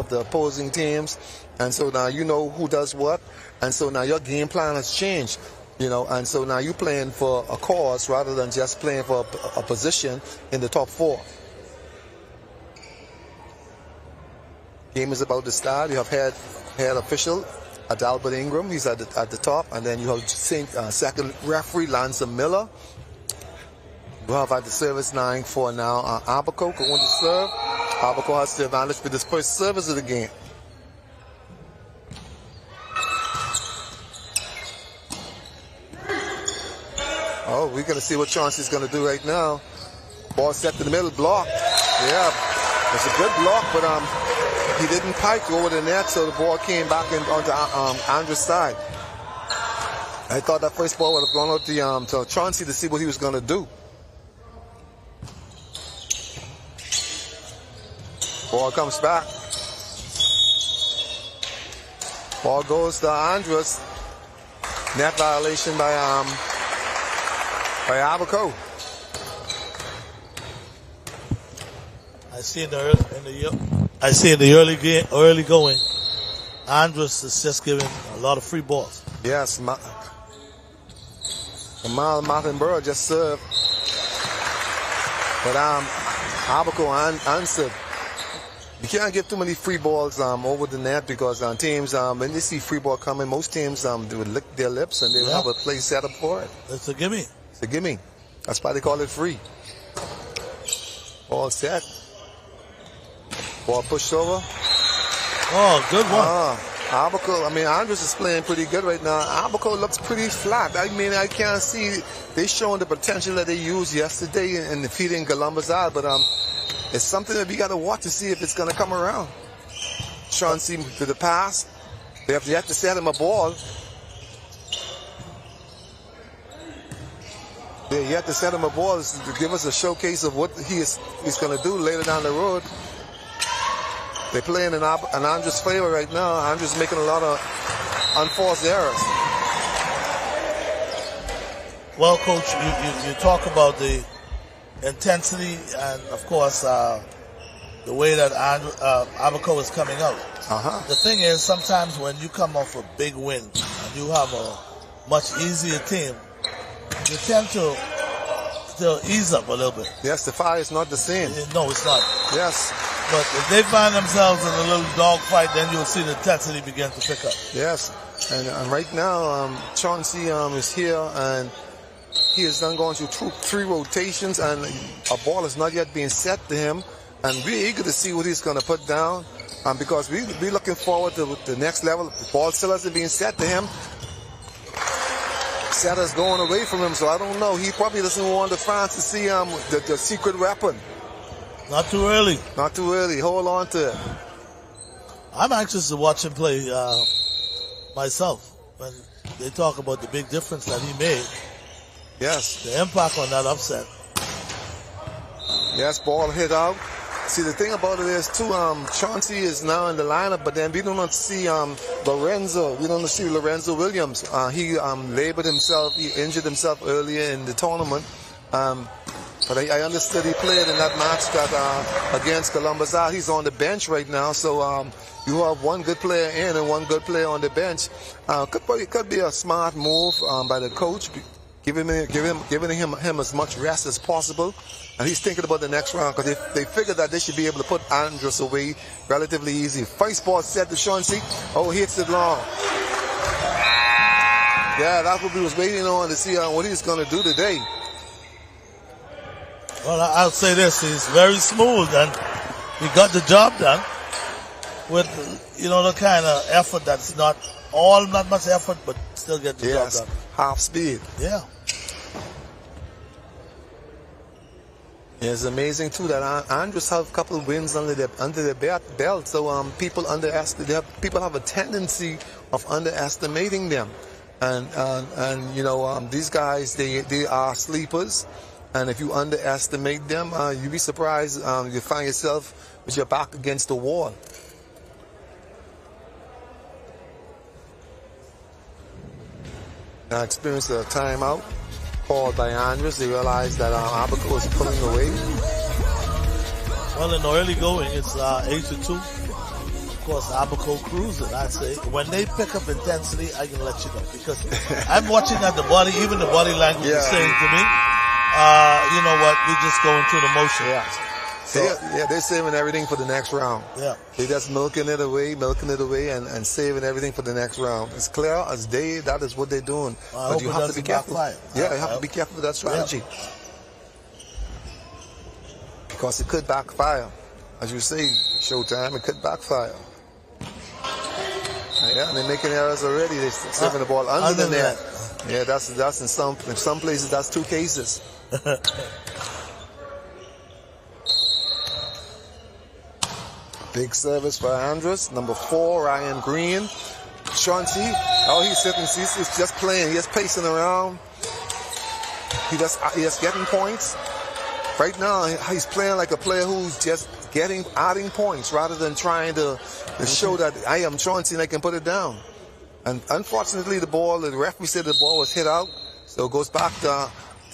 the opposing teams, and so now you know who does what, and so now your game plan has changed, you know, and so now you're playing for a cause rather than just playing for a position in the top 4. Game is about to start. You have head official Adalbert Ingram. He's at the top, and then you have second referee Lancer Miller. We have at the service 9 for now Abaco going to serve. Abaco has the advantage for this first service of the game. Oh, we're going to see what Chauncey's going to do right now. Ball set to the middle, block. Yeah, it's a good block, but he didn't pike over the net, so the ball came back onto Andros' side. I thought that first ball would have gone out to Chauncey to see what he was going to do. Ball comes back. Ball goes to Andros. Net violation by Abaco. I see in the early going, Andros is just giving a lot of free balls. Yes, Kamal Martinborough just served, but Abaco answered. You can't give too many free balls over the net, because teams, when they see free ball coming, most teams they would lick their lips and they would have a play set up for it. It's a gimme. It's a gimme. That's why they call it free. Ball set. Ball pushed over. Oh, good one. Abaco, I mean, Andros is playing pretty good right now. Abaco looks pretty flat. I mean, I can't see they showing the potential that they used yesterday in defeating Columbus out, but it's something that we got to watch to see if it's going to come around. Chauncey to the pass. They have to set him a ball. Yeah, you have to set him a ball to give us a showcase of what he's going to do later down the road. They're playing in Andros' favor right now. Andros making a lot of unforced errors. Well, Coach, you talk about the intensity and, of course, the way that Abaco is coming out. The thing is, sometimes when you come off a big win and you have a much easier team, you tend to ease up a little bit. Yes, the fire is not the same. No, it's not. Yes. But if they find themselves in a little dogfight, then you'll see the intensity begin to pick up. Yes. And right now, Chauncey is here, and he has done going through 3 rotations, and a ball is not yet being set to him. And we're eager to see what he's going to put down, because we're looking forward to the next level. The ball still hasn't been set to him. Setter's going away from him, so I don't know. He probably doesn't want the fans to see the secret weapon. Not too early. Not too early. Hold on to it. I'm anxious to watch him play myself when they talk about the big difference that he made. Yes. The impact on that upset. Yes, ball hit out. See, the thing about it is, too, Chauncey is now in the lineup, but then we do not see Lorenzo. We don't see Lorenzo Williams. He labored himself. He injured himself earlier in the tournament. But I understood he played in that match that against Columbus. He's on the bench right now, so you have one good player in and one good player on the bench. Could be a smart move by the coach, giving him as much rest as possible. And he's thinking about the next round, because they figured that they should be able to put Andros away relatively easy. First ball set to Chauncey. Oh, he hits it long. Yeah, that's what we was waiting on to see what he's going to do today. Well, I'll say this. He's very smooth, and he got the job done with, the kind of effort that's not much effort, but still get the job done. Half speed. Yeah. It's amazing too that Andros have a couple of wins under their belt, so people have a tendency of underestimating them, and these guys they are sleepers, and if you underestimate them, you'd be surprised you find yourself with your back against the wall. I experienced a timeout called by Andros. They realized that Abaco was pulling away. Well, in the early going, it's 8-2. Of course, Abaco cruising, I'd say. When they pick up intensity, I can let you know, because I'm watching at the body, even the body language is saying to me, you know what, we're just going through the motion. Yeah. So, they're saving everything for the next round. Yeah. They're just milking it away, and saving everything for the next round. It's clear as day, that is what they're doing. But you have to be careful. Yeah, you have to be careful with that strategy. Yeah. Because it could backfire. As you say, Showtime, it could backfire. Yeah, they're making errors already. They're serving the ball under the net. Yeah, that's in some places, that's 2 cases. Big service for Andros. Number 4, Ryan Green. Chauncey, he's sitting. He's just playing. He's pacing around. He just getting points. Right now, he's playing like a player who's just adding points rather than trying to show that I am Chauncey and I can put it down. And unfortunately, the referee said the ball was hit out. So it goes back to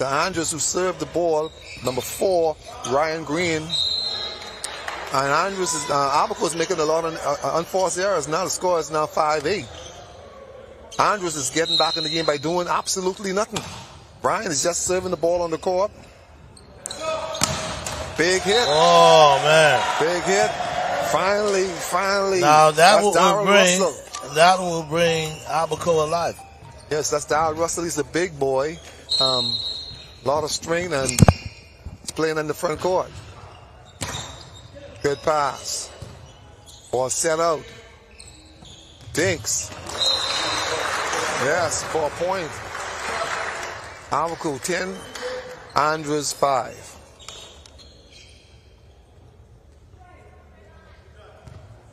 Andros, who served the ball. Number 4, Ryan Green. And Andros Abaco is making a lot of unforced errors. Now the score is now 5-8. Andros is getting back in the game by doing absolutely nothing. Brian is just serving the ball on the court. Big hit. Oh, man. Big hit. Finally. Now that will bring Abaco alive. Yes, that's Darryl Russell. He's a big boy. A lot of strength, and he's playing in the front court. Good pass. Ball set out. Dinks. Yes, 4 points. Abaco 10, Andros 5.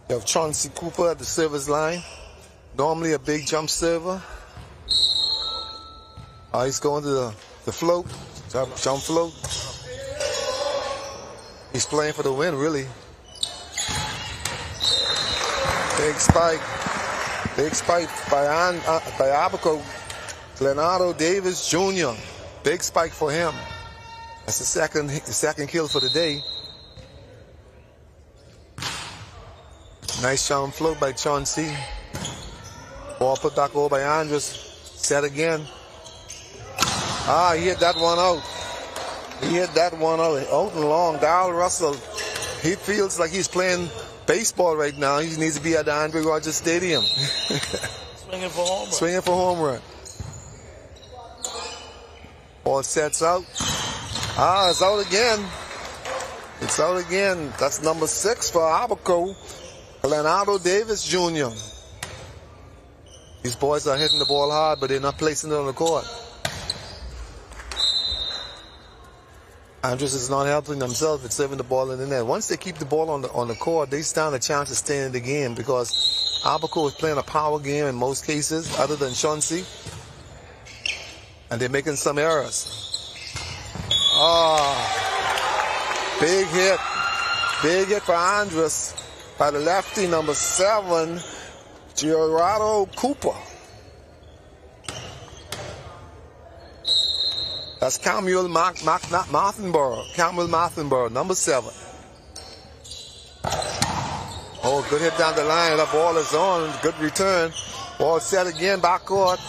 You have Chauncey Cooper at the service line. Normally a big jump server. He's going to the float, jump float. He's playing for the win, really. Big spike by Abaco. Leonardo Davis Jr. Big spike for him. That's the second kill for the day. Nice jump float by Chauncey. Ball put back over by Andros. Set again. He hit that one out. He hit that one out and long. Darryl Russell, he feels like he's playing baseball right now. He needs to be at the Andre Rogers Stadium. Swinging for home run. Swinging for home run. Ball sets out. It's out again. It's out again. That's number 6 for Abaco. Leonardo Davis Jr. These boys are hitting the ball hard, but they're not placing it on the court. Andros is not helping themselves with serving the ball in the net. Once they keep the ball on the court, they stand a chance of staying in the game because Abaco is playing a power game in most cases, other than Chauncey. And they're making some errors. Big hit. Big hit for Andros by the lefty, number 7, Gerardo Cooper. That's Camuel Mathenborough, number 7. Good hit down the line. That ball is on. Good return. Ball set again, backcourt.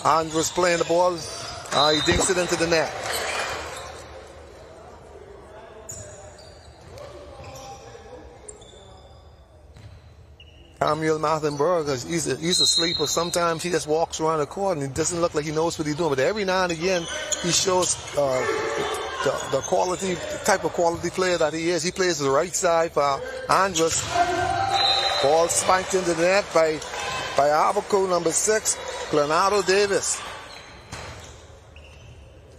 Andros playing the ball. He dinks it into the net. Camuel Mathenborough, he's a sleeper. Sometimes he just walks around the court and he doesn't look like he knows what he's doing. But every now and again, he shows the type of quality player that he is. He plays the right side for Andros. Ball spiked into the net by Abaco, number 6, Leonardo Davis.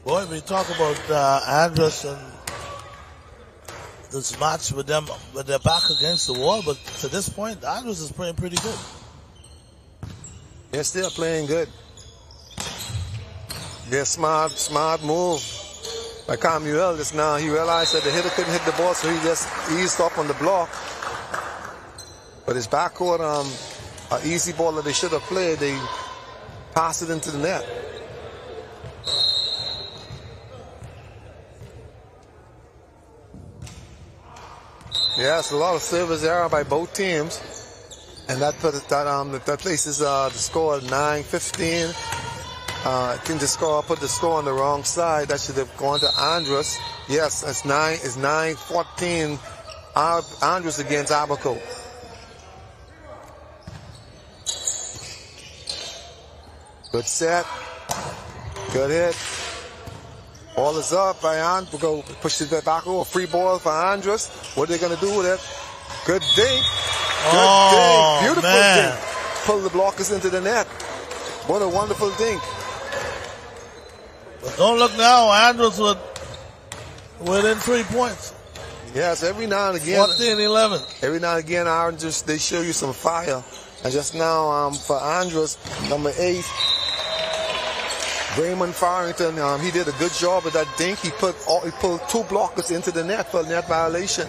Boy, we talk about Andros and this match with them, with their back against the wall, but to this point, Andros is playing pretty good. They're still playing good. They're smart move by Camuel just now. He realized that the hitter couldn't hit the ball, so he just eased up on the block. But his backcourt, an easy ball that they should have played, they passed it into the net. Yes, a lot of service error by both teams, and that places the score at 9-15. I think put the score on the wrong side. That should have gone to Andros. Yes, it's 9-14. Andros against Abaco. Good set. Good hit. Ball is up by Andros. Push it back over. Free ball for Andros. What are they going to do with it? Good dink. Good dink. Beautiful dink. Pull the blockers into the net. What a wonderful dink. But don't look now. Andros within 3 points. Yes, every now and again. 14-11. Every now and again, Andros, they show you some fire. And just now, for Andros, number 8, Raymond Farrington, he did a good job with that dink. He pulled 2 blockers into the net for a net violation.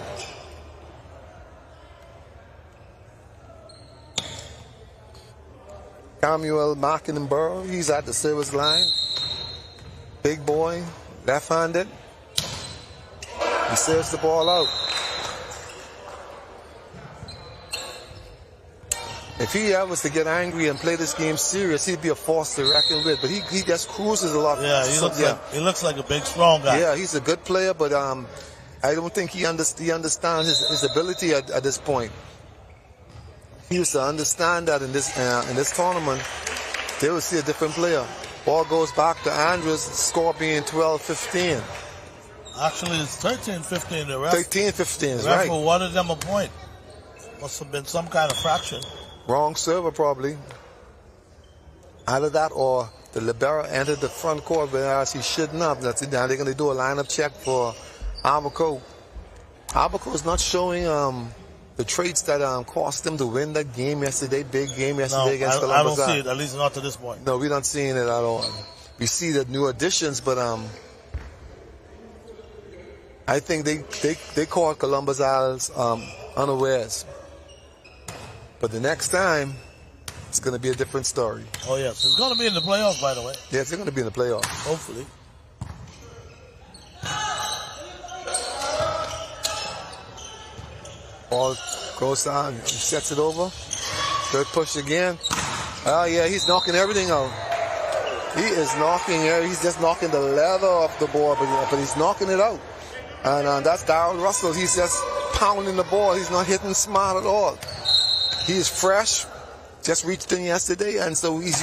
Camuel Mathenborough, he's at the service line. Big boy, left-handed. He serves the ball out. If he ever was to get angry and play this game serious, he'd be a force to reckon with. But he just cruises a lot. Yeah, he looks like a big, strong guy. Yeah, he's a good player, but I don't think he understands his ability at this point. He used to understand that in this tournament, they will see a different player. Ball goes back to Andros, score being 12-15. Actually, it's 13-15. The ref 13-15 is the ref right. awarded them a point. Must have been some kind of fraction. Wrong server probably. Either that or the libero entered the front court, whereas he shouldn't have. Now they're going to do a lineup check for Abaco. Abaco is not showing the traits that cost them to win that game yesterday, big game yesterday against Columbus. I don't see it, at least not to this point. No, we're not seeing it at all. We see the new additions, but I think they caught Columbus Isles unawares. But the next time, it's going to be a different story. Oh, yes. It's going to be in the playoffs, by the way. Yes, they're going to be in the playoffs. Hopefully. Ball goes down, he sets it over. Third push again. Oh, yeah, he's knocking everything out. He's just knocking the leather off the board, but he's knocking it out. And that's Darryl Russell. He's just pounding the ball. He's not hitting smart at all. He's fresh. Just reached in yesterday, and so he's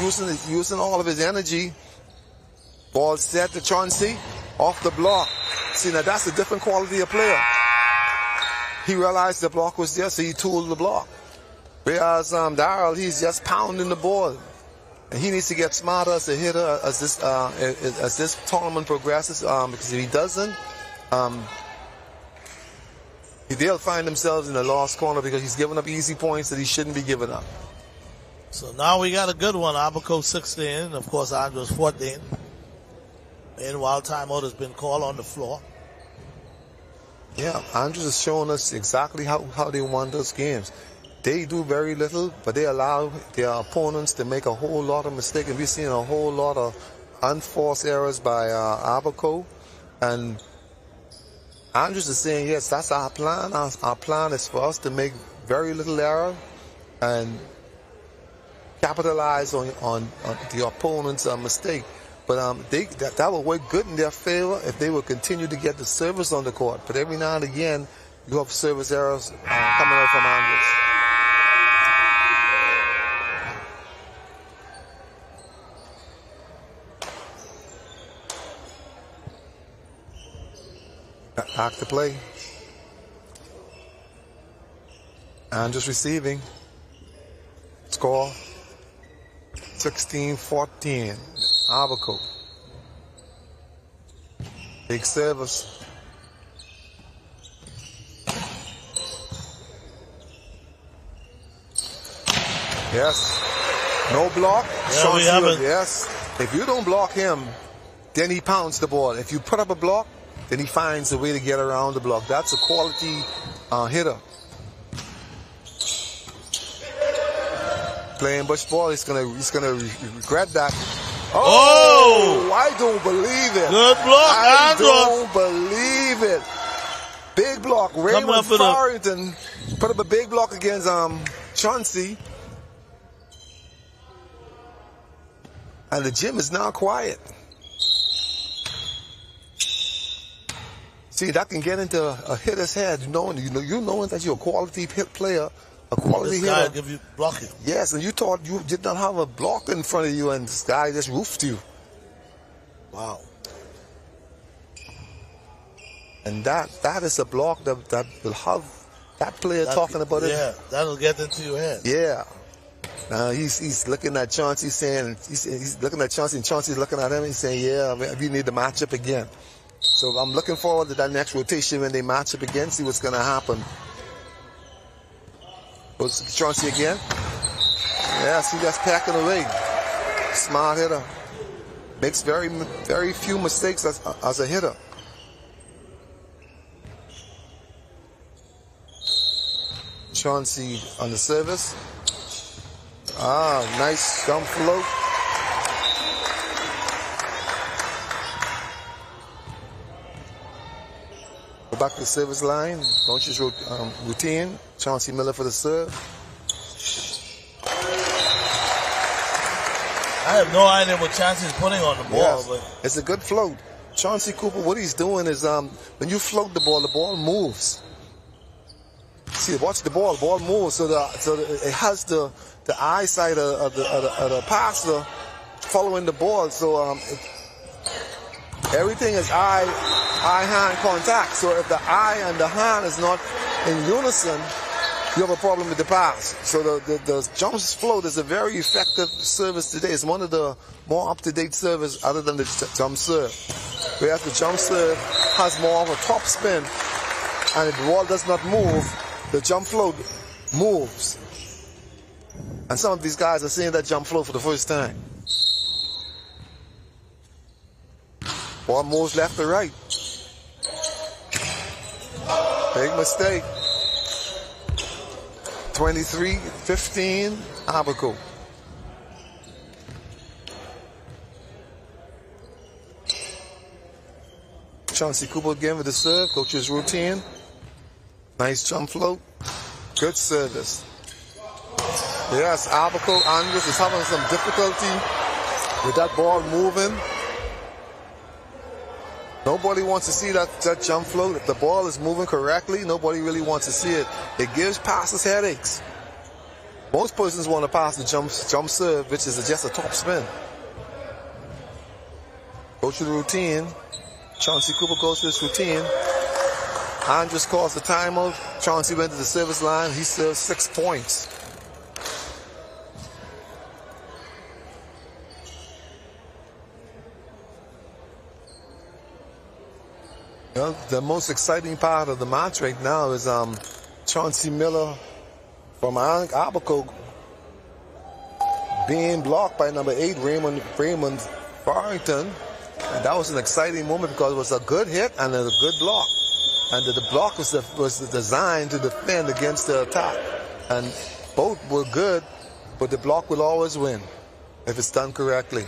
using all of his energy. Ball set to Chauncey, off the block. See, now that's a different quality of player. He realized the block was there, so he tooled the block. Whereas Darryl, he's just pounding the ball. And he needs to get smarter as a hitter as this tournament progresses, because if he doesn't, they'll find themselves in a lost corner because he's giving up easy points that he shouldn't be giving up. So now we got a good one. Abaco 16, of course, Andros 14. Meanwhile, timeout has been called on the floor. Yeah, Andros is showing us exactly how they won those games. They do very little, but they allow their opponents to make a whole lot of mistakes. And we've seen a whole lot of unforced errors by Abaco. And Andros is saying, yes, that's our plan. Our plan is for us to make very little error and capitalize on the opponent's mistake. But that will work good in their favor if they will continue to get the service on the court. But every now and again, you have service errors coming out from Andros. Back to play. Andros receiving. Score 16-14. Abaco. Big service. Yes. No block. Yeah, we have it. Yes. If you don't block him, then he pounds the ball. If you put up a block, then he finds a way to get around the block. That's a quality hitter. Playing bush ball, he's gonna regret that. Oh! I don't believe it. Good block, I Andros. don't believe it. Big block. Raymond Farrington put up a big block against Chauncey. And the gym is now quiet. See, that can get into a hitter's head, knowing that you're a quality hit player. A quality this guy hitter. give you blocking. Yes, and you thought you did not have a block in front of you, and this guy just roofed you. Wow. And that is a block that will have that player talking about it. Yeah, that'll get into your head. Yeah. Now he's looking at Chauncey saying he's looking at Chauncey, and Chauncey's looking at him. He's saying, "Yeah, we need to match up again." So I'm looking forward to that next rotation when they match up again. See what's going to happen. Goes Chauncey again. Yes, he just packing away. Smart hitter. Makes very few mistakes as a hitter. Chauncey on the service. Nice jump float. Go back to the service line. Launches routine. Chauncey Miller for the serve. I have no idea what Chauncey's putting on the ball. Yes, but it's a good float. Chauncey Cooper, what he's doing is when you float the ball moves. See, watch the ball moves, so it has the eyesight of the passer following the ball. So everything is eye-hand contact. So if the eye and the hand is not in unison, you have a problem with the pass. So the jump float is a very effective service today. It's one of the more up-to-date service other than the jump serve. Whereas the jump serve has more of a top spin, and if the ball does not move, the jump float moves. And some of these guys are seeing that jump float for the first time. Ball moves left to right. Big mistake. 23-15, Abaco. Chauncey Cooper again with the serve. Coach's routine. Nice jump float. Good service. Yes, Abaco, Andros is having some difficulty with that ball moving. Nobody wants to see that jump float. If the ball is moving correctly, nobody really wants to see it. It gives passers headaches. Most persons want to pass the jump serve, which is just a top spin. Go through the routine. Chauncey Cooper goes through his routine. Andros calls the timeout. Chauncey went to the service line. He served 6 points. Well, the most exciting part of the match right now is Chauncey Miller from Abaco being blocked by number 8, Raymond Farrington. And that was an exciting moment because it was a good hit and a good block. And the block was designed to defend against the attack. And both were good, but the block will always win if it's done correctly.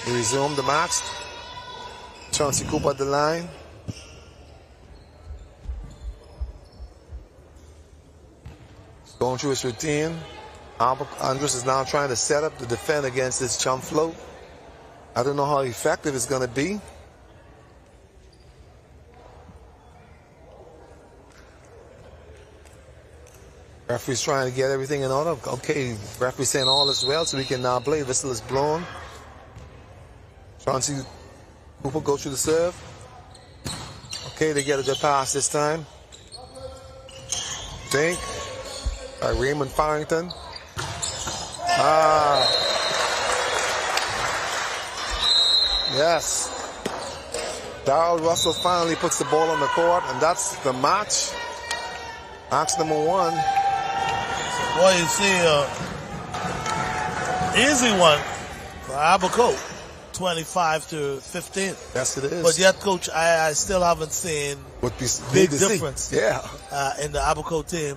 We resume the match. Chauncey Cooper at the line. Going through his routine. Andros is now trying to set up to defend against this jump float. I don't know how effective it's going to be. Referee's trying to get everything in order. Okay, referee saying all is well, so we can now play. Whistle is blown. Chauncey Cooper goes through the serve. Okay, they get a good pass this time. Think. By Raymond Farrington. Yes. Darrell Russell finally puts the ball on the court, and that's the match. Match number 1. Boy, you see, easy one for Abaco. 25-15. Yes, it is. But yet, Coach, I still haven't seen big difference in the Abaco team.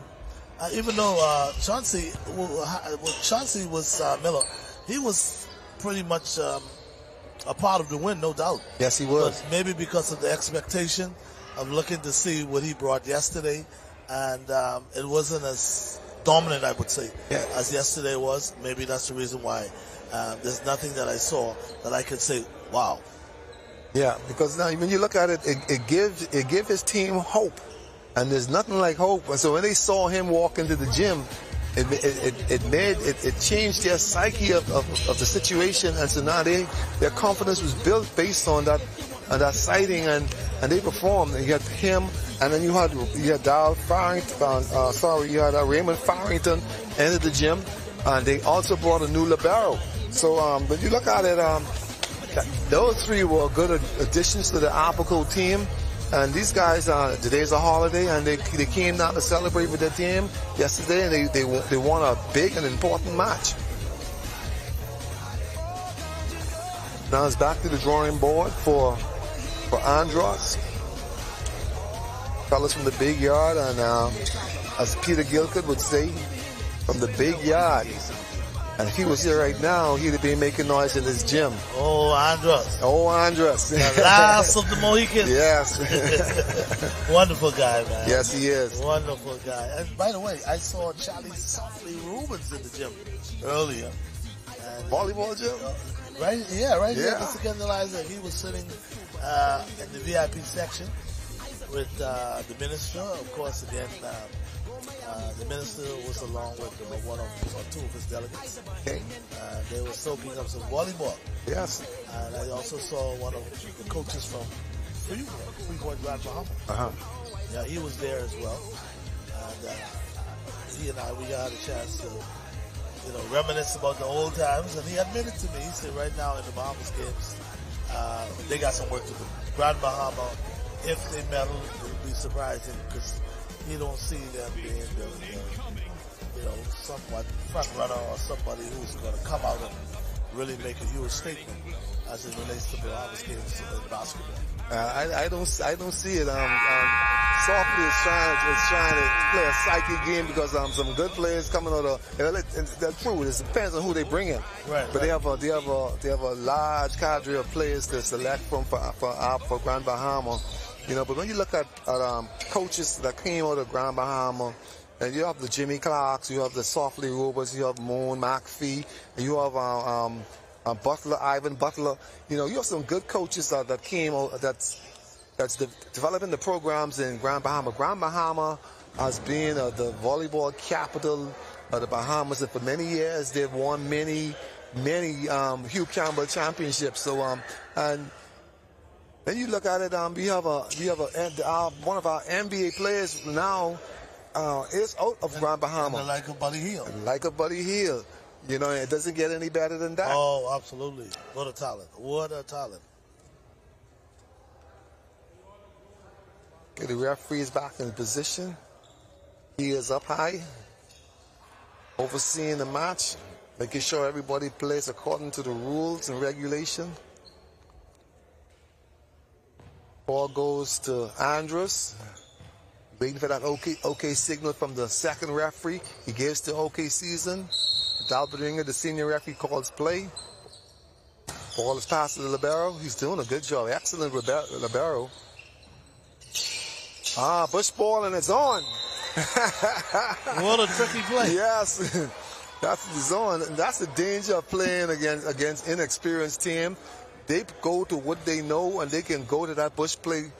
Even though Chauncey was Miller, he was pretty much a part of the win, no doubt. Yes, he was. But maybe because of the expectation of looking to see what he brought yesterday, and it wasn't as dominant, I would say, as yesterday was. Maybe that's the reason why. There's nothing that I saw that I could say, wow. Yeah, because now when you look at it, it gives his team hope. And there's nothing like hope. And so when they saw him walk into the gym, it changed their psyche of the situation. And so now their confidence was built based on that sighting, and they performed. And you had him, and then you had Darrell Farrington, you had Raymond Farrington entered the gym, and they also brought a new libero. So when you look at it, those 3 were good additions to the Abaco team. And these guys, today's a holiday, and they came down to celebrate with their team yesterday, and they won a big and important match. Now it's back to the drawing board for Andros. Fellas from the big yard, and as Peter Gilcott would say, from the big yard. And if he was here right now, he'd be making noise in his gym. Oh, Andros. Oh, Andros. The last of the Mohicans. Yes. Wonderful guy, man. Yes, he is. Wonderful guy. And by the way, I saw Charlie Softly Rubens in the gym earlier. And, volleyball gym? Right here, here. Mr. Kendalizer. He was sitting in the VIP section with the minister. Of course, again, the minister was along with 1 or 2 of his delegates. Okay. They were soaking up some volleyball. Yes. And I also saw one of the coaches from Freeport, Grand Bahama. Yeah, he was there as well. And he and I, we got a chance to, reminisce about the old times. And he admitted to me, he said right now in the Bahamas games, they got some work to do. Grand Bahama, if they medal, it would be surprising because you don't see them being somewhat front runner or somebody who's going to come out and really make a huge statement as it relates to Bahamas games in basketball. I don't see it. Softly is trying to play a psychic game because some good players coming out of. That's true. It depends on who they bring in. Right. But they have a large cadre of players to select from for Grand Bahama. But when you look at coaches that came out of Grand Bahama, and you have the Jimmy Clarks, you have the Softly Roberts, you have Moan McPhee, and you have Ivan Butler. You have some good coaches that came out that's developing the programs in Grand Bahama. Grand Bahama has been the volleyball capital of the Bahamas, and for many years they've won many Hugh Campbell championships. So and then you look at it, we have one of our NBA players now is out of Grand Bahama. Like a Buddy Hield. It doesn't get any better than that. Oh, absolutely. What a talent. Okay, the referee is back in position. He is up high, overseeing the match, making sure everybody plays according to the rules and regulation. Ball goes to Andros. Waiting for that okay signal from the second referee. He gives to OK Season. Dalberinger, the senior referee, calls play. Ball is passed to the libero. He's doing a good job. Excellent libero. Bush ball, and it's on. What a tricky play. Yes. That's the zone. And that's the danger of playing against inexperienced team. They go to what they know, and they can go to that Bush play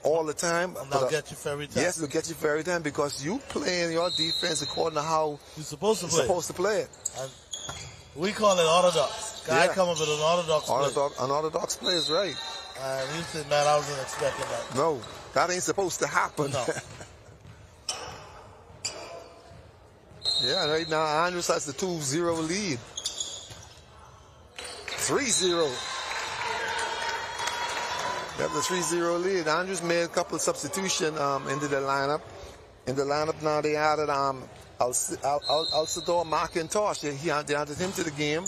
all the time. And they'll get you for every time. Yes, they'll get you for every time because you playing your defense according to how you're supposed to play it. And we call it orthodox. Guy come up with an orthodox play. Unorthodox play is right. And he said, man, I wasn't expecting that. No, that ain't supposed to happen. No. Yeah, right now Andros has the 2-0 lead. 3-0. They have the 3-0 lead. Andros made a couple of substitutions into the lineup. In the lineup now they added Alcidor McIntosh. They added him to the game.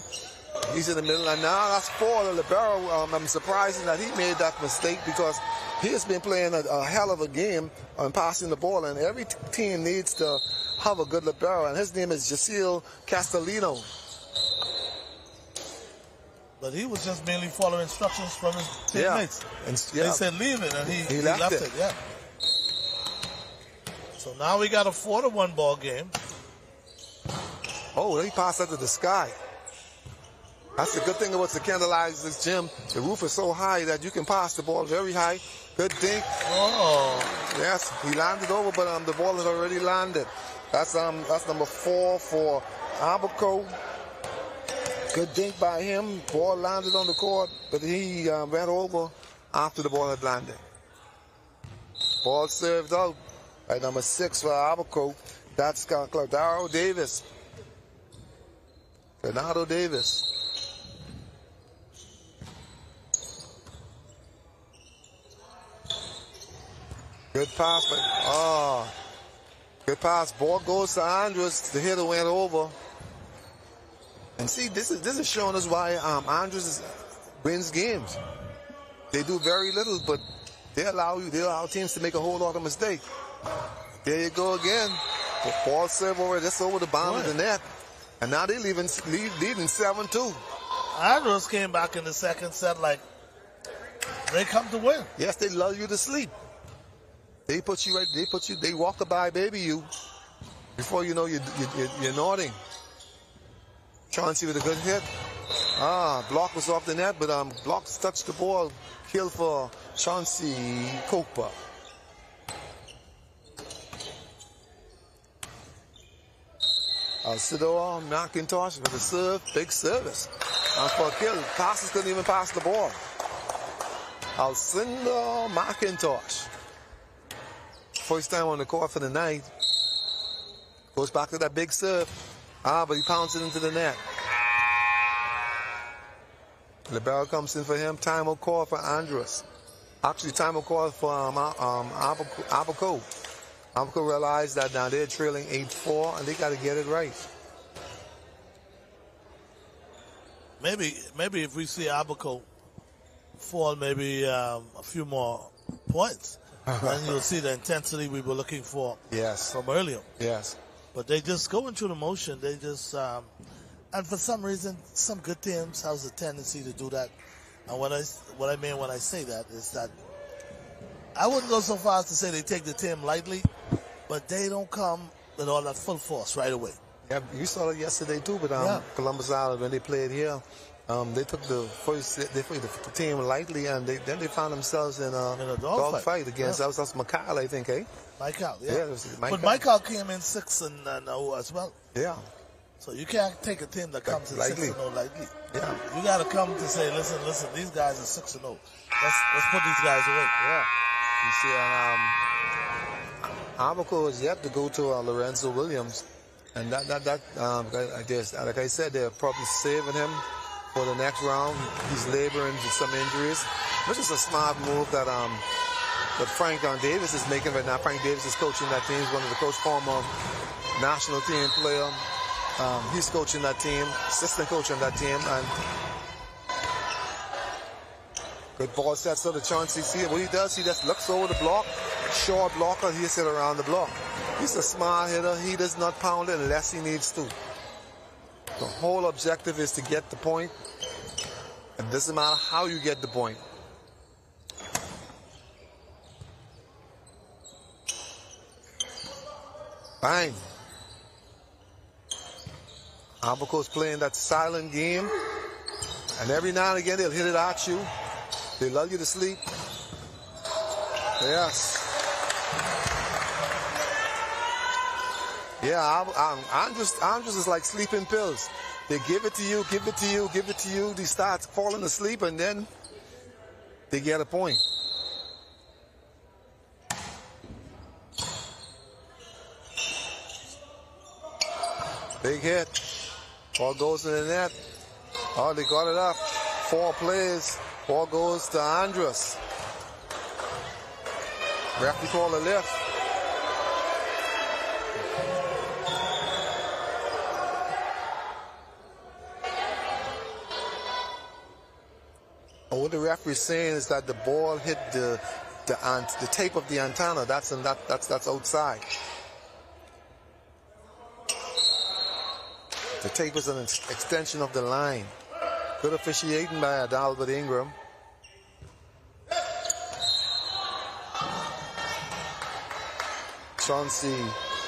He's in the middle, and now that's for the libero. I'm surprised that he made that mistake because he has been playing a hell of a game on passing the ball, and every team needs to have a good libero, and his name is Jacil Castellino. But he was just mainly following instructions from his teammates. Yeah. They said leave it, and he left it. Yeah. So now we got a 4-1 ball game. Oh, he passed that to the sky. That's the good thing about the Candlelight this gym. The roof is so high that you can pass the ball very high. Good dink. Oh. Yes, he landed over, but the ball had already landed. That's number 4 for Abaco. Good dink by him. Ball landed on the court, but he went over after the ball had landed. Ball served out by number 6 for Abaco. That's Claudio Davis. Bernardo Davis. Good pass, good pass. Ball goes to Andros. The hitter went over. And see, this is showing us why Andros wins games. They do very little, but they allow teams to make a whole lot of mistakes. There you go again. The ball serve over the bottom of the net. And now they're leading 7-2. Andros came back in the second set like they come to win. Yes, they lull you to sleep. They walk by baby you. Before you know you're nodding. Chauncey with a good hit. Block was off the net, but blocks touched the ball. Kill for Chauncey Copa. Alcidor McIntosh with a serve, big service. For a kill. Passes couldn't even pass the ball. Alcinda McIntosh. First time on the court for the night. Goes back to that big serve. But he pounds it into the net. Libero comes in for him. Timeout call for Andros. Actually, timeout call for Abaco. Abaco realized that now they're trailing 8-4 and they got to get it right. Maybe if we see Abaco fall maybe a few more points, then you'll see the intensity we were looking for from earlier. Yes. But they just going through the motion. They just, and for some reason, some good teams has a tendency to do that. And what I mean when I say that is that I wouldn't go so far as to say they take the team lightly, but they don't come with all that full force right away. Yeah, you saw it yesterday too, but Columbus Island when they played here, they took the team lightly, and then they found themselves in a dog fight against that was Michael, I think, eh? Michael, yeah. It was Michael. But Michael came in 6-0 as well. Yeah. So you can't take a team that comes in 6-0 lightly. Yeah. You got to come to say, listen, these guys are 6-0. Let's put these guys away. Yeah. You see, Abaco is yet to go to Lorenzo Williams. And I guess, like I said, they're probably saving him for the next round. He's laboring with some injuries, which is a smart move that Frank Davis is making right now. Frank Davis is coaching that team. He's one of the former national team player. He's coaching that team, assistant coach on that team, and good ball sets up the Chauncey. See what he does? He just looks over the block, short blocker. He sit around the block. He's a smart hitter. He does not pound it unless he needs to. The whole objective is to get the point. It doesn't matter how you get the point. Bang. Abaco's playing that silent game. And every now and again, they'll hit it at you. They lull you to sleep. Yes. Yeah, Andros is like sleeping pills. They give it to you, give it to you, give it to you. They start falling asleep, and then they get a point. Big hit. Ball goes in the net. Oh, they got it up. 4 plays. Ball goes to Andros. Referee call a lift. What the referee is saying is that the ball hit the tape of the antenna. That's outside. The tape is an extension of the line. Good officiating by Adalbert Ingram. Chauncey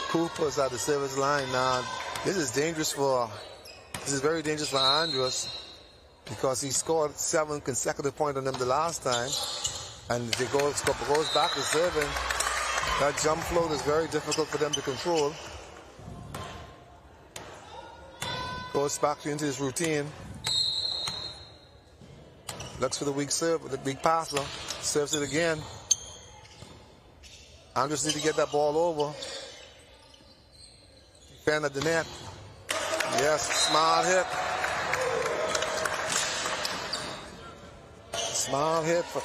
Cooper's at the service line now. This is very dangerous for Andros, because he scored 7 consecutive points on them the last time. And if he goes back to serving, that jump float is very difficult for them to control. Goes back into his routine. Looks for the weak serve, the big passer. Serves it again. Andros need to get that ball over. Defend at the net. Yes, smart hit. Smart hit for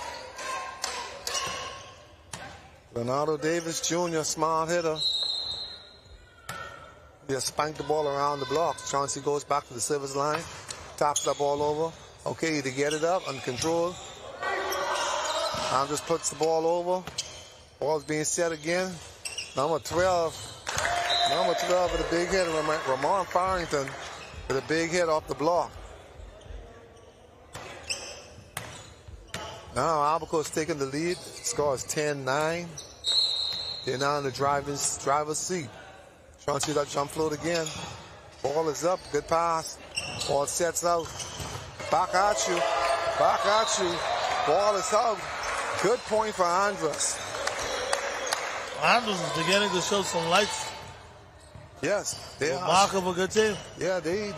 Leonardo Davis Jr., smart hitter. He spanked the ball around the block. Chauncey goes back to the service line, taps that ball over. Okay, to get it up and control. Andros puts the ball over. Ball's being set again. Number 12. Number 12 with a big hit. Ramon Farrington with a big hit off the block. Now Abaco's taking the lead. Score is 10-9. They're now in the driver's seat. Chauncey that jump float again. Ball is up. Good pass. Ball sets out. Back at you. Back at you. Ball is out. Good point for Andros. Andros is beginning to show some lights. Yes, they are. Remarkable good team. Yeah, they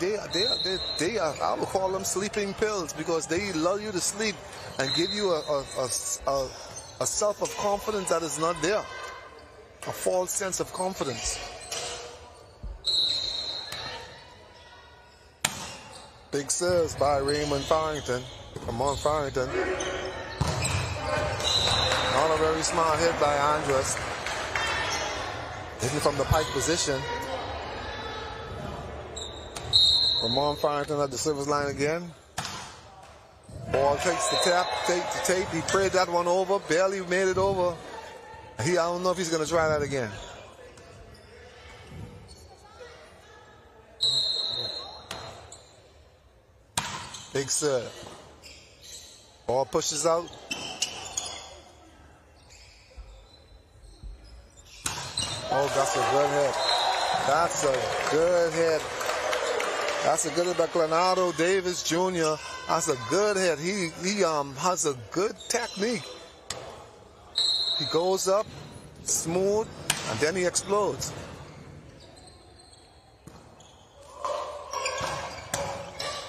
are. I would call them sleeping pills because they allow you to sleep and give you a self of confidence that is not there, a false sense of confidence. Big serves by Raymond Farrington. Come on, Farrington. Not a very smart hit by Andros. Hitting from the pike position. Ramon Farrington at the service line again. Ball takes the tape. He prayed that one over. Barely made it over. I don't know if he's going to try that again. Big serve. Ball pushes out. Oh, that's a good hit. That's a good hit. That's a good hit by Clenado Davis Jr. That's a good hit. He has a good technique. He goes up smooth and then he explodes.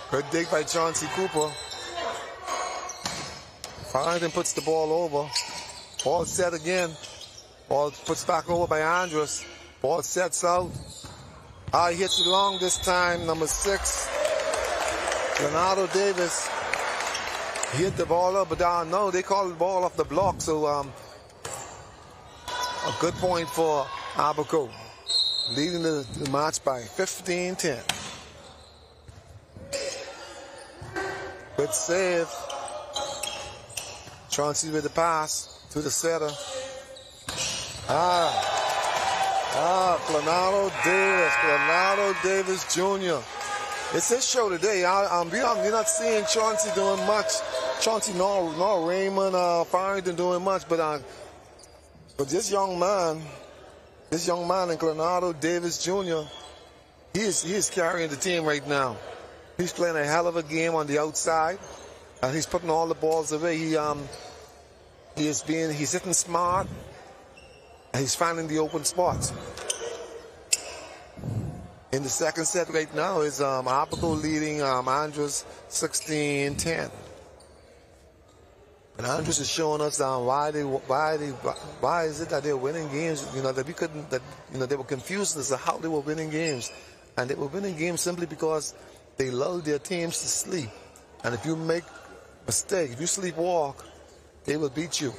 Good dig by Chauncey Cooper. Farrington puts the ball over. Ball set again. Ball puts back over by Andros. Ball sets out. He hits it long this time, number 6. Leonardo Davis. He hit the ball up, but no, they call the ball off the block, so a good point for Abaco. Leading the match by 15-10. Good save. Chauncey with the pass to the setter. Clenado Davis Jr. It's his show today. You're not seeing Chauncey doing much. Chauncey nor Raymond Farrington doing much, but this young man in Clenado Davis Jr., he is carrying the team right now. He's playing a hell of a game on the outside, and he's putting all the balls away. He's hitting smart, and he's finding the open spots. In the second set right now is Abaco leading Andros 16-10. And Andros is showing us why is it that they're winning games? They were confused as to how they were winning games, and they were winning games simply because they allowed their teams to sleep. And if you make a mistake, if you sleepwalk, they will beat you.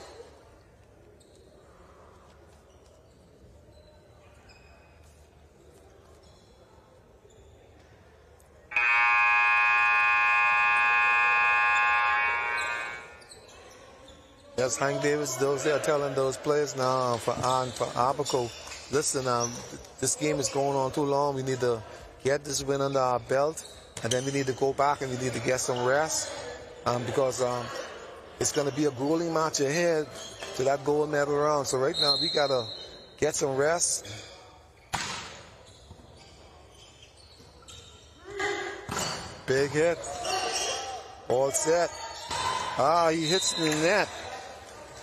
Yes, Hank Davis, they are telling those players now for Abaco, listen, this game is going on too long. We need to get this win under our belt, and then we need to go back and we need to get some rest because it's going to be a grueling match ahead to that gold medal round. So right now we got to get some rest. Big hit. All set. He hits the net.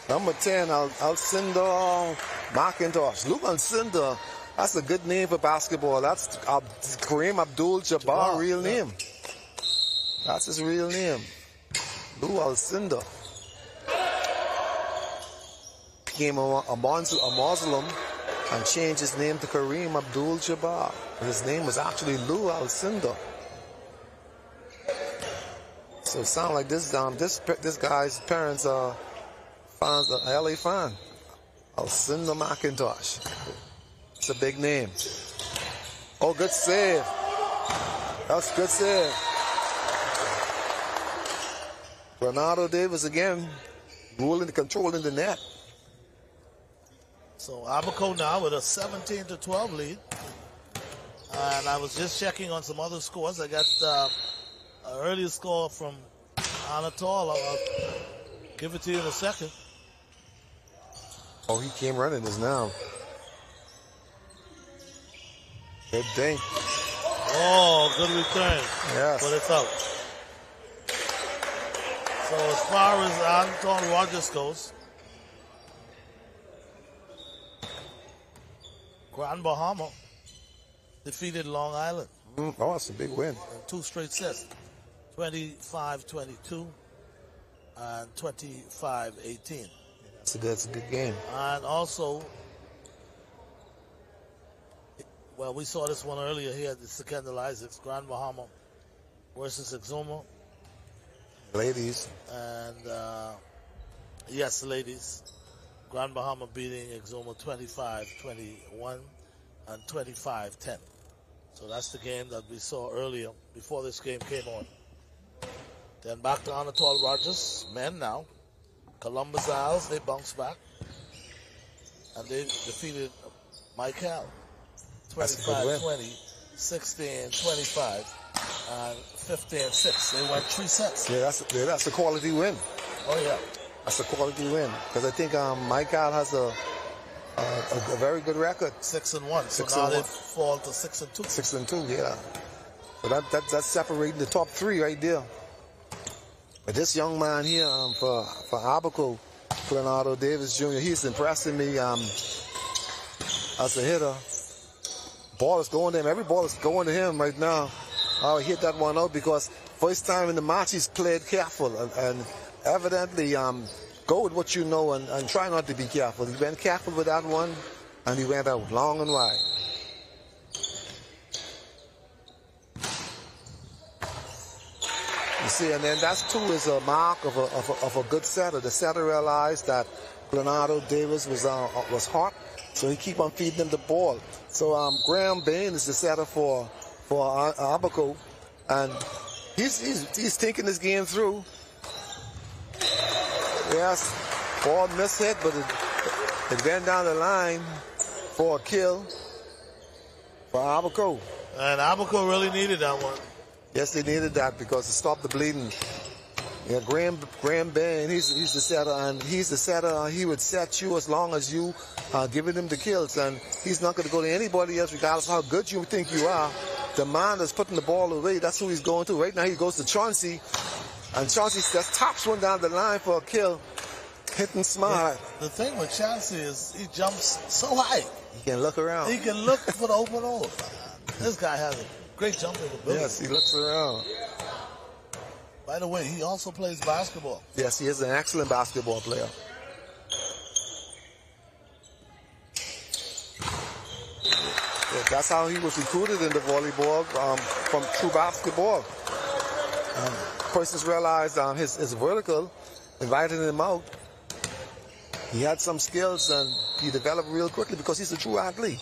Number 10, Alcindor McIntosh. Luke Alcindor, that's a good name for basketball. That's Kareem Abdul-Jabbar, real name. That's his real name. Lou Alcindor. Became a Muslim and changed his name to Kareem Abdul-Jabbar. His name was actually Lou Alcindor. So it sounds like this guy's parents are fans, a LA fan. Alcindor McIntosh. It's a big name. Oh, good save. That's a good save. Leonardo Davis again, controlling the net. So Abaco now with a 17-12 lead. And I was just checking on some other scores. I got an earlier score from Anatol. I'll give it to you in a second. Oh, he came running this now. Good dink. Oh, good return. Yes. But it's out. So as far as Anton Rogers goes, Grand Bahama defeated Long Island. Oh, that's a big win. In 2 straight sets, 25-22 and 25-18. That's a good game. And also, well, we saw this one earlier here at the Secondal Isaacs, Grand Bahama versus Exuma. Ladies. And, yes, ladies. Grand Bahama beating Exuma 25-21 and 25-10. So that's the game that we saw earlier before this game came on. Then back to Anatole Rogers, men now. Columbus Isles, they bounced back. And they defeated Michael 25-20, 16-25, and 15-6. They went 3 sets. Yeah, that's a quality win. Oh, yeah. That's a quality win. Because I think Michael has a very good record. 6-1. So now they fall to 6-2. 6-2, yeah. So that's separating the top 3 right there. But this young man here for Abaco, Leonardo Davis Jr., he's impressing me as a hitter. Ball is going to him. Every ball is going to him right now. He hit that one out because first time in the match he's played careful and evidently go with what you know and try not to be careful. He went careful with that one and he went out long and wide. You see, and then that too is a mark of a good setter. The setter realized that Leonardo Davis was hot, so he keep on feeding him the ball. So Graham Bain is the setter for Abaco, and he's thinking this game through. Yes, ball mishit, but it went down the line for a kill for Abaco. And Abaco really needed that one. Yes, they needed that because it stopped the bleeding. Yeah, Graham Bain, he's the setter, and he's the setter. He would set you as long as you giving him the kills, and he's not going to go to anybody else regardless of how good you think you are. The man that's putting the ball away, that's who he's going to. Right now he goes to Chauncey, and Chauncey just tops one down the line for a kill, hitting smart. The thing with Chauncey is he jumps so high. He can look around. He can look for the open hole. This guy has a great jumping ability. Yes, he looks around. By the way, he also plays basketball. Yes, he is an excellent basketball player. Yeah, that's how he was recruited into volleyball from true basketball. Persons realized his vertical, invited him out. He had some skills and he developed real quickly because he's a true athlete.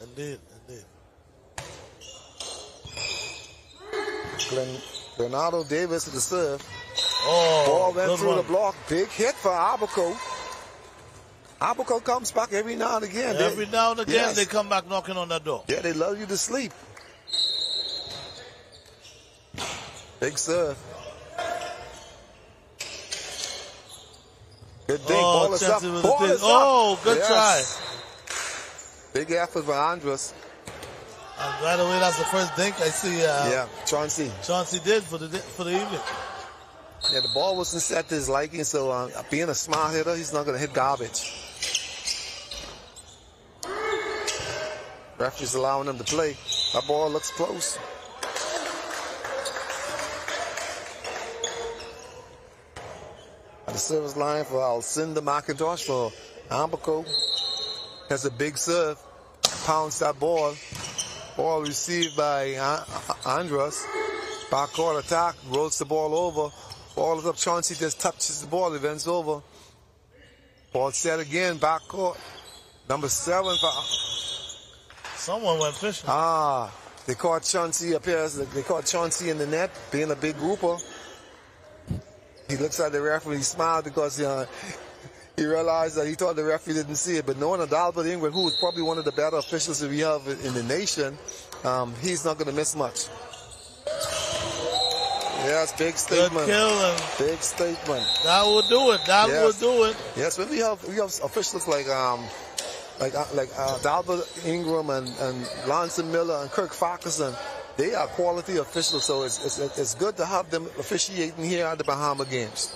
Indeed. Leonardo Davis at the serve. Oh, ball went through the block. Big hit for Abaco. Abaco comes back every now and again. Every now and again, they come back knocking on that door. Yeah, they love you to sleep. Big serve. Good dink. Ball is up. Ball is up. Good try. Big effort for Andros. And by the way, that's the first dink I see. Chauncey. Chauncey did for the evening. Yeah, the ball wasn't set to his liking, so being a smart hitter, he's not going to hit garbage. Referee's allowing him to play. That ball looks close. At the service line for Alcinda McIntosh for Abaco. Has a big serve. Pounds that ball. Ball received by Andros. Backcourt attack. Rolls the ball over. Ball is up. Chauncey just touches the ball. It bends over. Ball set again. Backcourt. Number 7 for... Someone went fishing. They caught Chauncey up here. They caught Chauncey in the net, being a big grouper. He looks at the referee. He smiled because he realized that he thought the referee didn't see it. But knowing Adalbert Ingram, who is probably one of the better officials that we have in the nation, he's not going to miss much. Yes, big statement. Good kill. Big statement. That will do it. That will do it. Yes, but we have officials like Adalbert Ingram and Lonson Miller and Kirk Farquharson. They are quality officials, so it's good to have them officiating here at the Bahama Games.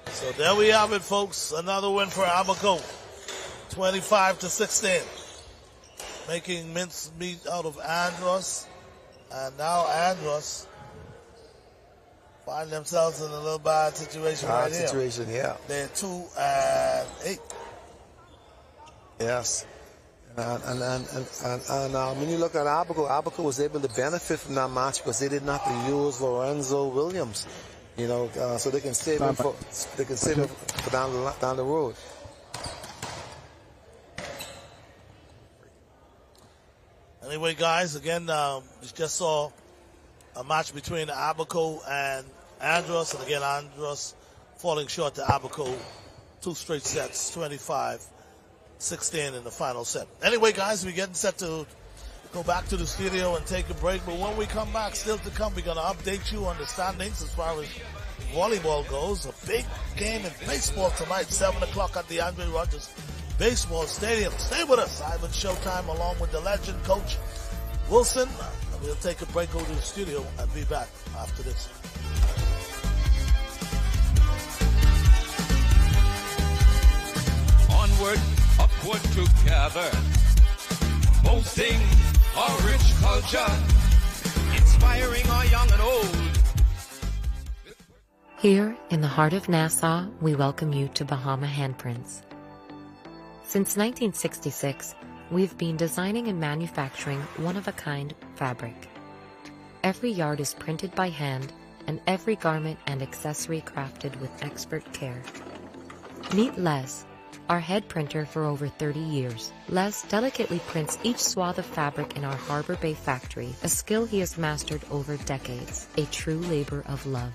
So there we have it, folks. Another win for Abaco, 25-16. making mince meat out of Andros. And now Andros find themselves in a little bad situation right here. Situation, yeah. They're 2-8. Yes. And when you look at Abaco was able to benefit from that match because they did not use Lorenzo Williams, you know, so they can save him for down the road. Anyway, guys, again, we just saw a match between Abaco and Andros, and again, Andros falling short to Abaco 2 straight sets, 25-16 in the final set. Anyway, guys, we're getting set to go back to the studio and take a break, but when we come back, still to come, we're going to update you on the standings as far as volleyball goes. A big game in baseball tonight, 7 o'clock at the Andre Rogers Baseball Stadium. Stay with us. Ivan Showtime along with the legend, Coach Wilson. We'll take a break, go to the studio, and be back after this. Onward, upward together, boasting our rich culture, inspiring our young and old. Here in the heart of Nassau, we welcome you to Bahama Handprints. Since 1966, we've been designing and manufacturing one-of-a-kind fabric. Every yard is printed by hand, and every garment and accessory crafted with expert care. Meet Les, our head printer for over 30 years. Les delicately prints each swath of fabric in our Harbor Bay factory, a skill he has mastered over decades, a true labor of love.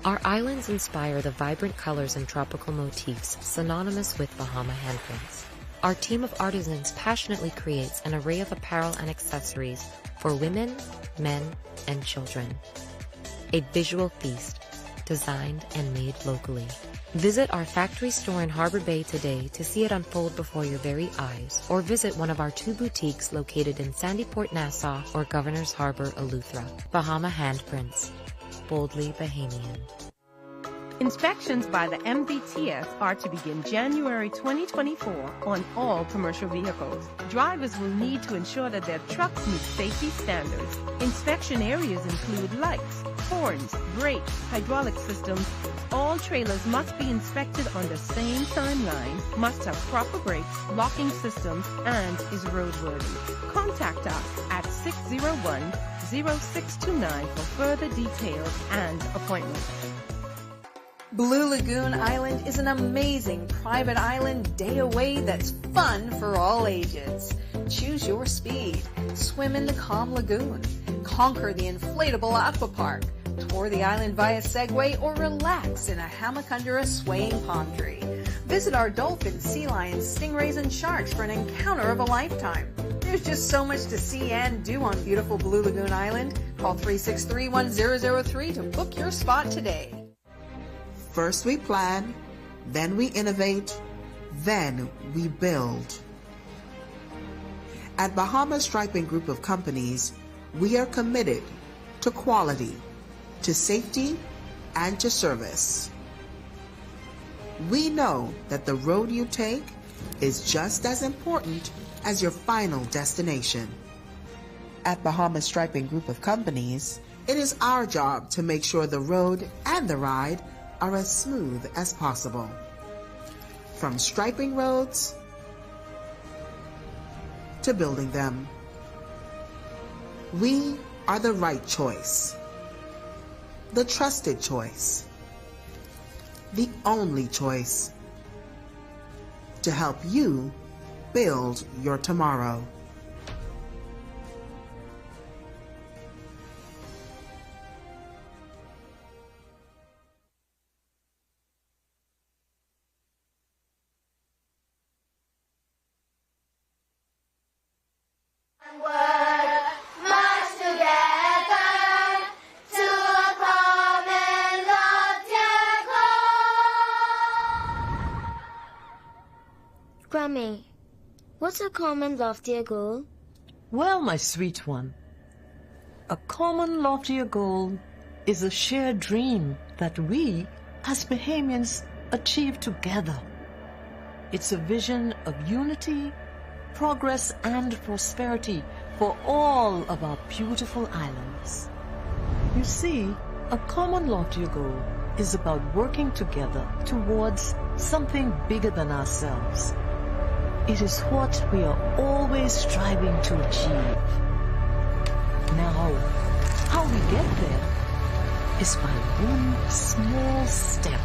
Our islands inspire the vibrant colors and tropical motifs synonymous with Bahama handprints. Our team of artisans passionately creates an array of apparel and accessories for women, men, and children. A visual feast, designed and made locally. Visit our factory store in Harbor Bay today to see it unfold before your very eyes, or visit one of our 2 boutiques located in Sandyport, Nassau, or Governor's Harbor, Eleuthera. Bahama Handprints. Boldly Bahamian. Inspections by the MVTS are to begin January 2024 on all commercial vehicles. Drivers will need to ensure that their trucks meet safety standards. Inspection areas include lights, horns, brakes, hydraulic systems. All trailers must be inspected on the same timeline, must have proper brakes, locking systems, and is roadworthy. Contact us at 601-0629 for further details and appointments. Blue Lagoon Island is an amazing private island day away that's fun for all ages. Choose your speed. Swim in the calm lagoon. Conquer the inflatable aqua park. Tour the island via Segway or relax in a hammock under a swaying palm tree. Visit our dolphins, sea lions, stingrays, and sharks for an encounter of a lifetime. There's just so much to see and do on beautiful Blue Lagoon Island. Call 363-1003 to book your spot today. First we plan, then we innovate, then we build. At Bahama Striping Group of Companies, we are committed to quality, to safety, and to service. We know that the road you take is just as important as your final destination. At Bahama Striping Group of Companies, it is our job to make sure the road and the ride are as smooth as possible. From striping roads to building them, we are the right choice, the trusted choice, the only choice to help you build your tomorrow. Grammy, what's a common loftier goal? Well, my sweet one, a common loftier goal is a shared dream that we, as Bahamians, achieve together. It's a vision of unity, progress and prosperity for all of our beautiful islands. You see, a common loftier goal is about working together towards something bigger than ourselves. It is what we are always striving to achieve. Now, how we get there is by one small step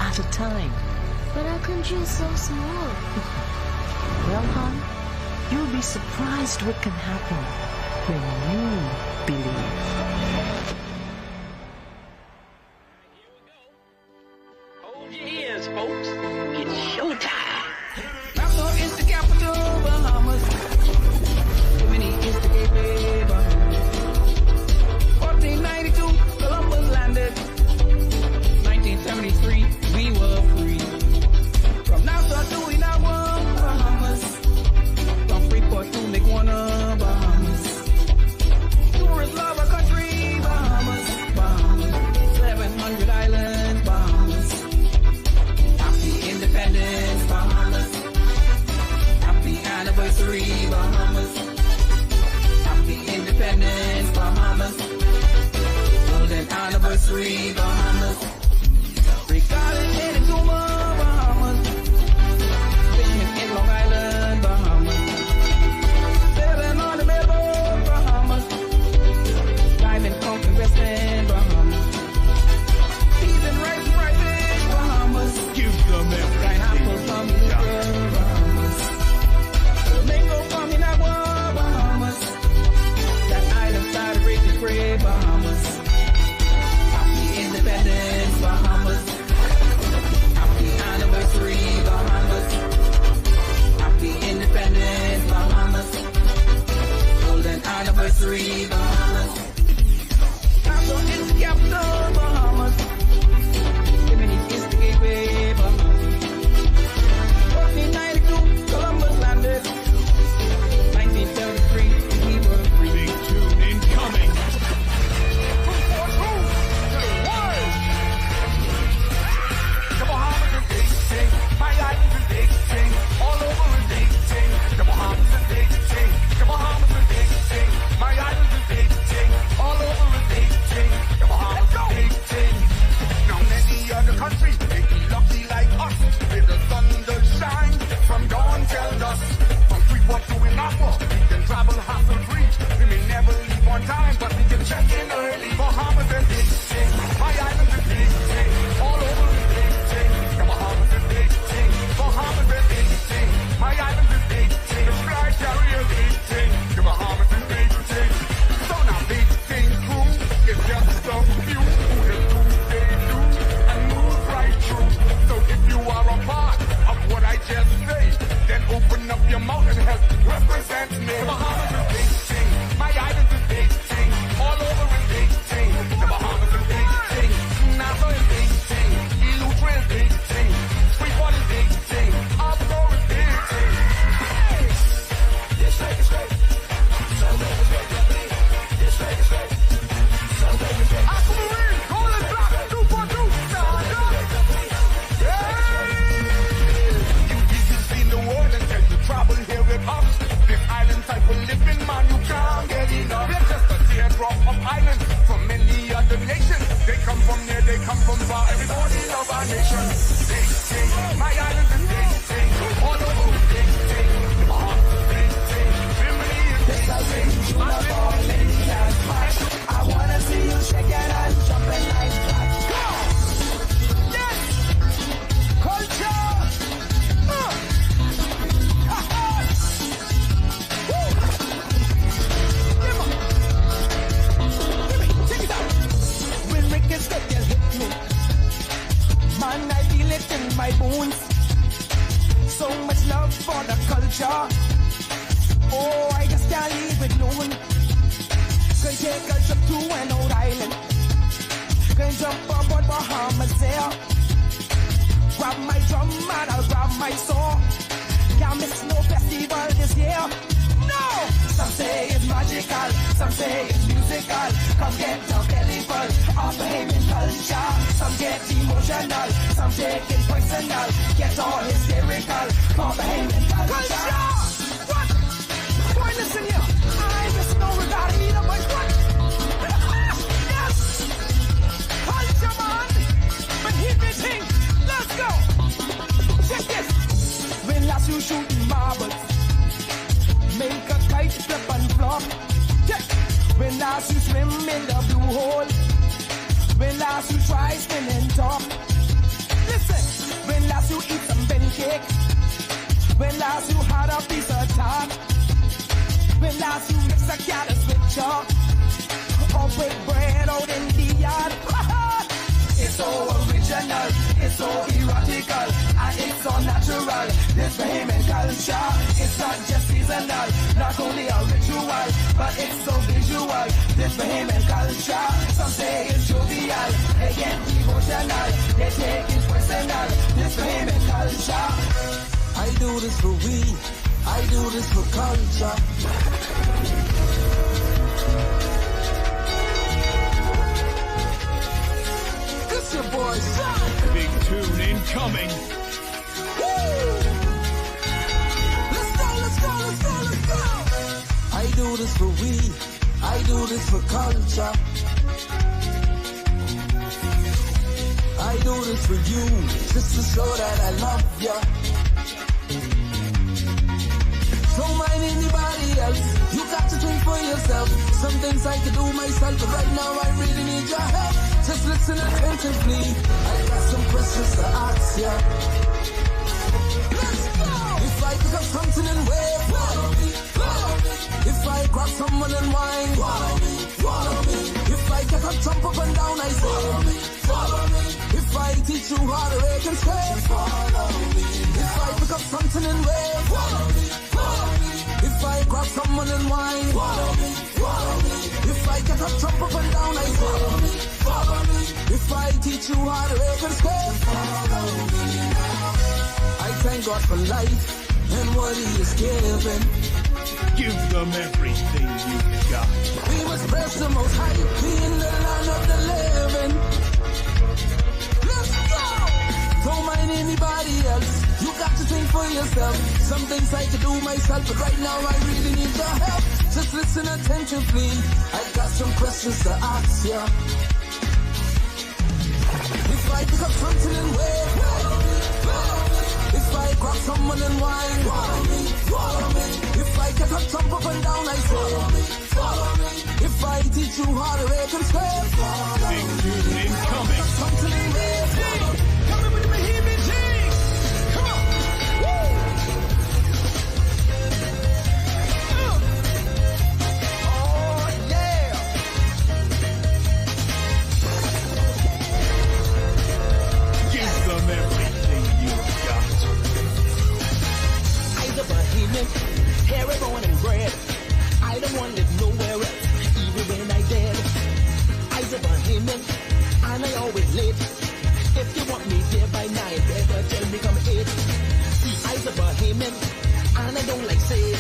at a time. But our country is so small. Well, hon, you'll be surprised what can happen when you believe. Hold your ears, folks. It's showtime. Nassau is the capital, Bahamas. Bimini is the gateway, Bahamas. 1492, Columbus landed. 1973, we were free. From Nassau to Inawa, Bahamas. From Freeport to Lake Warner, Bahamas. Tourists love our country, Bahamas, Bahamas. 700 islands, Bahamas. Happy independence, Bahamas. Happy anniversary, Bahamas. Happy independence, Bahamas. Golden anniversary, Bahamas. Regarding in Exuma, Bahamas. Fishing in Long Island, Bahamas. Sailing on the Melbourne, Bahamas. Diamond Conquer West End, Bahamas. Peas and rice and rice, Bahamas. Give them everything Pineapple from you got. Europe, Bahamas. Flamingo from Inagua, Bahamas. That island side of Racing Spray, Bahamas. Happy independence, Bahamas. Happy anniversary, Bahamas. Happy independence, Bahamas. Golden anniversary, Bahamas. Nassau is the capital, Bahamas. Bimini is the gateway, Bahamas. 1492, Columbus landed. 1973, we were free. Big tune incoming. The Bahamas is big thing. My island is big thing. All over is big thing. The Bahamas is big thing. The Bahamas is big thing. My island is big thing. All over is big thing. The Bahamas is big thing. Now many other countries they be lucky like us. With the sun that shine from dawn till dusk. From Freeport to Inawa, we can travel hassle-free. We may never leave on time, but we can check in early. Bahamas is big thing. My island is big thing. All over is big thing. The Bahamas is big thing. Bahamas is big thing. My island is big thing. The fly carrier is big thing. The Bahamas is big thing. So now big thing crew is just a few who just do they do and move right through. So if you are a part of what I just say, then open up your mouth and help represent me. The Bahamas is big thing. My island is big thing. All over is big thing. The Bahamas is big thing. Nassau is big thing. Eleuthera is big thing. Freeport is big thing. Abaco is big thing. This lake is great. So lake is great. This lake is great. So lake is great. Aquamarine, golden block, 242, stand up. You've seen the world and can you travel here with us? This island type of living, man, you can't get enough. We're just a teardrop of islands from many other nations. They come from near, they come from far. Everybody love our nation. Big thing, my island is big thing. All over is big thing. Bahamas is big thing. Bimini is big thing. I wanna see you shaking and jumping like that. Yes! Culture! When Ricky step you hit me, man, I feel it in my bones. So much love for the culture. Oh, I just can't leave it alone. Can take a trip to an old island. Can jump aboard Bahamas there. Grab my drum and I'll grab my saw. Can't miss no festival this year. No! Some say it's magical, some say it's musical. Come get the belly full of Bahamian culture. Some get emotional, some take it personal. Get all hysterical, come Bahamian culture. shooting marbles. Make a kite flip and flop. Yeah. When last you swim in the blue hole. When last you try spinning top. Listen, when last you eat some benny cake. When last you had a piece of tart. When last you mix a carrot with chalk. Or break bread out in the yard. It's so original, it's so erotical, and it's so natural. This Bahamian culture, it's not just seasonal, not only a ritual, but it's so visual. This Bahamian culture, some say it's jovial, they get emotional, they take it personal. This Bahamian culture. I do this for we, I do this for culture. It's your boy, son. Big tune incoming. Woo! Let's go, let's go, let's go, let's go. I do this for we, I do this for culture. I do this for you, just to show that I love ya. Don't mind anybody else, you got to think for yourself. Some things I can do myself, but right now I really need your help. Just listen attentively, I got some questions to ask ya. Let's go! If I pick up something and wave, follow me, follow me. If I grab someone and whine, follow me, follow me. If I get up, jump up and down, I say, follow me, follow me. If I teach you how to rake and skate, follow me. If I pick up something and wave, follow me, follow me. If I grab someone and whine, follow me, follow me. If I get up, jump up and down, I say, follow me, follow me. If I teach you how to rake and skate, follow me now. I thank God for life and what He has given. Give them everything you've got. We must bless the Most High, be in the land of the living. Let's go! Don't mind anybody else, you got to think for yourself. Some things I can do myself, but right now I really need your help. Just listen attentively, I got some questions to ask ya. If I pick up something and wave, follow me, follow me. If I grab someone and whine, follow me, follow me. If I get up, jump up and down, I say, follow me, follow me. If I teach you how to rake and skate, follow me. Incoming. Something and wave, follow me. Coming with the Bahamian G. Come on. Woo. Oh, yeah. Give them everything you've got. I'm the Bahamian, hair born and bred. I don't want to live nowhere else, even when I dead. I'm the Bahamian, and I always late. If you want me there by 9, better tell me come 8. See, I'm the Bahamian, and I don't like say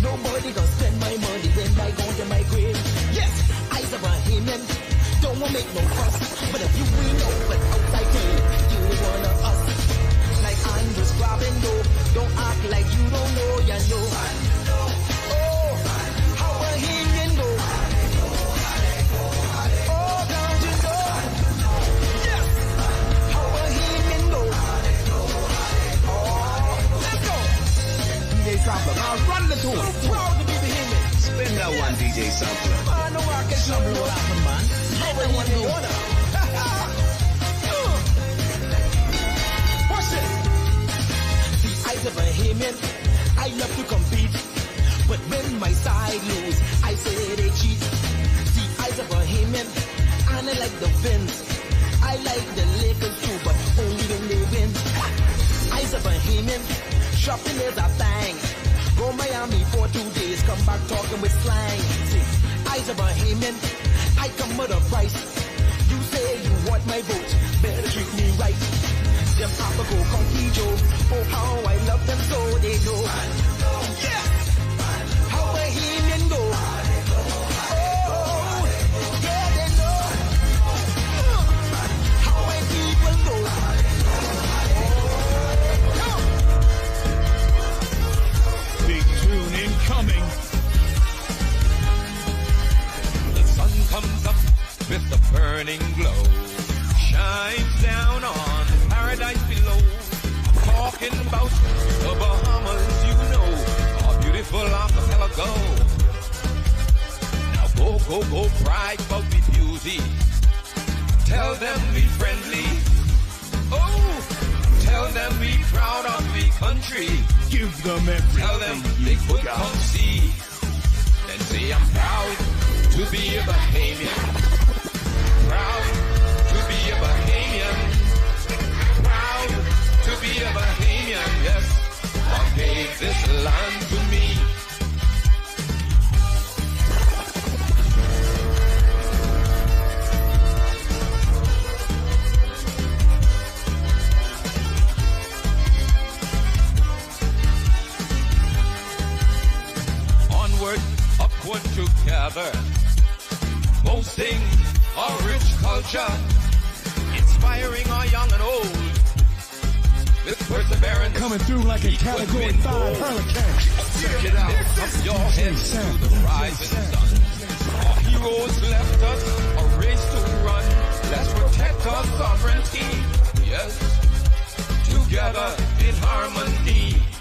nobody gonna spend my money when I go to my grave. Yes, I'm the Bahamian, don't wanna make no fuss, but if you will know what outside day, you ain't one of us. Like Andros grabbing dough, don't act like you don't know, you know. Oh, how Bahamian go. Oh, don't you know? Yes, how Bahamian go. Oh, let's go. DJ Sampler, now run the tour. So proud to be Bahamian. Spin that one, DJ Sampler. I know I can show you what happened, man. Let that one go. Watch it. See, I'm a Bahamian. I love to compete. But when my side lose, I say they cheat. See, I'm a Bahamian. And I like the Vince. I like the Lakers too, but only when they win. I'm a Bahamian. Shopping is a thing. Go Miami for 2 days, come back talking with slang. See, I'm a Bahamian. I come with a price. You say you want my vote, better treat me right. Them Abaco, Joe. Oh, how I love them so they know. Yeah, how Bahamian go. Oh, yeah, they know. How my people go. Big tune incoming. The sun comes up with the burning glow, shines down on paradise below. I'm talking about the go brag about we beauty. Tell them we friendly. Oh, tell them we proud of we country. Give them everything. Tell them they could come see. Then say I'm proud to be a Bahamian. Proud to be a Bahamian. Proud to be a Bahamian. Yes, God gave this land to me. Upward together, boasting our rich culture, inspiring our young and old, with perseverance. Coming through like a Category 5 hurricane. Check it out, up your heads to the rising sun. Our heroes left us a race to run. Let's protect our sovereignty, yes, together in harmony.